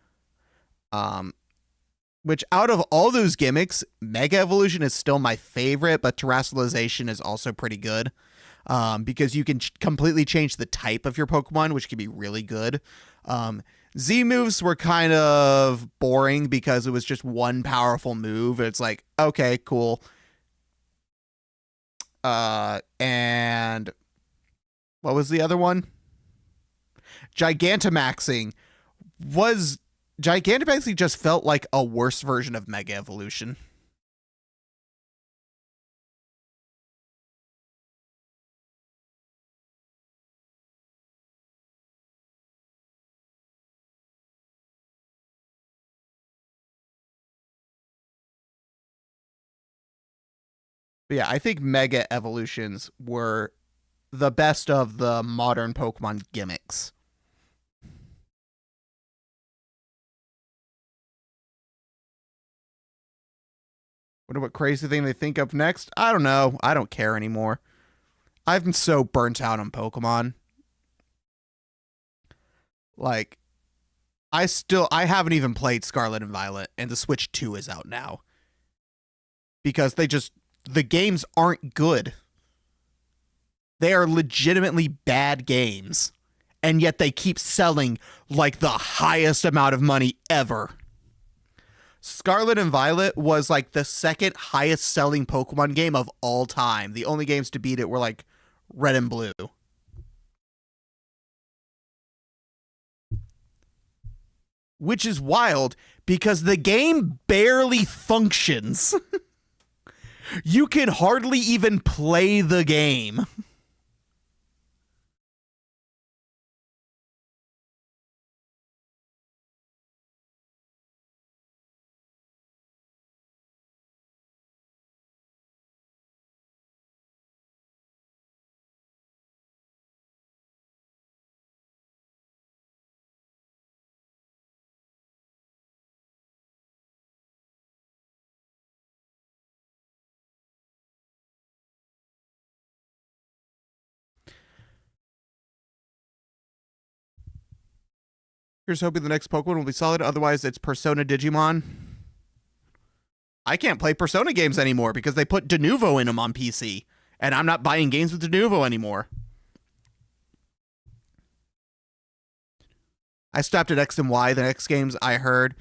Which out of all those gimmicks, Mega Evolution is still my favorite, but Terrestrialization is also pretty good. Because you can completely change the type of your Pokemon, which can be really good. Z moves were kind of boring because it was just one powerful move. It's like, okay, cool. And what was the other one? Gigantamaxing just felt like a worse version of Mega Evolution. But yeah, I think Mega Evolutions were the best of the modern Pokemon gimmicks. Wonder what crazy thing they think of next? I don't know. I don't care anymore. I've been so burnt out on Pokemon. Like, I haven't even played Scarlet and Violet, and the Switch 2 is out now. Because the games aren't good. They are legitimately bad games. And yet they keep selling like the highest amount of money ever. Scarlet and Violet was like the second highest selling Pokemon game of all time. The only games to beat it were like Red and Blue. Which is wild because the game barely functions. You can hardly even play the game. Here's hoping the next Pokemon will be solid. Otherwise, it's Persona Digimon. I can't play Persona games anymore because they put Denuvo in them on PC. And I'm not buying games with Denuvo anymore. I stopped at X and Y. The next games I heard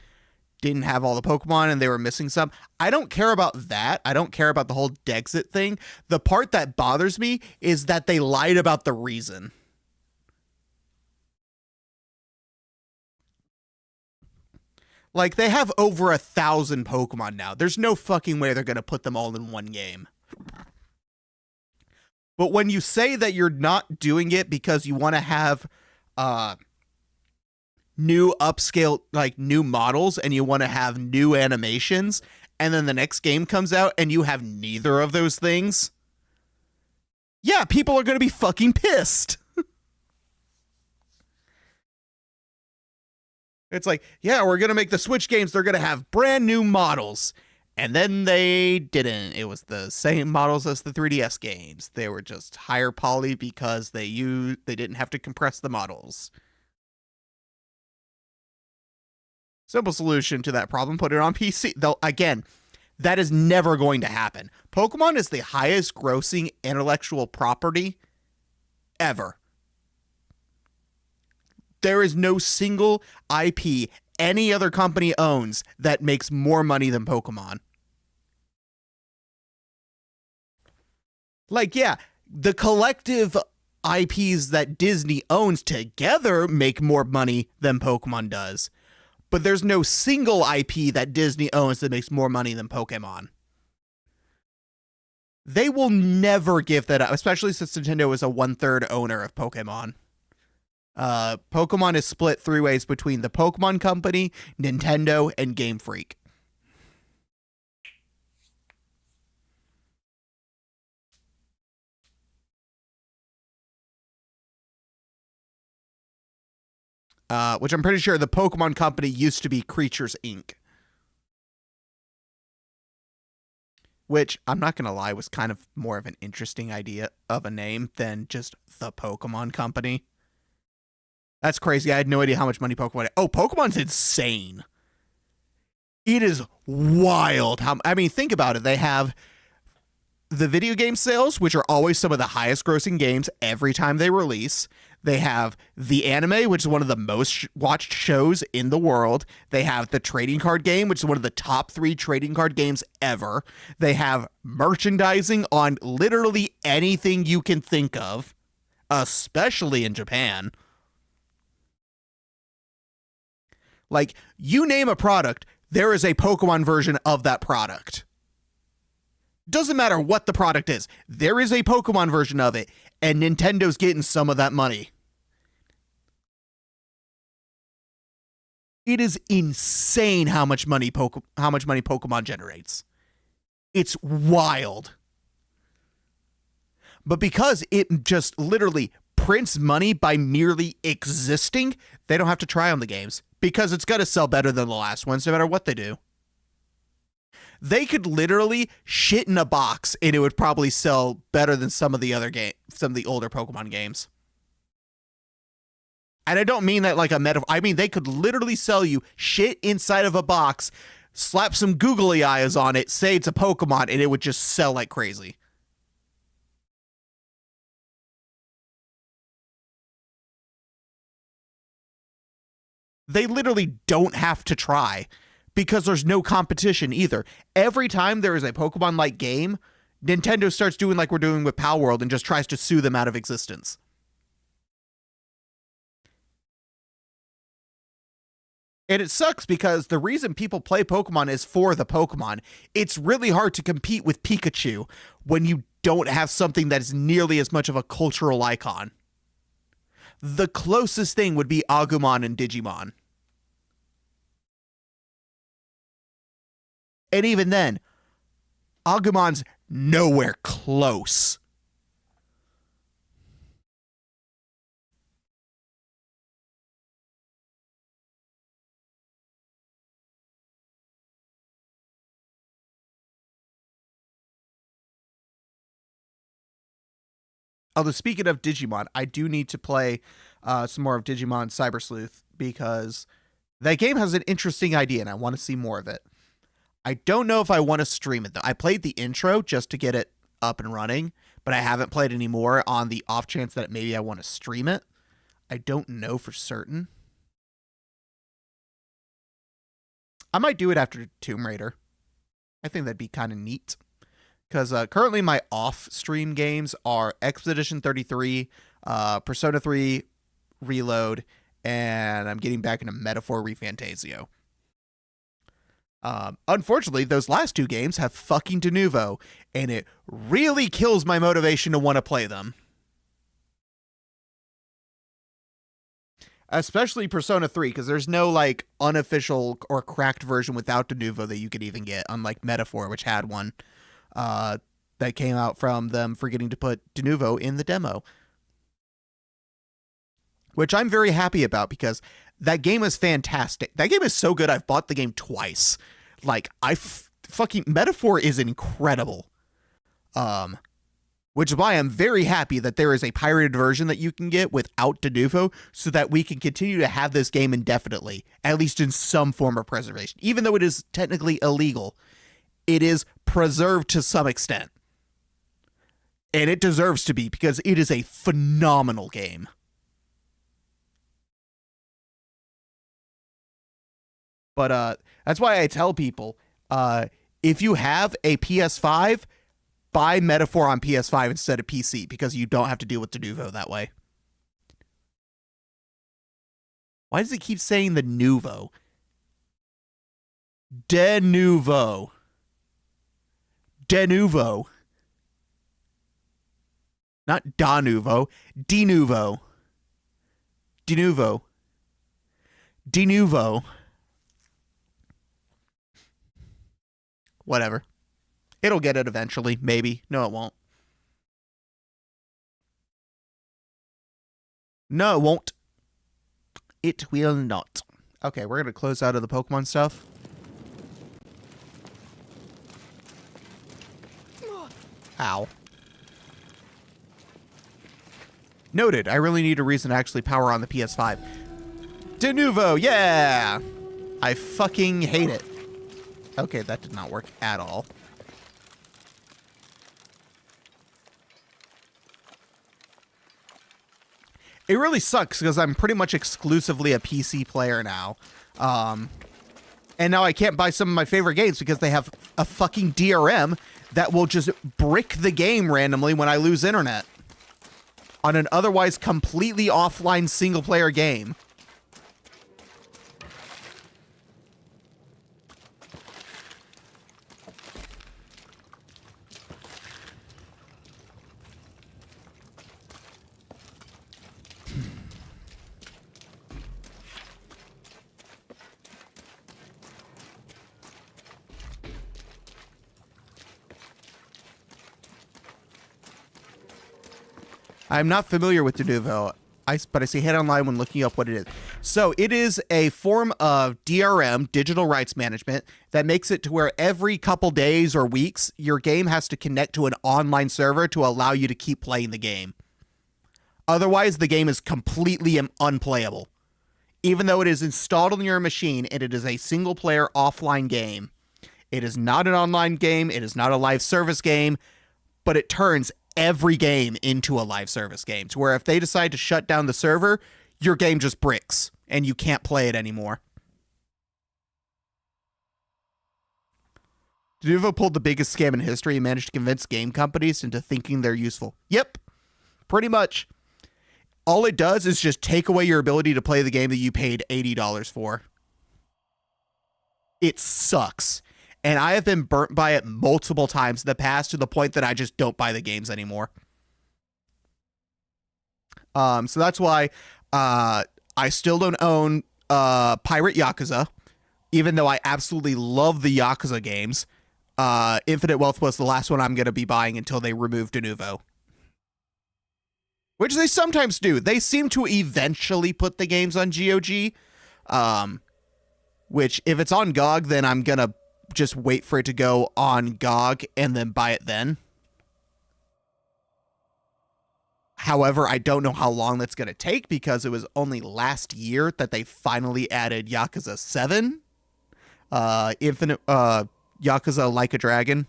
didn't have all the Pokemon and they were missing some. I don't care about that. I don't care about the whole Dexit thing. The part that bothers me is that they lied about the reason. Like, they have over 1,000 Pokemon now. There's no fucking way they're going to put them all in one game. But when you say that you're not doing it because you want to have new upscale, like, new models, and you want to have new animations, and then the next game comes out and you have neither of those things, yeah, people are going to be fucking pissed. It's like, yeah, we're going to make the Switch games, they're going to have brand new models. And then they didn't. It was the same models as the 3DS games. They were just higher poly because they didn't have to compress the models. Simple solution to that problem, put it on PC. Though, again, that is never going to happen. Pokemon is the highest grossing intellectual property ever. There is no single IP any other company owns that makes more money than Pokemon. Like, yeah, the collective IPs that Disney owns together make more money than Pokemon does. But there's no single IP that Disney owns that makes more money than Pokemon. They will never give that up, especially since Nintendo is a 1/3 owner of Pokemon. Pokemon is split 3 ways between the Pokemon Company, Nintendo, and Game Freak. Which I'm pretty sure the Pokemon Company used to be Creatures Inc. Which, I'm not going to lie, was kind of more of an interesting idea of a name than just the Pokemon Company. That's crazy. I had no idea how much money Pokemon had. Oh, Pokemon's insane. It is wild. I mean, think about it. They have the video game sales, which are always some of the highest grossing games every time they release. They have the anime, which is one of the most watched shows in the world. They have the trading card game, which is one of the top 3 trading card games ever. They have merchandising on literally anything you can think of, especially in Japan. Like, you name a product, there is a Pokemon version of that product. Doesn't matter what the product is. There is a Pokemon version of it, and Nintendo's getting some of that money. It is insane how much money Pokemon generates. It's wild. But because it just literally prints money by merely existing, they don't have to try on the games. Because it's got to sell better than the last ones, no matter what they do. They could literally shit in a box, and it would probably sell better than some of the older Pokemon games. And I don't mean that like a metaphor. I mean, they could literally sell you shit inside of a box, slap some googly eyes on it, say it's a Pokemon, and it would just sell like crazy. They literally don't have to try because there's no competition either. Every time there is a Pokemon-like game, Nintendo starts doing like we're doing with Pal World and just tries to sue them out of existence. And it sucks because the reason people play Pokemon is for the Pokemon. It's really hard to compete with Pikachu when you don't have something that is nearly as much of a cultural icon. The closest thing would be Agumon and Digimon. And even then, Agumon's nowhere close. Although speaking of Digimon, I do need to play some more of Digimon Cyber Sleuth because that game has an interesting idea and I want to see more of it. I don't know if I want to stream it though. I played the intro just to get it up and running, but I haven't played any more on the off chance that maybe I want to stream it. I don't know for certain. I might do it after Tomb Raider. I think that'd be kind of neat. Because currently my off-stream games are Expedition 33, Persona 3 Reload, and I'm getting back into Metaphor ReFantasio. Unfortunately, those last two games have fucking de novo, and it really kills my motivation to want to play them. Especially Persona 3, because there's no, like, unofficial or cracked version without de novo that you could even get, unlike Metaphor, which had one. That came out from them forgetting to put de novo in the demo. Which I'm very happy about because that game is fantastic. That game is so good I've bought the game twice. Like, fucking Metaphor is incredible. Which is why I'm very happy that there is a pirated version that you can get without de novo so that we can continue to have this game indefinitely, at least in some form of preservation. Even though it is technically illegal, it is preserved to some extent. And it deserves to be because it is a phenomenal game. But that's why I tell people, if you have a PS5, buy Metaphor on PS5 instead of PC because you don't have to deal with de novo that way. Why does it keep saying the nouveau? De nouveau. De nouveau. Not da nouveau. De nouveau. De nouveau. De nouveau. Whatever. It'll get it eventually. Maybe. No, it won't. No, it won't. It will not. Okay, we're going to close out of the Pokemon stuff. Ow. Noted. I really need a reason to actually power on the PS5. De nouveau, yeah! I fucking hate it. Okay, that did not work at all. It really sucks because I'm pretty much exclusively a PC player now. And now I can't buy some of my favorite games because they have a fucking DRM that will just brick the game randomly when I lose internet on an otherwise completely offline single-player game. I'm not familiar with de novo, but I see head online when looking up what it is. So it is a form of DRM, digital rights management, that makes it to where every couple days or weeks, your game has to connect to an online server to allow you to keep playing the game. Otherwise, the game is completely unplayable. Even though it is installed on your machine and it is a single-player offline game, it is not an online game, it is not a live service game, but it turns every game into a live service game to where if they decide to shut down the server, your game just bricks and you can't play it anymore. De novo pulled the biggest scam in history and managed to convince game companies into thinking they're useful. Yep, pretty much. All it does is just take away your ability to play the game that you paid $80 for. It sucks. And I have been burnt by it multiple times in the past to the point that I just don't buy the games anymore. So that's why I still don't own Pirate Yakuza, even though I absolutely love the Yakuza games. Infinite Wealth was the last one I'm going to be buying until they remove de novo. Which they sometimes do. They seem to eventually put the games on GOG. Which, if it's on GOG, then I'm going to just wait for it to go on GOG and then buy it then. However, I don't know how long that's going to take because it was only last year that they finally added Yakuza 7, Infinite, Yakuza Like a Dragon.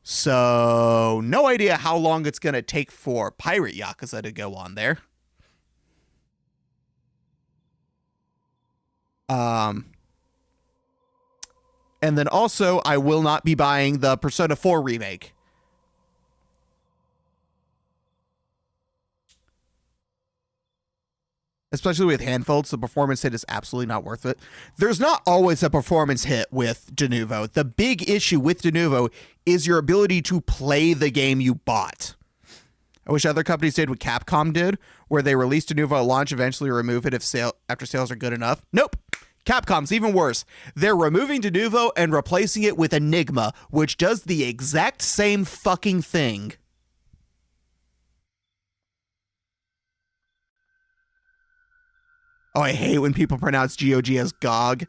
So, no idea how long it's going to take for Pirate Yakuza to go on there. And then also, I will not be buying the Persona 4 remake. Especially with handfolds, the performance hit is absolutely not worth it. There's not always a performance hit with Denuvo. The big issue with Denuvo is your ability to play the game you bought. I wish other companies did what Capcom did, where they release Denuvo at launch, eventually remove it after sales are good enough. Nope. Capcom's even worse. They're removing Denuvo and replacing it with Enigma, which does the exact same fucking thing. Oh, I hate when people pronounce GOG as GOG.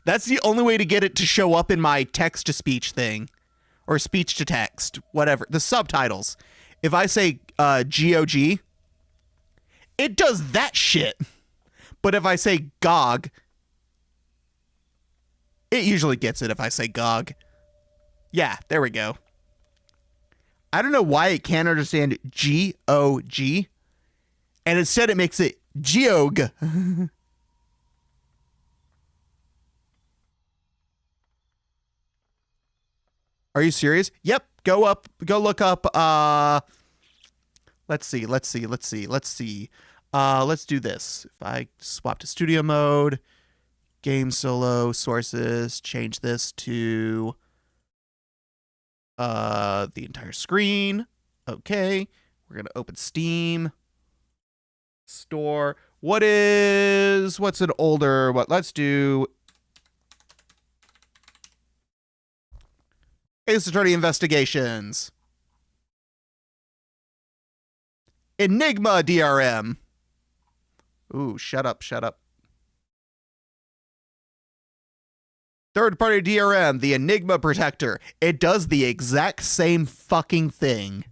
That's the only way to get it to show up in my text-to-speech thing. Or speech-to-text. Whatever. The subtitles. If I say GOG, it does that shit. But if I say GOG, it usually gets it if I say GOG. Yeah, there we go. I don't know why it can't understand GOG. And instead it makes it Geog. Are you serious? Yep. Go look up. Let's see. Let's do this. If I swap to studio mode, game solo, sources, change this to the entire screen. Okay. We're going to open Steam. Store. What's an older, let's do Ace Attorney Investigations. Enigma DRM. Ooh, shut up. Third-party DRM, the Enigma Protector. It does the exact same fucking thing.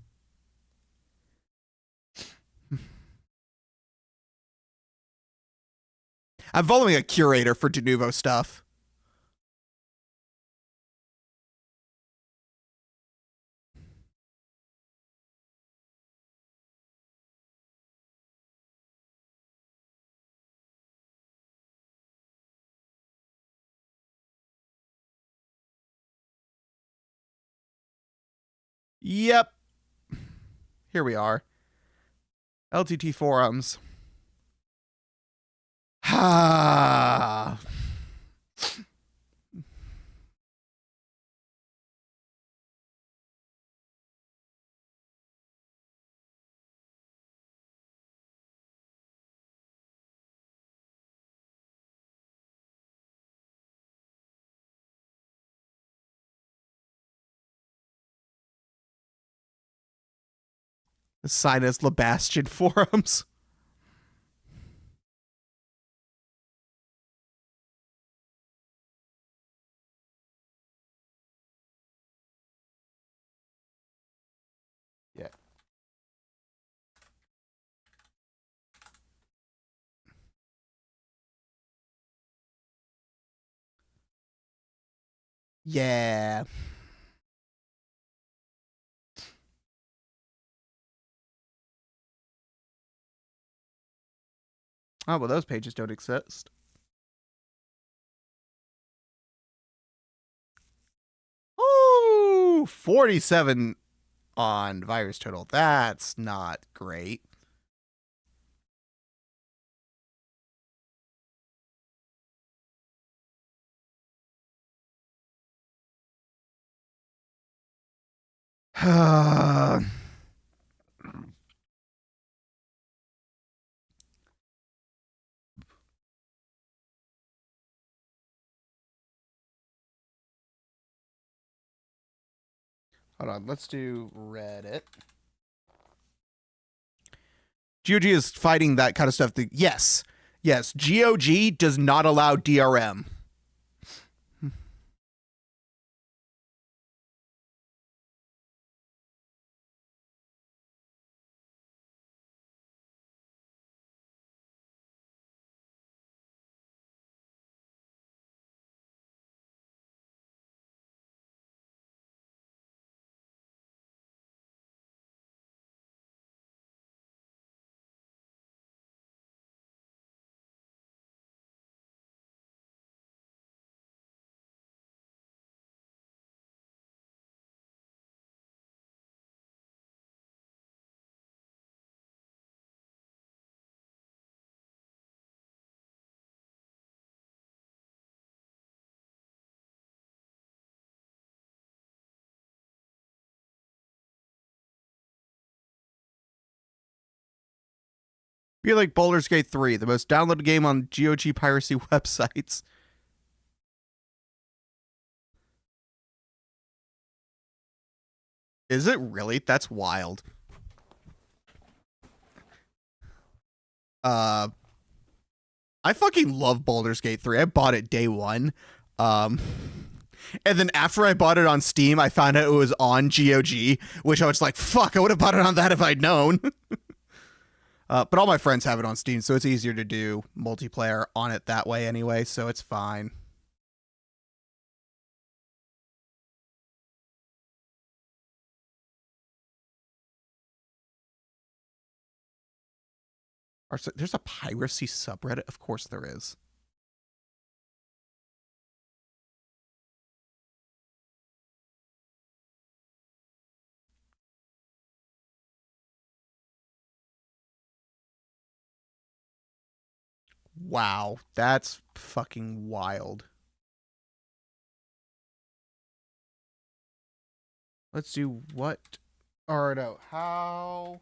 I'm following a curator for Denuvo stuff. Yep. Here we are. LTT forums. Ha. The Sinus Lebastian forums. Yeah. Yeah. Oh, well, those pages don't exist. Ooh, 47 on virus total. That's not great. Hold on, let's do Reddit. GOG is fighting that kind of stuff. Yes. GOG does not allow DRM. Be like Baldur's Gate 3, the most downloaded game on GOG piracy websites. Is it really? That's wild. I fucking love Baldur's Gate 3. I bought it day one. And then after I bought it on Steam, I found out it was on GOG, which I was like, fuck, I would have bought it on that if I'd known. But all my friends have it on Steam, so it's easier to do multiplayer on it that way anyway, so it's fine. There's a piracy subreddit? Of course there is. Wow, that's fucking wild. Let's do what? Or no, how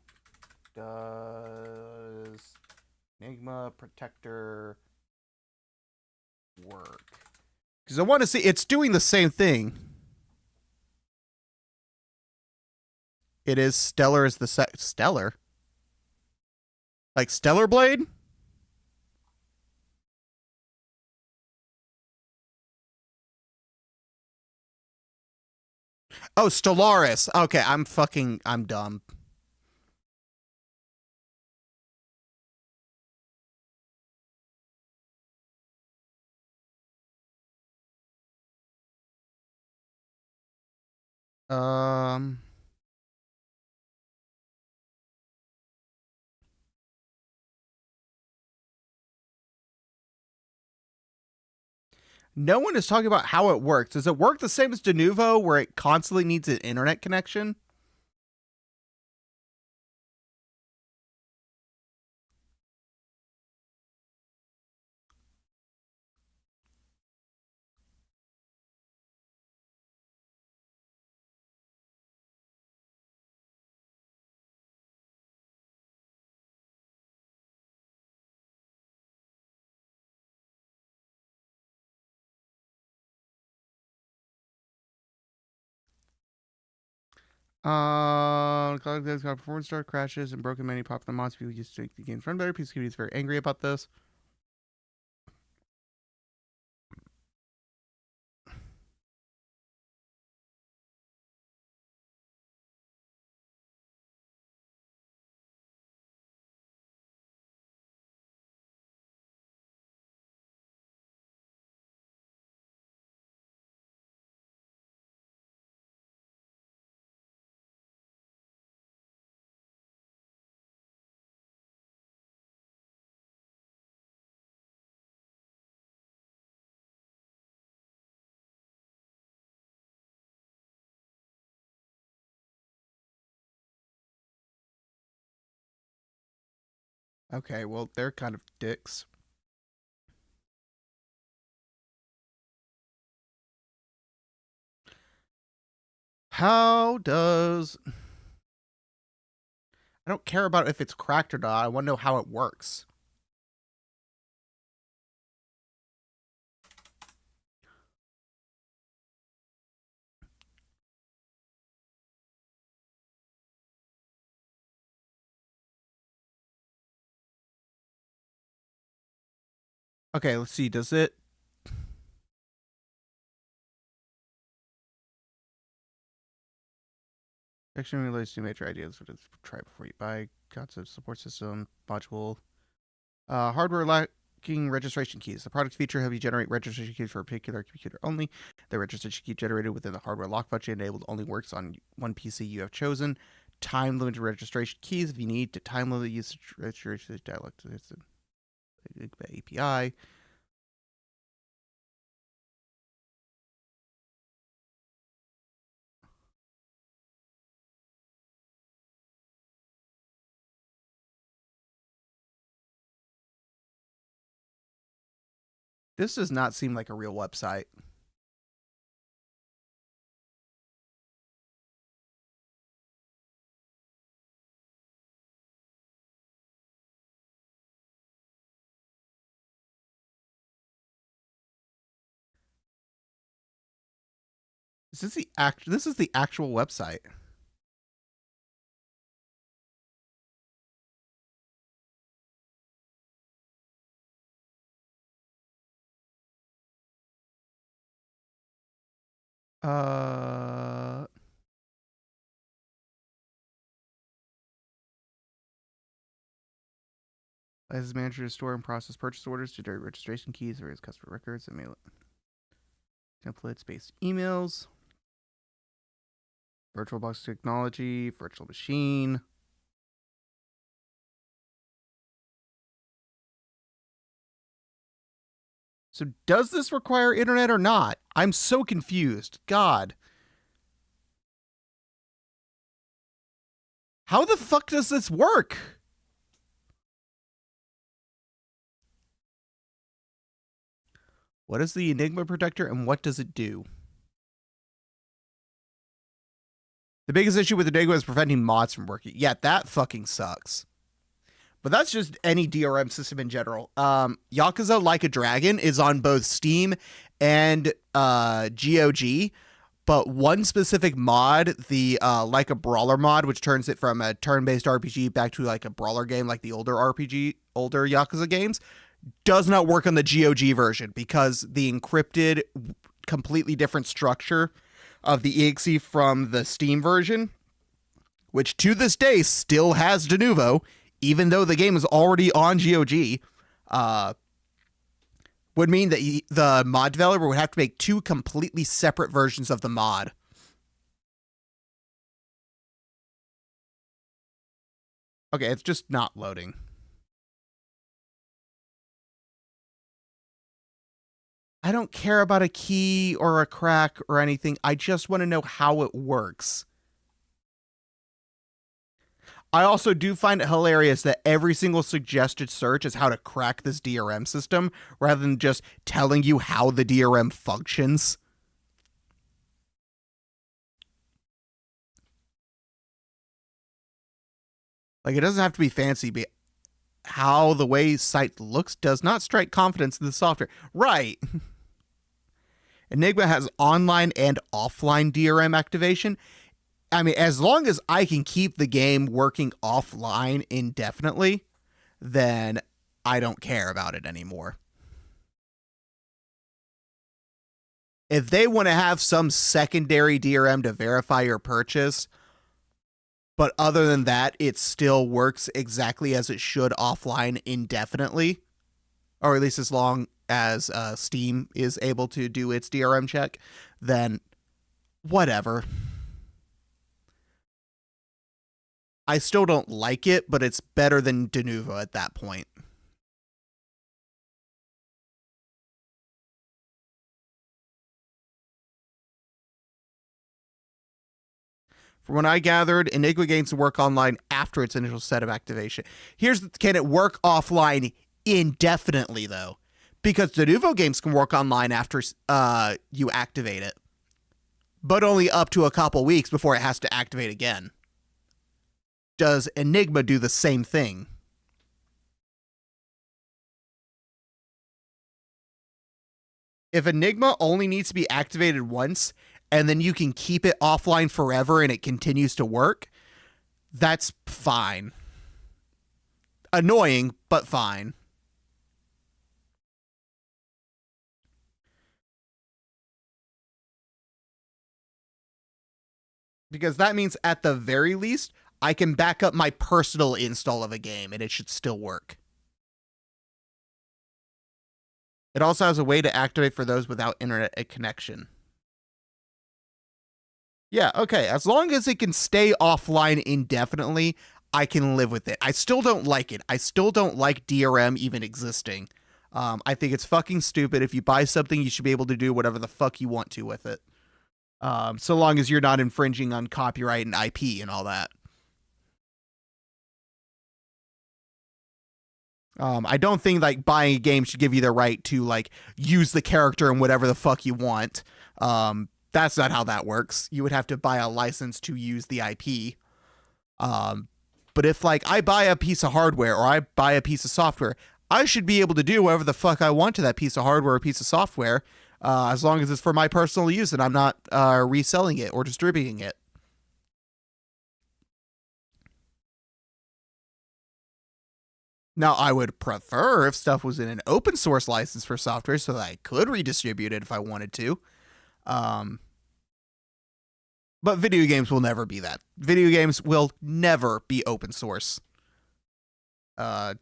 does Enigma Protector work? Because I want to see, it's doing the same thing. It is Stellar as the Stellar? Like Stellar Blade? Oh, Stellaris. Okay, I'm dumb. No one is talking about how it works. Does it work the same as Denuvo, where it constantly needs an internet connection? Got performance star crashes and broken many popular mods. People used to make the games run better. PC community is very angry about this. Okay, well, they're kind of dicks. How does... I don't care about if it's cracked or not. I want to know how it works. Okay, let's see. Does it... Section relates to major ideas. What is try before you buy. Concept support system module. Hardware lacking registration keys. The product feature have you generate registration keys for a particular computer only. The registration key generated within the hardware lock function enabled only works on one PC you have chosen. Time limited registration keys if you need to time limit usage registration dialect API. This does not seem like a real website. This is the actual website. As manager to store and process purchase orders, generate registration keys, various customer records, and mail it. Templates-based emails. VirtualBox technology, virtual machine. So does this require internet or not? I'm so confused. God. How the fuck does this work? What is the Enigma protector and what does it do? The biggest issue with Enigma is preventing mods from working. Yeah, that fucking sucks. But that's just any DRM system in general. Yakuza Like a Dragon is on both Steam and GOG. But one specific mod, the Like a Brawler mod, which turns it from a turn-based RPG back to like a brawler game like the older Yakuza games, does not work on the GOG version because the encrypted, completely different structure of the exe from the Steam version, which to this day still has de novo, even though the game is already on GOG, would mean that the mod developer would have to make two completely separate versions of the mod. Okay, it's just not loading. I don't care about a key or a crack or anything. I just want to know how it works. I also do find it hilarious that every single suggested search is how to crack this DRM system rather than just telling you how the DRM functions. Like, it doesn't have to be fancy, but how the way site looks does not strike confidence in the software. Right. Enigma has online and offline DRM activation. I mean, as long as I can keep the game working offline indefinitely, then I don't care about it anymore. If they want to have some secondary DRM to verify your purchase, but other than that, it still works exactly as it should offline indefinitely, or at least as long as Steam is able to do its DRM check, then whatever. I still don't like it, but it's better than de novo at that point. From what I gathered, Enigma gains to work online after its initial setup activation. Can it work offline indefinitely, though? Because de novo games can work online after you activate it, but only up to a couple weeks before it has to activate again. Does Enigma do the same thing? If Enigma only needs to be activated once, and then you can keep it offline forever and it continues to work, that's fine. Annoying, but fine. Because that means at the very least, I can back up my personal install of a game and it should still work. It also has a way to activate for those without internet connection. Yeah, okay. As long as it can stay offline indefinitely, I can live with it. I still don't like it. I still don't like DRM even existing. I think it's fucking stupid. If you buy something, you should be able to do whatever the fuck you want to with it. So long as you're not infringing on copyright and IP and all that. I don't think like buying a game should give you the right to like use the character and whatever the fuck you want. That's not how that works. You would have to buy a license to use the IP. But if like I buy a piece of hardware or I buy a piece of software, I should be able to do whatever the fuck I want to that piece of hardware or piece of software, as long as it's for my personal use and I'm not reselling it or distributing it. Now, I would prefer if stuff was in an open source license for software so that I could redistribute it if I wanted to. But video games will never be that. Video games will never be open source. Or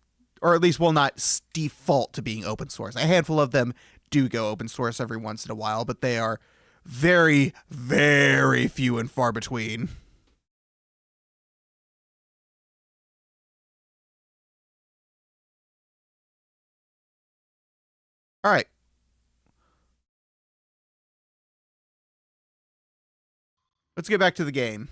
at least will not default to being open source. A handful of them do go open source every once in a while, but they are very, very few and far between. All right. Let's get back to the game.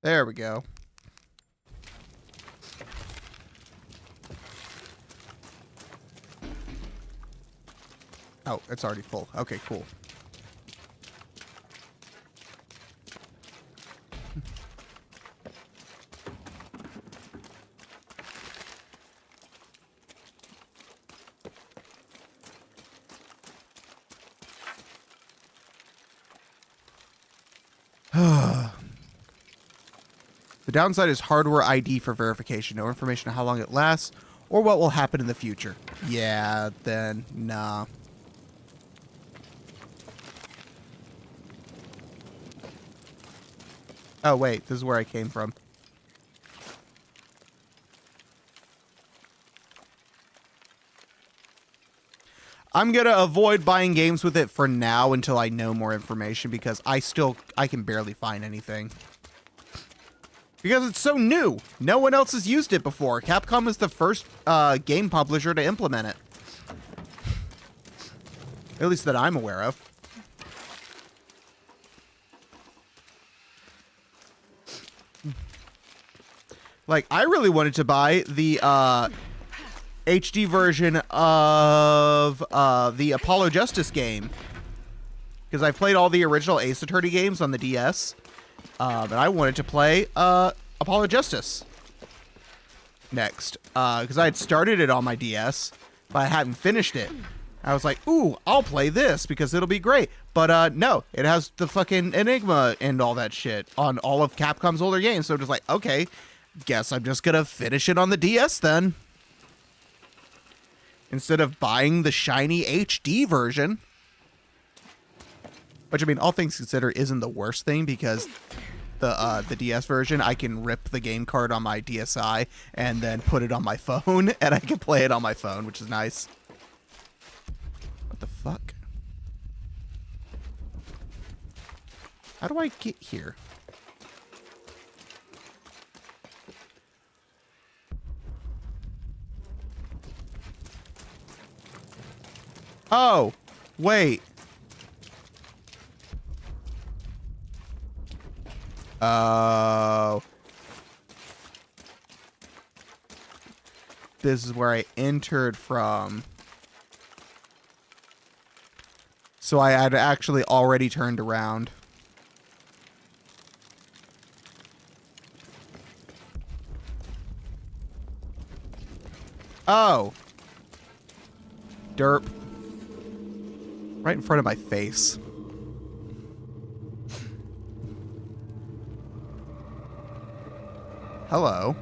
There we go. Oh, it's already full. Okay, cool. The downside is hardware ID for verification. No information on how long it lasts or what will happen in the future. Yeah, then, nah. Oh, wait, this is where I came from. I'm going to avoid buying games with it for now until I know more information because I can barely find anything. Because it's so new. No one else has used it before. Capcom is the first game publisher to implement it. At least that I'm aware of. Like, I really wanted to buy the HD version of the Apollo Justice game. Because I've played all the original Ace Attorney games on the DS. And I wanted to play Apollo Justice next. Because I had started it on my DS, but I hadn't finished it. I was like, ooh, I'll play this because it'll be great. But no, it has the fucking Enigma and all that shit on all of Capcom's older games. So I'm just like, okay, guess I'm just going to finish it on the DS then. Instead of buying the shiny HD version. Which, I mean, all things considered, isn't the worst thing because the DS version, I can rip the game card on my DSi and then put it on my phone, and I can play it on my phone, which is nice. What the fuck? How do I get here? Oh, wait. Oh. This is where I entered from. So I had actually already turned around. Oh. Derp. Right in front of my face. Hello.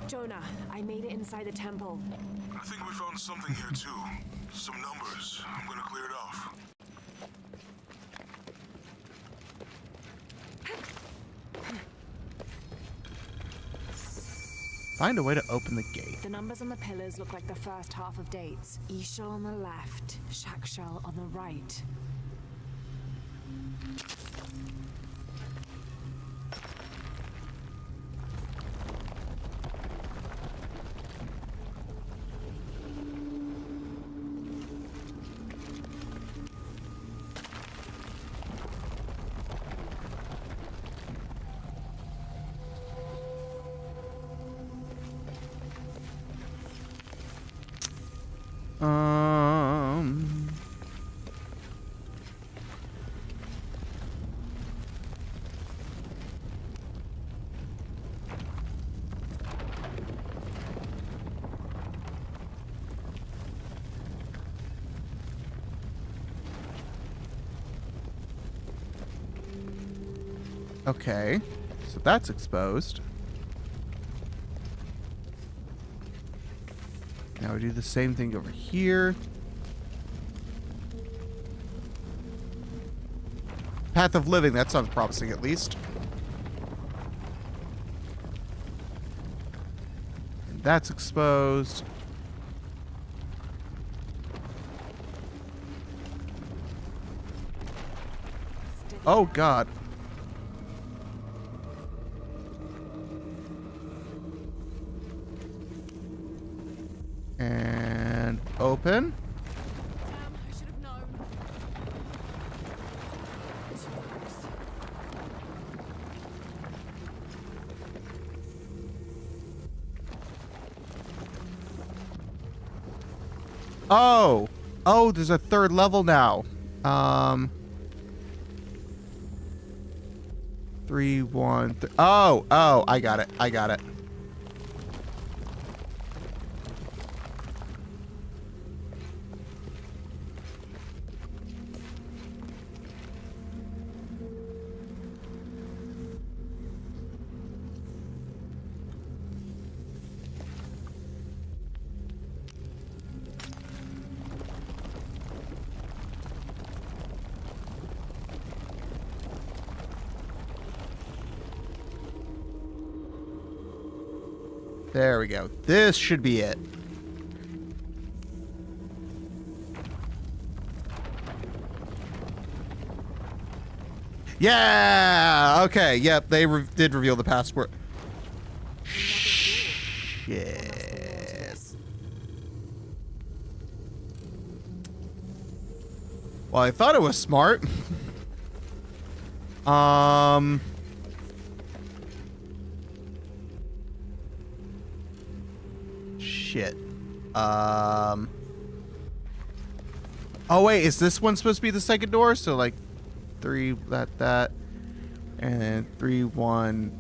Jonah, I made it inside the temple. I think we found something here too. Some numbers. I'm gonna clear it off. Find a way to open the gate. The numbers on the pillars look like the first half of dates. Ishal on the left, Shakshal on the right. Okay, so that's exposed. Now we do the same thing over here. Path of Living, that sounds promising at least. And that's exposed. Oh God. And open. I should have known. Oh. Oh, there's a third level now. 3, 1, oh, I got it. I got it. There we go. This should be it. Yeah! Okay, yep, they did reveal the password. Shit. Well, I thought it was smart. Shit. Oh wait, is this one supposed to be the second door? So like 3, that, and then 3, 1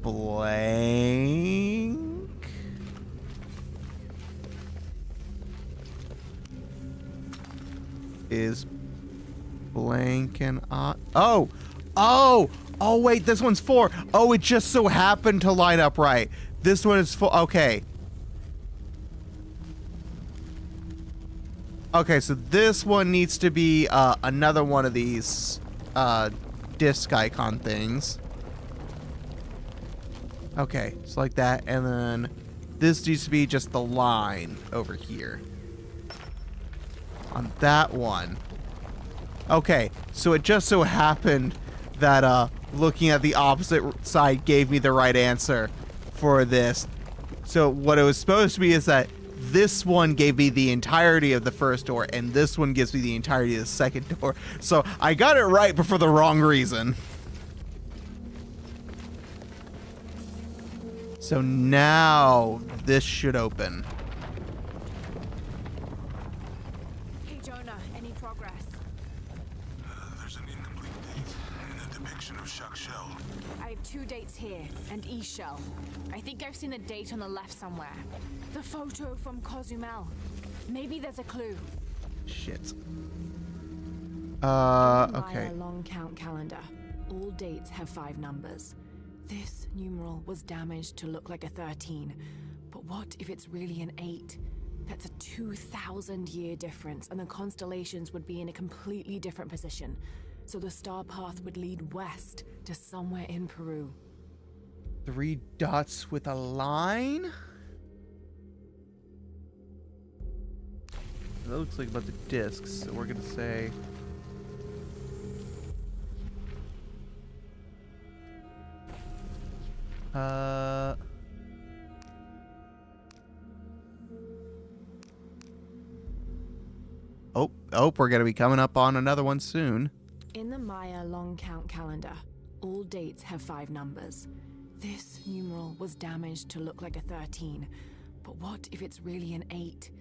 blank. Is blank and oh wait, this one's 4. Oh, it just so happened to line up right. This one is 4. Okay. Okay, so this one needs to be another one of these disc icon things. Okay, so like that, and then this needs to be just the line over here. On that one. Okay, so it just so happened that looking at the opposite side gave me the right answer for this. So what it was supposed to be is that this one gave me the entirety of the first door, and this one gives me the entirety of the second door. So I got it right, but for the wrong reason. So now this should open. Hey Jonah, any progress? There's an incomplete date and a depiction of Shakshel. I have 2 dates here, and Ishal. I think I've seen the date on the left somewhere. The photo from Cozumel. Maybe there's a clue. Shit. Okay. My long count calendar. All dates have 5 numbers. This numeral was damaged to look like a 13. But what if it's really an 8? That's a 2,000-year difference, and the constellations would be in a completely different position. So the star path would lead west to somewhere in Peru. 3 dots with a line? That looks like about the discs, so we're gonna say we're gonna be coming up on another one soon. In the Maya long count calendar, all dates have 5 numbers. This numeral was damaged to look like a 13, but what if it's really an 8?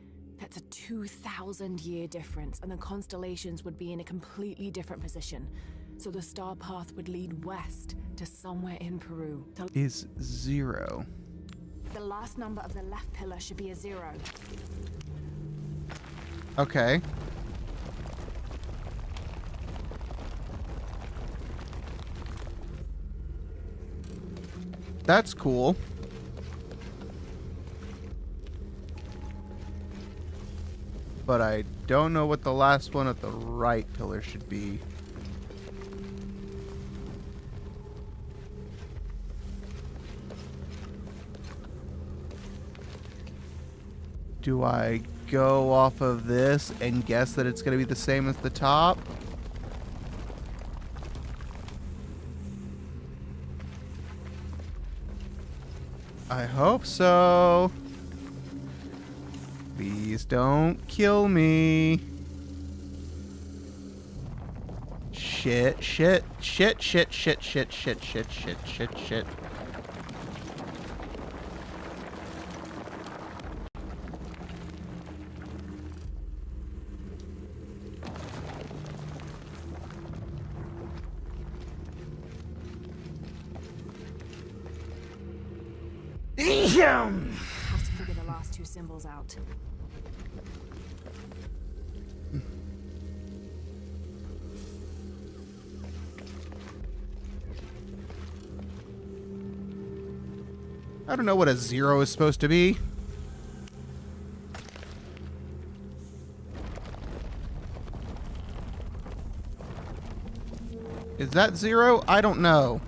That's a 2,000-year difference, and the constellations would be in a completely different position. So the star path would lead west to somewhere in Peru. Is 0. The last number of the left pillar should be a 0. Okay. That's cool. But I don't know what the last one at the right pillar should be. Do I go off of this and guess that it's going to be the same as the top? I hope so. Please don't kill me. Shit, shit, shit, shit, shit, shit, shit, shit, shit, shit, shit. Have to figure the last 2 symbols out. I don't know what a 0 is supposed to be. Is that 0? I don't know.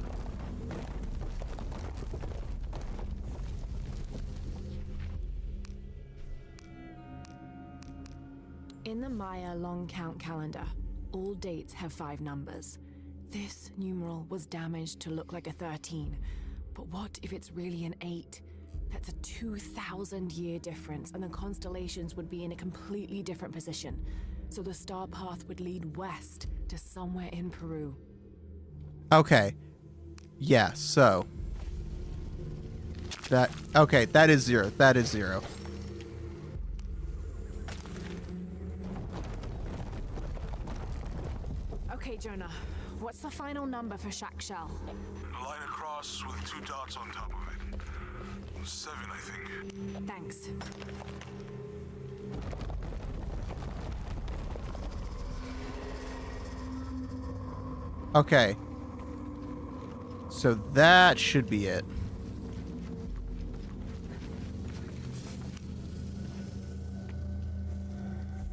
In the Maya long count calendar, all dates have 5 numbers. This numeral was damaged to look like a 13. But what if it's really an 8? That's a 2,000-year difference, and the constellations would be in a completely different position. So the star path would lead west to somewhere in Peru. Okay. Yeah, so. Okay, that is 0. That is 0. Okay, Jonah. What's the final number for Shack Shell? A line across with 2 dots on top of it. 7, I think. Thanks. Okay. So that should be it.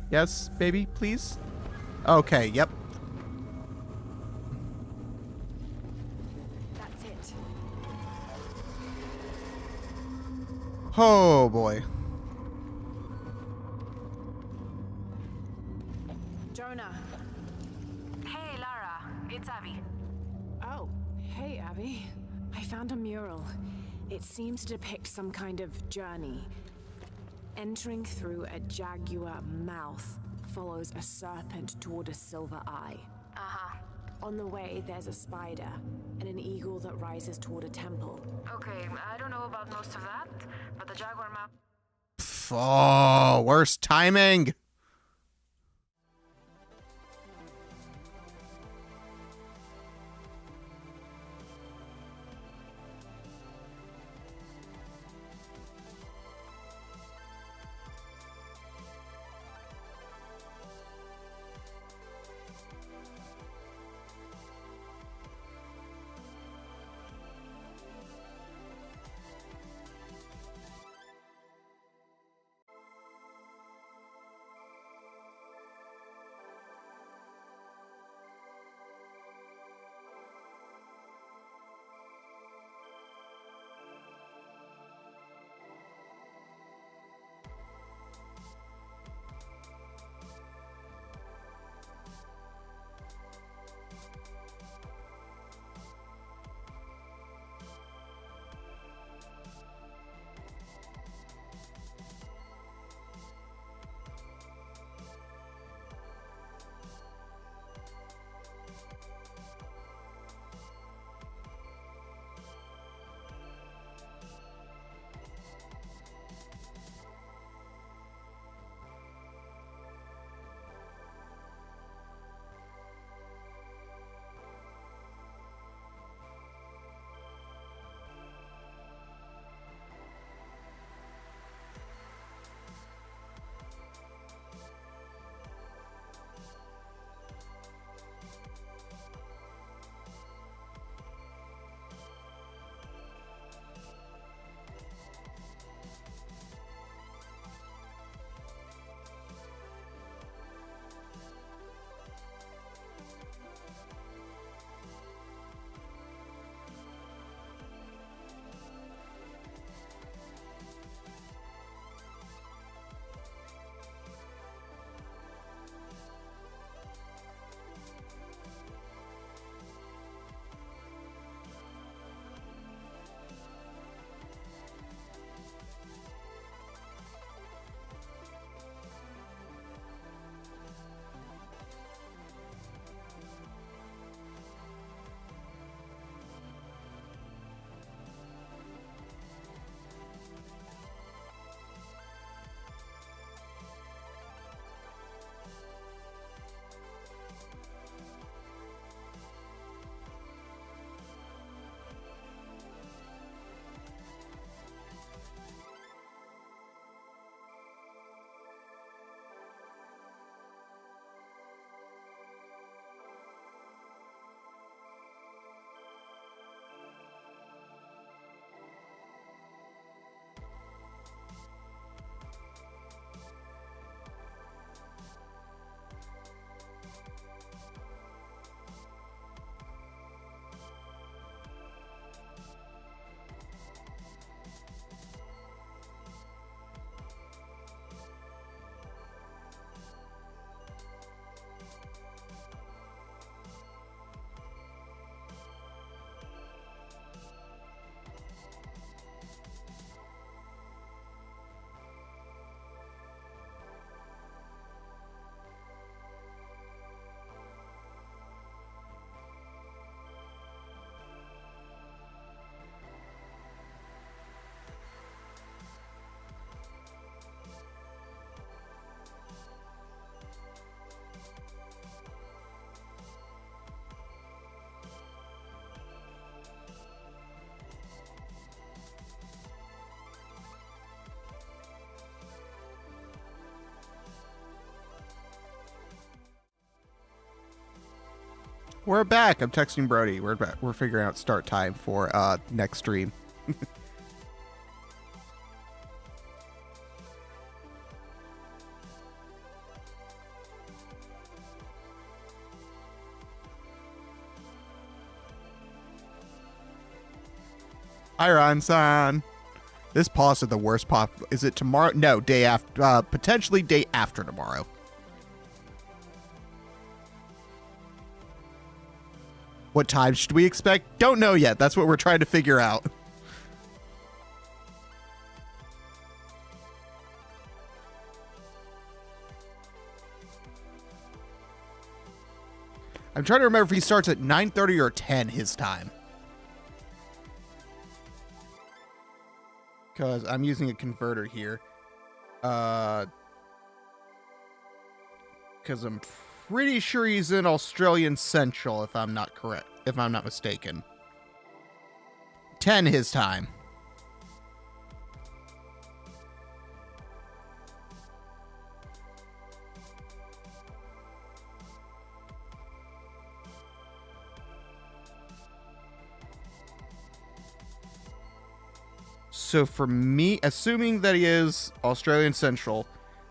Yes, baby, please? Okay, yep. That's it. Oh, boy. Jonah. Hey, Lara. It's Abby. Oh, hey, Abby. I found a mural. It seems to depict some kind of journey. Entering through a jaguar mouth follows a serpent toward a silver eye. Uh-huh. On the way, there's a spider and an eagle that rises toward a temple. Okay, I don't know about most of that, but the jaguar map... Oh, worst timing. We're back. I'm texting Brody. We're back. We're figuring out start time for next stream. Hi, Ron-san. This pause is the worst pop. Is it tomorrow? No, day after. Potentially day after tomorrow. What time should we expect? Don't know yet. That's what we're trying to figure out. I'm trying to remember if he starts at 9:30 or 10 his time. Because I'm using a converter here. Because I'm pretty sure he's in Australian Central, if I'm not correct. If I'm not mistaken. 10 his time. So for me, assuming that he is Australian Central,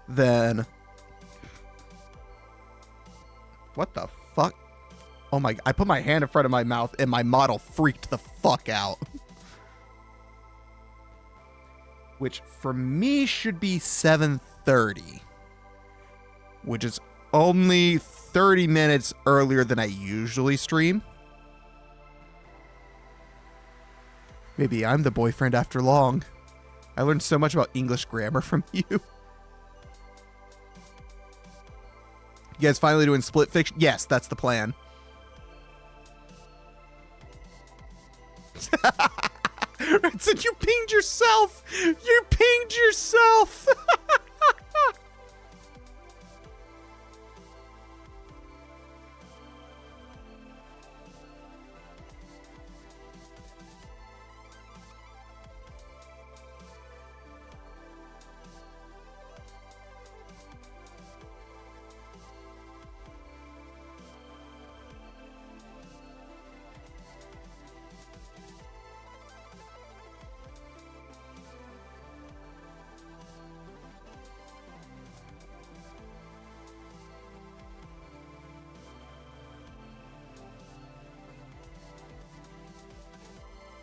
then... What the fuck? Oh my... I put my hand in front of my mouth and my model freaked the fuck out. Which for me should be 7:30. Which is only 30 minutes earlier than I usually stream. Maybe I'm the boyfriend after long. I learned so much about English grammar from you. You guys finally doing split fiction? Yes, that's the plan. Said you pinged yourself. You pinged yourself.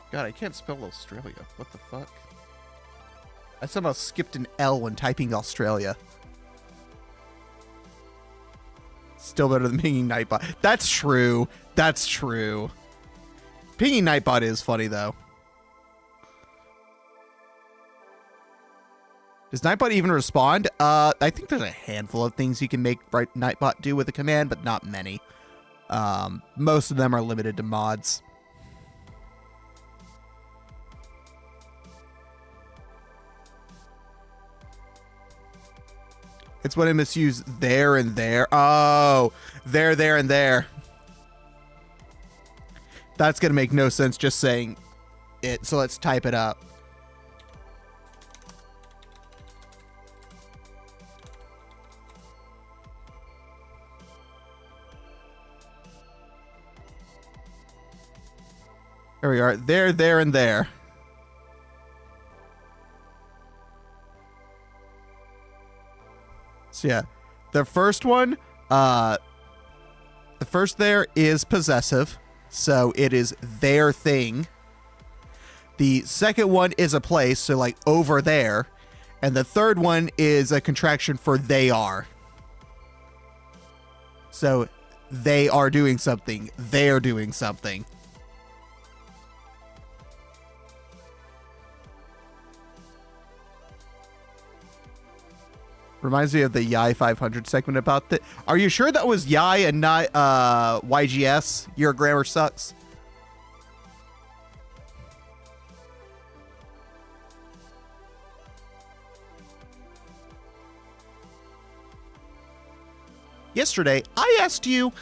God, I can't spell Australia. What the fuck? I somehow skipped an L when typing Australia. Still better than pinging Nightbot. That's true. That's true. Pinging Nightbot is funny, though. Does Nightbot even respond? I think there's a handful of things you can make Nightbot do with a command, but not many. Most of them are limited to mods. It's when I misuse there and there. Oh, there, and there. That's going to make no sense just saying it. So let's type it up. There we are. There, and there. So yeah, the first one, the first there is possessive, so it is their thing. The second one is a place, so like over there. And the third one is a contraction for they are. So they are doing something. They're doing something. Reminds me of the Yai 500 segment about that. Are you sure that was Yai and not YGS? Your grammar sucks. Yesterday, I asked you...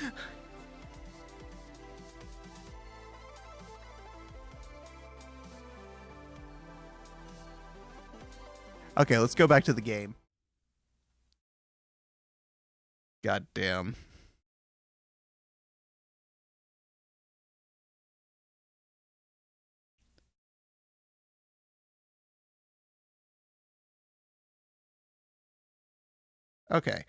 Okay, let's go back to the game. God damn. Okay.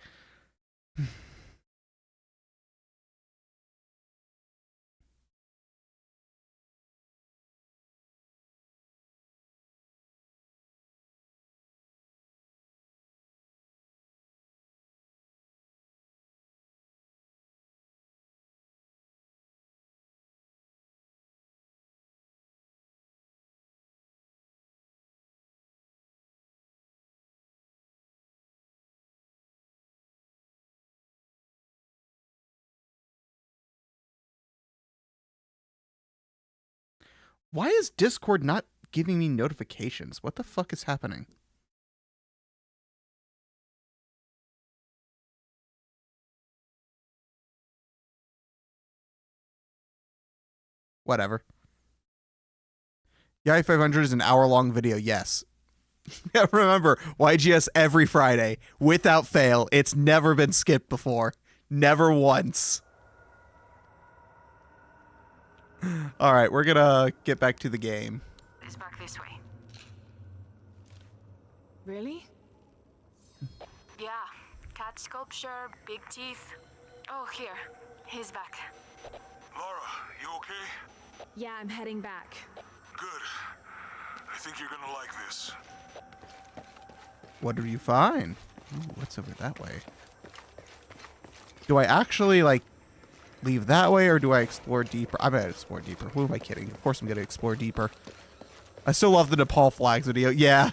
Why is Discord not giving me notifications? What the fuck is happening? Whatever. Yai 500 is an hour-long video, yes. Remember, YGS every Friday, without fail. It's never been skipped before. Never once. Alright, we're gonna get back to the game. It's back this way. Really? Yeah. Cat sculpture, big teeth. Oh, here. He's back. Laura, you okay? Yeah, I'm heading back. Good. I think you're gonna like this. What do you find? Ooh, what's over that way? Do I actually, like, leave that way, or do I explore deeper? I'm gonna explore deeper. Who am I kidding? Of course I'm gonna explore deeper. I still love the Nepal flags video. Yeah.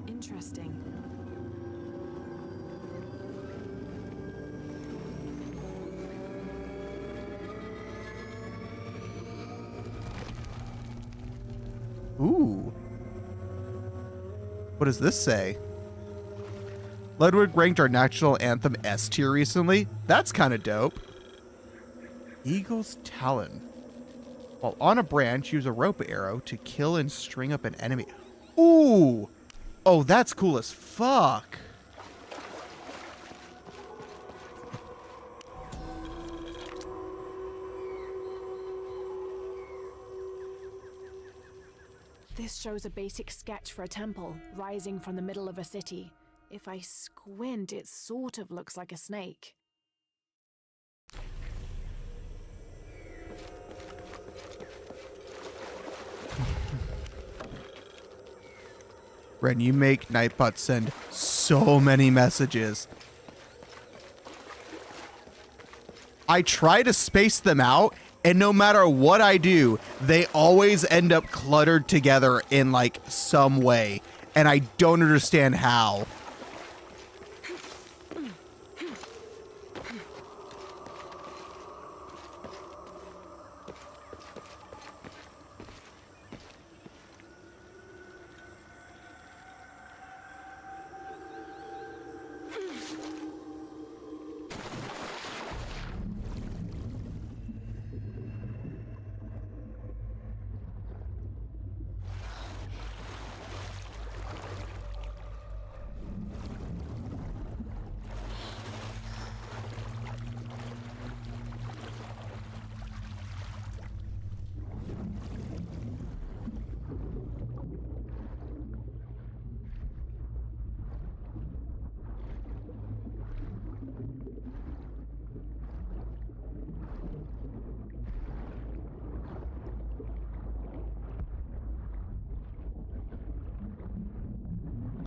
Interesting. Ooh. What does this say? Ludwig ranked our national anthem S tier recently. That's kind of dope. Eagle's Talon. While on a branch, use a rope arrow to kill and string up an enemy. Ooh. Oh, that's cool as fuck. This shows a basic sketch for a temple rising from the middle of a city. If I squint, it sort of looks like a snake. Ren, you make Nightbot send so many messages. I try to space them out, and no matter what I do, they always end up cluttered together in, like, some way. And I don't understand how.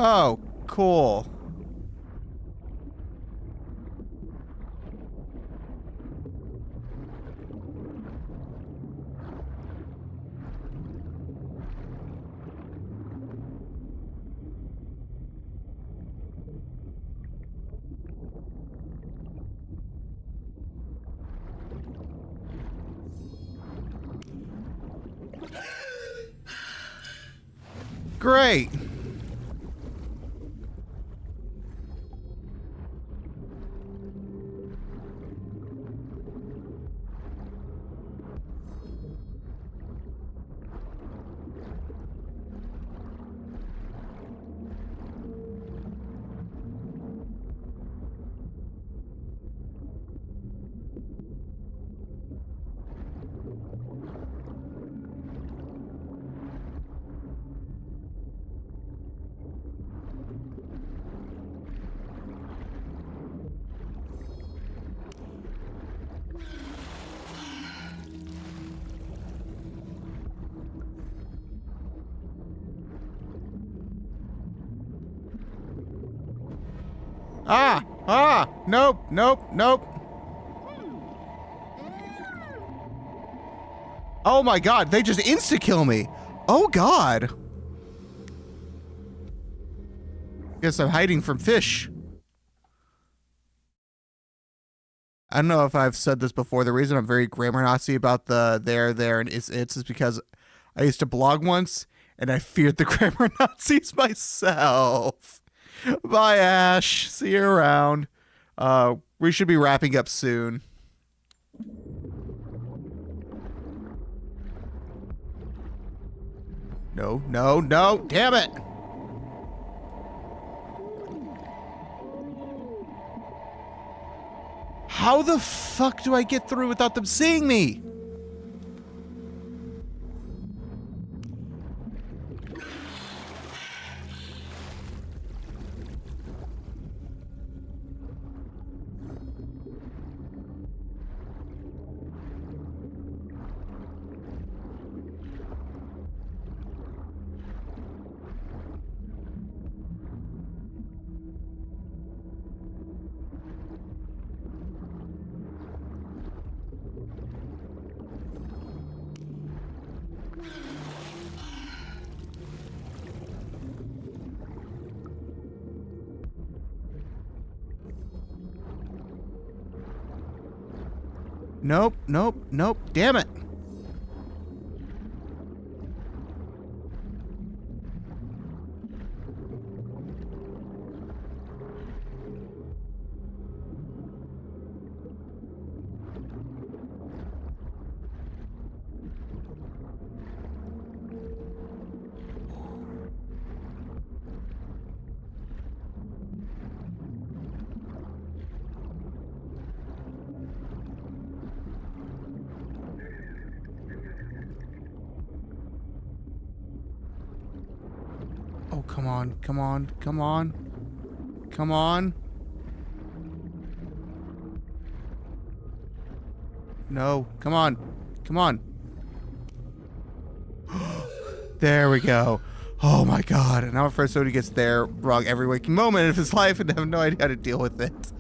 Oh, cool. Great. Ah! Ah! Nope! Nope! Nope! Oh my god, they just insta-kill me! Oh god! Guess I'm hiding from fish. I don't know if I've said this before. The reason I'm very grammar Nazi about the there, and it's is because I used to blog once, and I feared the grammar Nazis myself. Bye, Ash. See you around. We should be wrapping up soon. No, no, no. Damn it. How the fuck do I get through without them seeing me? Nope, nope, nope. Damn it. Oh, come on, come on, come on. Come on. No, come on. Come on. There we go. Oh my god. And now our first Sony gets there wrong every waking moment of his life and have no idea how to deal with it.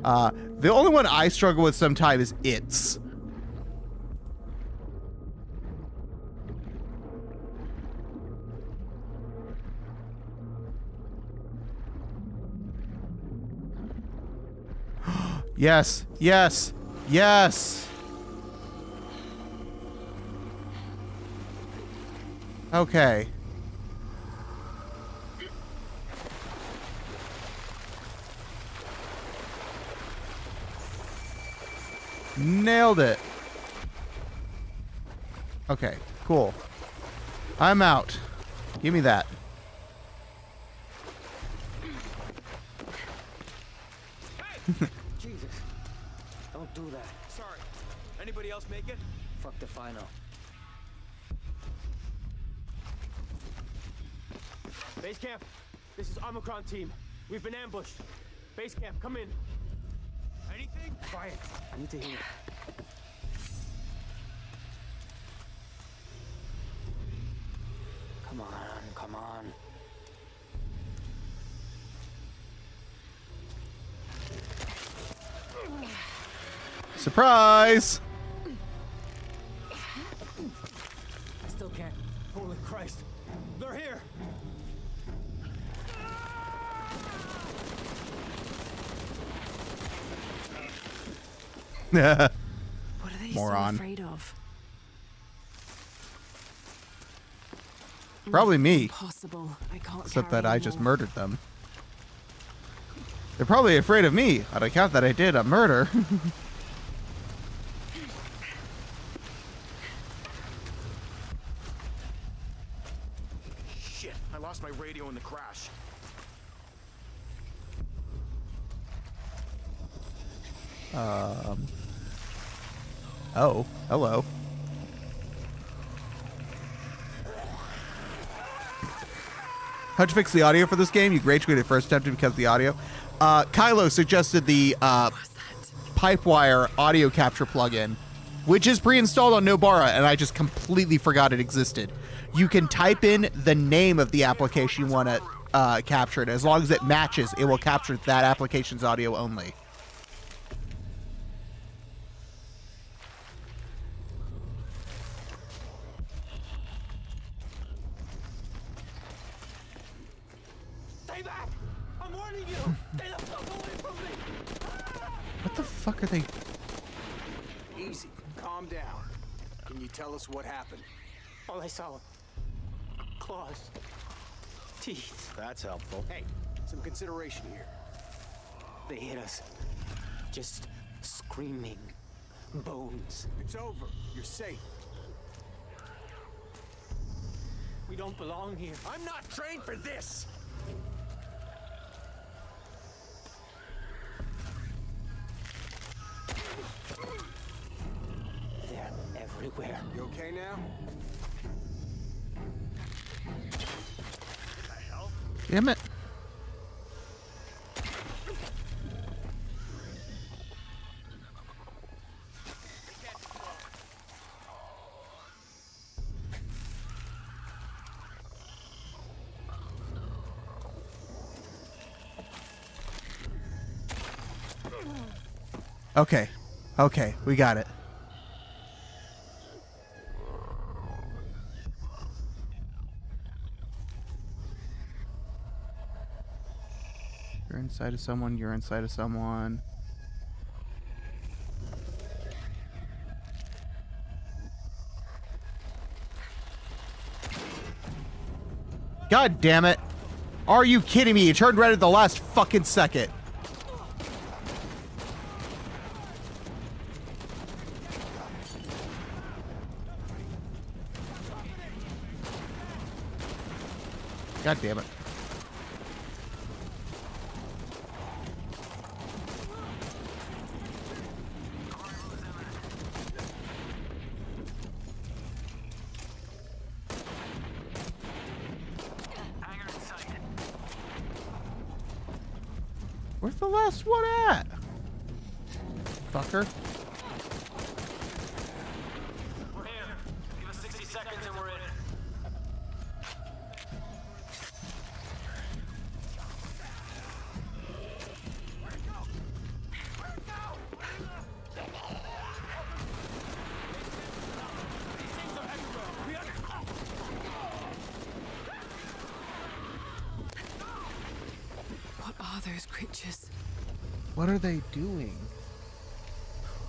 The only one I struggle with sometimes is It's. Yes, yes, yes. Okay. Nailed it. Okay, cool. I'm out. Give me that. Jesus. Don't do that. Sorry. Anybody else make it? Fuck the final. Base camp, this is Omicron team. We've been ambushed. Base camp, come in. Anything? Quiet. I need to hear. Come on, come on. Surprise! I still can't. Holy Christ. They're here. What are they Moron. so afraid of? Probably me. Impossible. I can't Except carry that I just anymore. murdered them. They're probably afraid of me on account that I did a murder. Shit, I lost my radio in the crash. Oh, hello. How'd you fix the audio for this game? You rage quit at first attempt because of the audio. Kylo suggested the Pipewire audio capture plugin, which is pre-installed on Nobara, and I just completely forgot it existed. You can type in the name of the application you want to capture it. As long as it matches, it will capture that application's audio only. Stay back! I'm warning you! Stay the fuck away from me! What the fuck are they? Easy. Calm down. Can you tell us what happened? All I saw, claws, teeth. That's helpful. Hey, some consideration here. They hit us. Just screaming. Bones. It's over. You're safe. We don't belong here. I'm not trained for this! They're everywhere. You okay now? Damn it. Okay. Okay, we got it. You're inside of someone, you're inside of someone. God damn it. Are you kidding me? It turned red at the last fucking second. God damn it. Where's the last one at? Fucker. We're here. Give us 60 seconds and we're in. What are those creatures? What are they doing?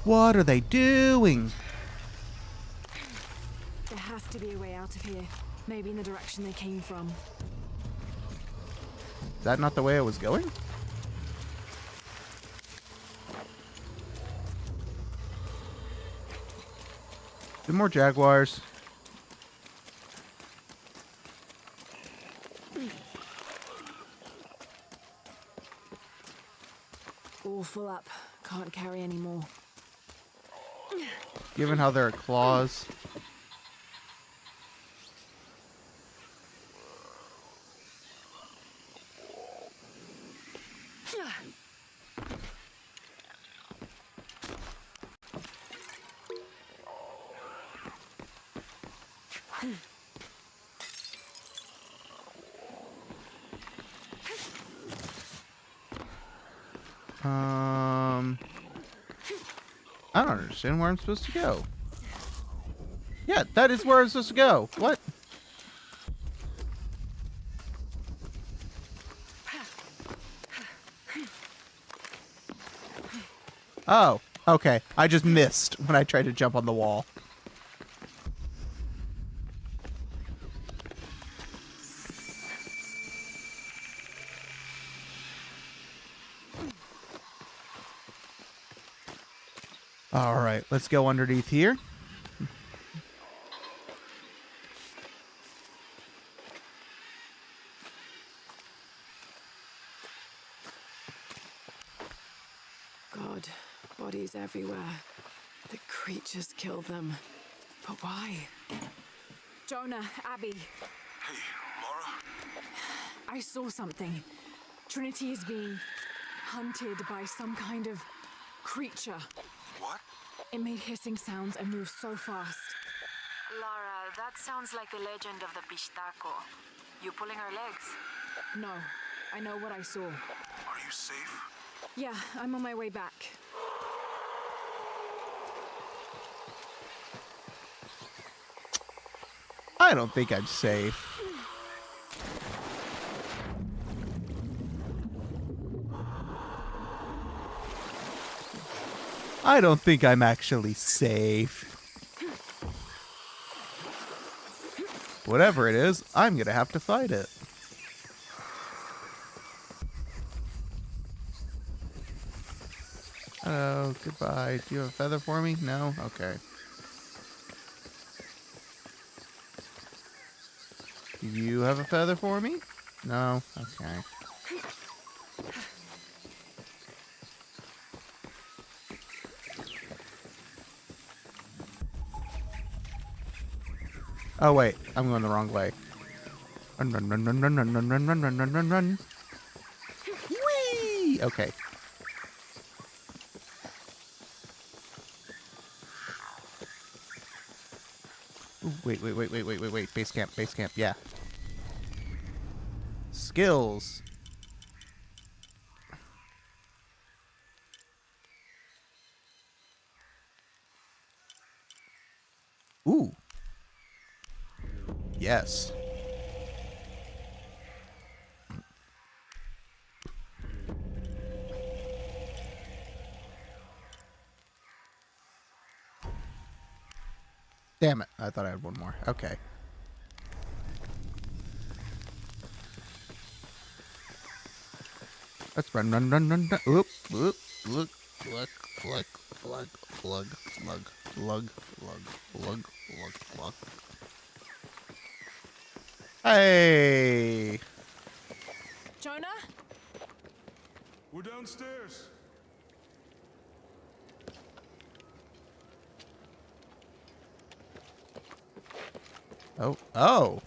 What are they doing? There has to be a way out of here. Maybe in the direction they came from. Is that not the way I was going? Two more jaguars. All full up. Can't carry any more. Given how there are claws. I don't understand where I'm supposed to go. Yeah, that is where I'm supposed to go. What? Oh, okay. I just missed when I tried to jump on the wall. All right, let's go underneath here. God, bodies everywhere. The creatures kill them. But why? Jonah, Abby. Hey, Laura? I saw something. Trinity is being hunted by some kind of creature. What? It made hissing sounds and moved so fast. Lara, that sounds like the legend of the Pistaco. You pulling her legs? No, I know what I saw. Are you safe? Yeah, I'm on my way back. I don't think I'm safe. I don't think I'm actually safe. Whatever it is, I'm gonna have to fight it. Oh, goodbye. Do you have a feather for me? No? Okay. Do you have a feather for me? No? Okay. Oh, wait. I'm going the wrong way. Run, run, run, run, run, run, run, run, run, run, run, run, run. Whee! Okay. Ooh, wait. Base camp, yeah. Skills. Ooh. Yes. Damn it. I thought I had one more. Okay. Let's run. Oop. Look. Plug. Hey. Jonah? We're downstairs. Oh.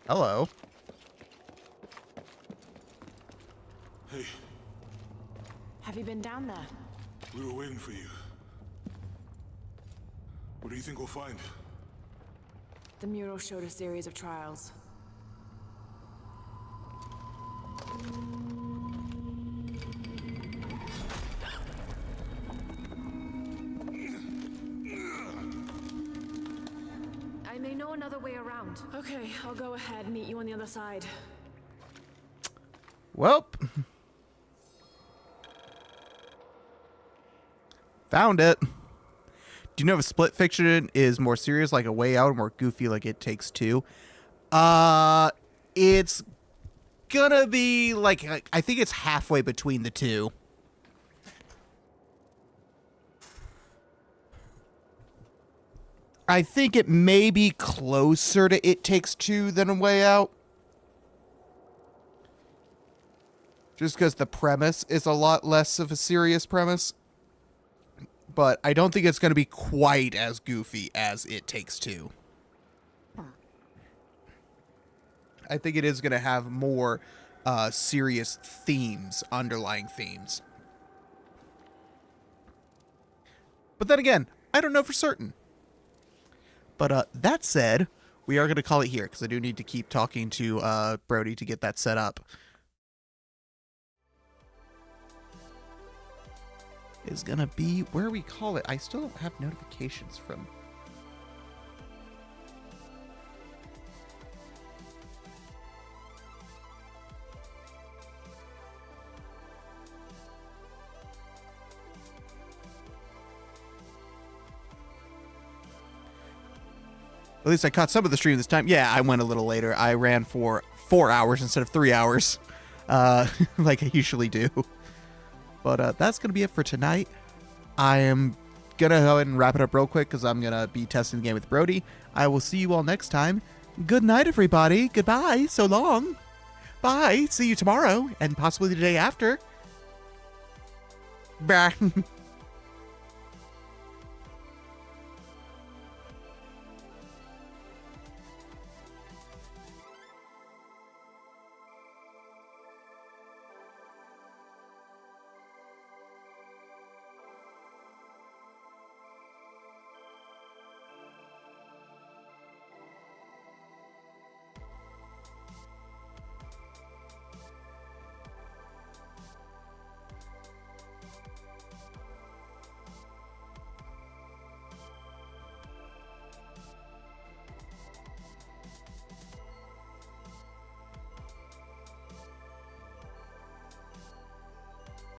Hello. Hey, Have you been down there? we were waiting for you. What do you think we'll find? The mural showed a series of trials. I may know another way around. Okay, I'll go ahead and meet you on the other side. Welp. Found it. Do you know if a split fiction is more serious like A Way Out or more goofy like It Takes Two? It's gonna be like, I think it's halfway between the two. I think it may be closer to It Takes Two than A Way Out. Just because the premise is a lot less of a serious premise. But I don't think it's going to be quite as goofy as It Takes Two. I think it is going to have more serious themes, underlying themes. But then again, I don't know for certain. But that said, we are going to call it here because I do need to keep talking to Brody to get that set up. Is gonna be where we call it. I still don't have notifications from. At least I caught some of the stream this time. Yeah, I went a little later. I ran for 4 hours instead of 3 hours, like I usually do. But that's going to be it for tonight. I am going to go ahead and wrap it up real quick because I'm going to be testing the game with Brody. I will see you all next time. Good night, everybody. Goodbye. So long. Bye. See you tomorrow and possibly the day after. Bye.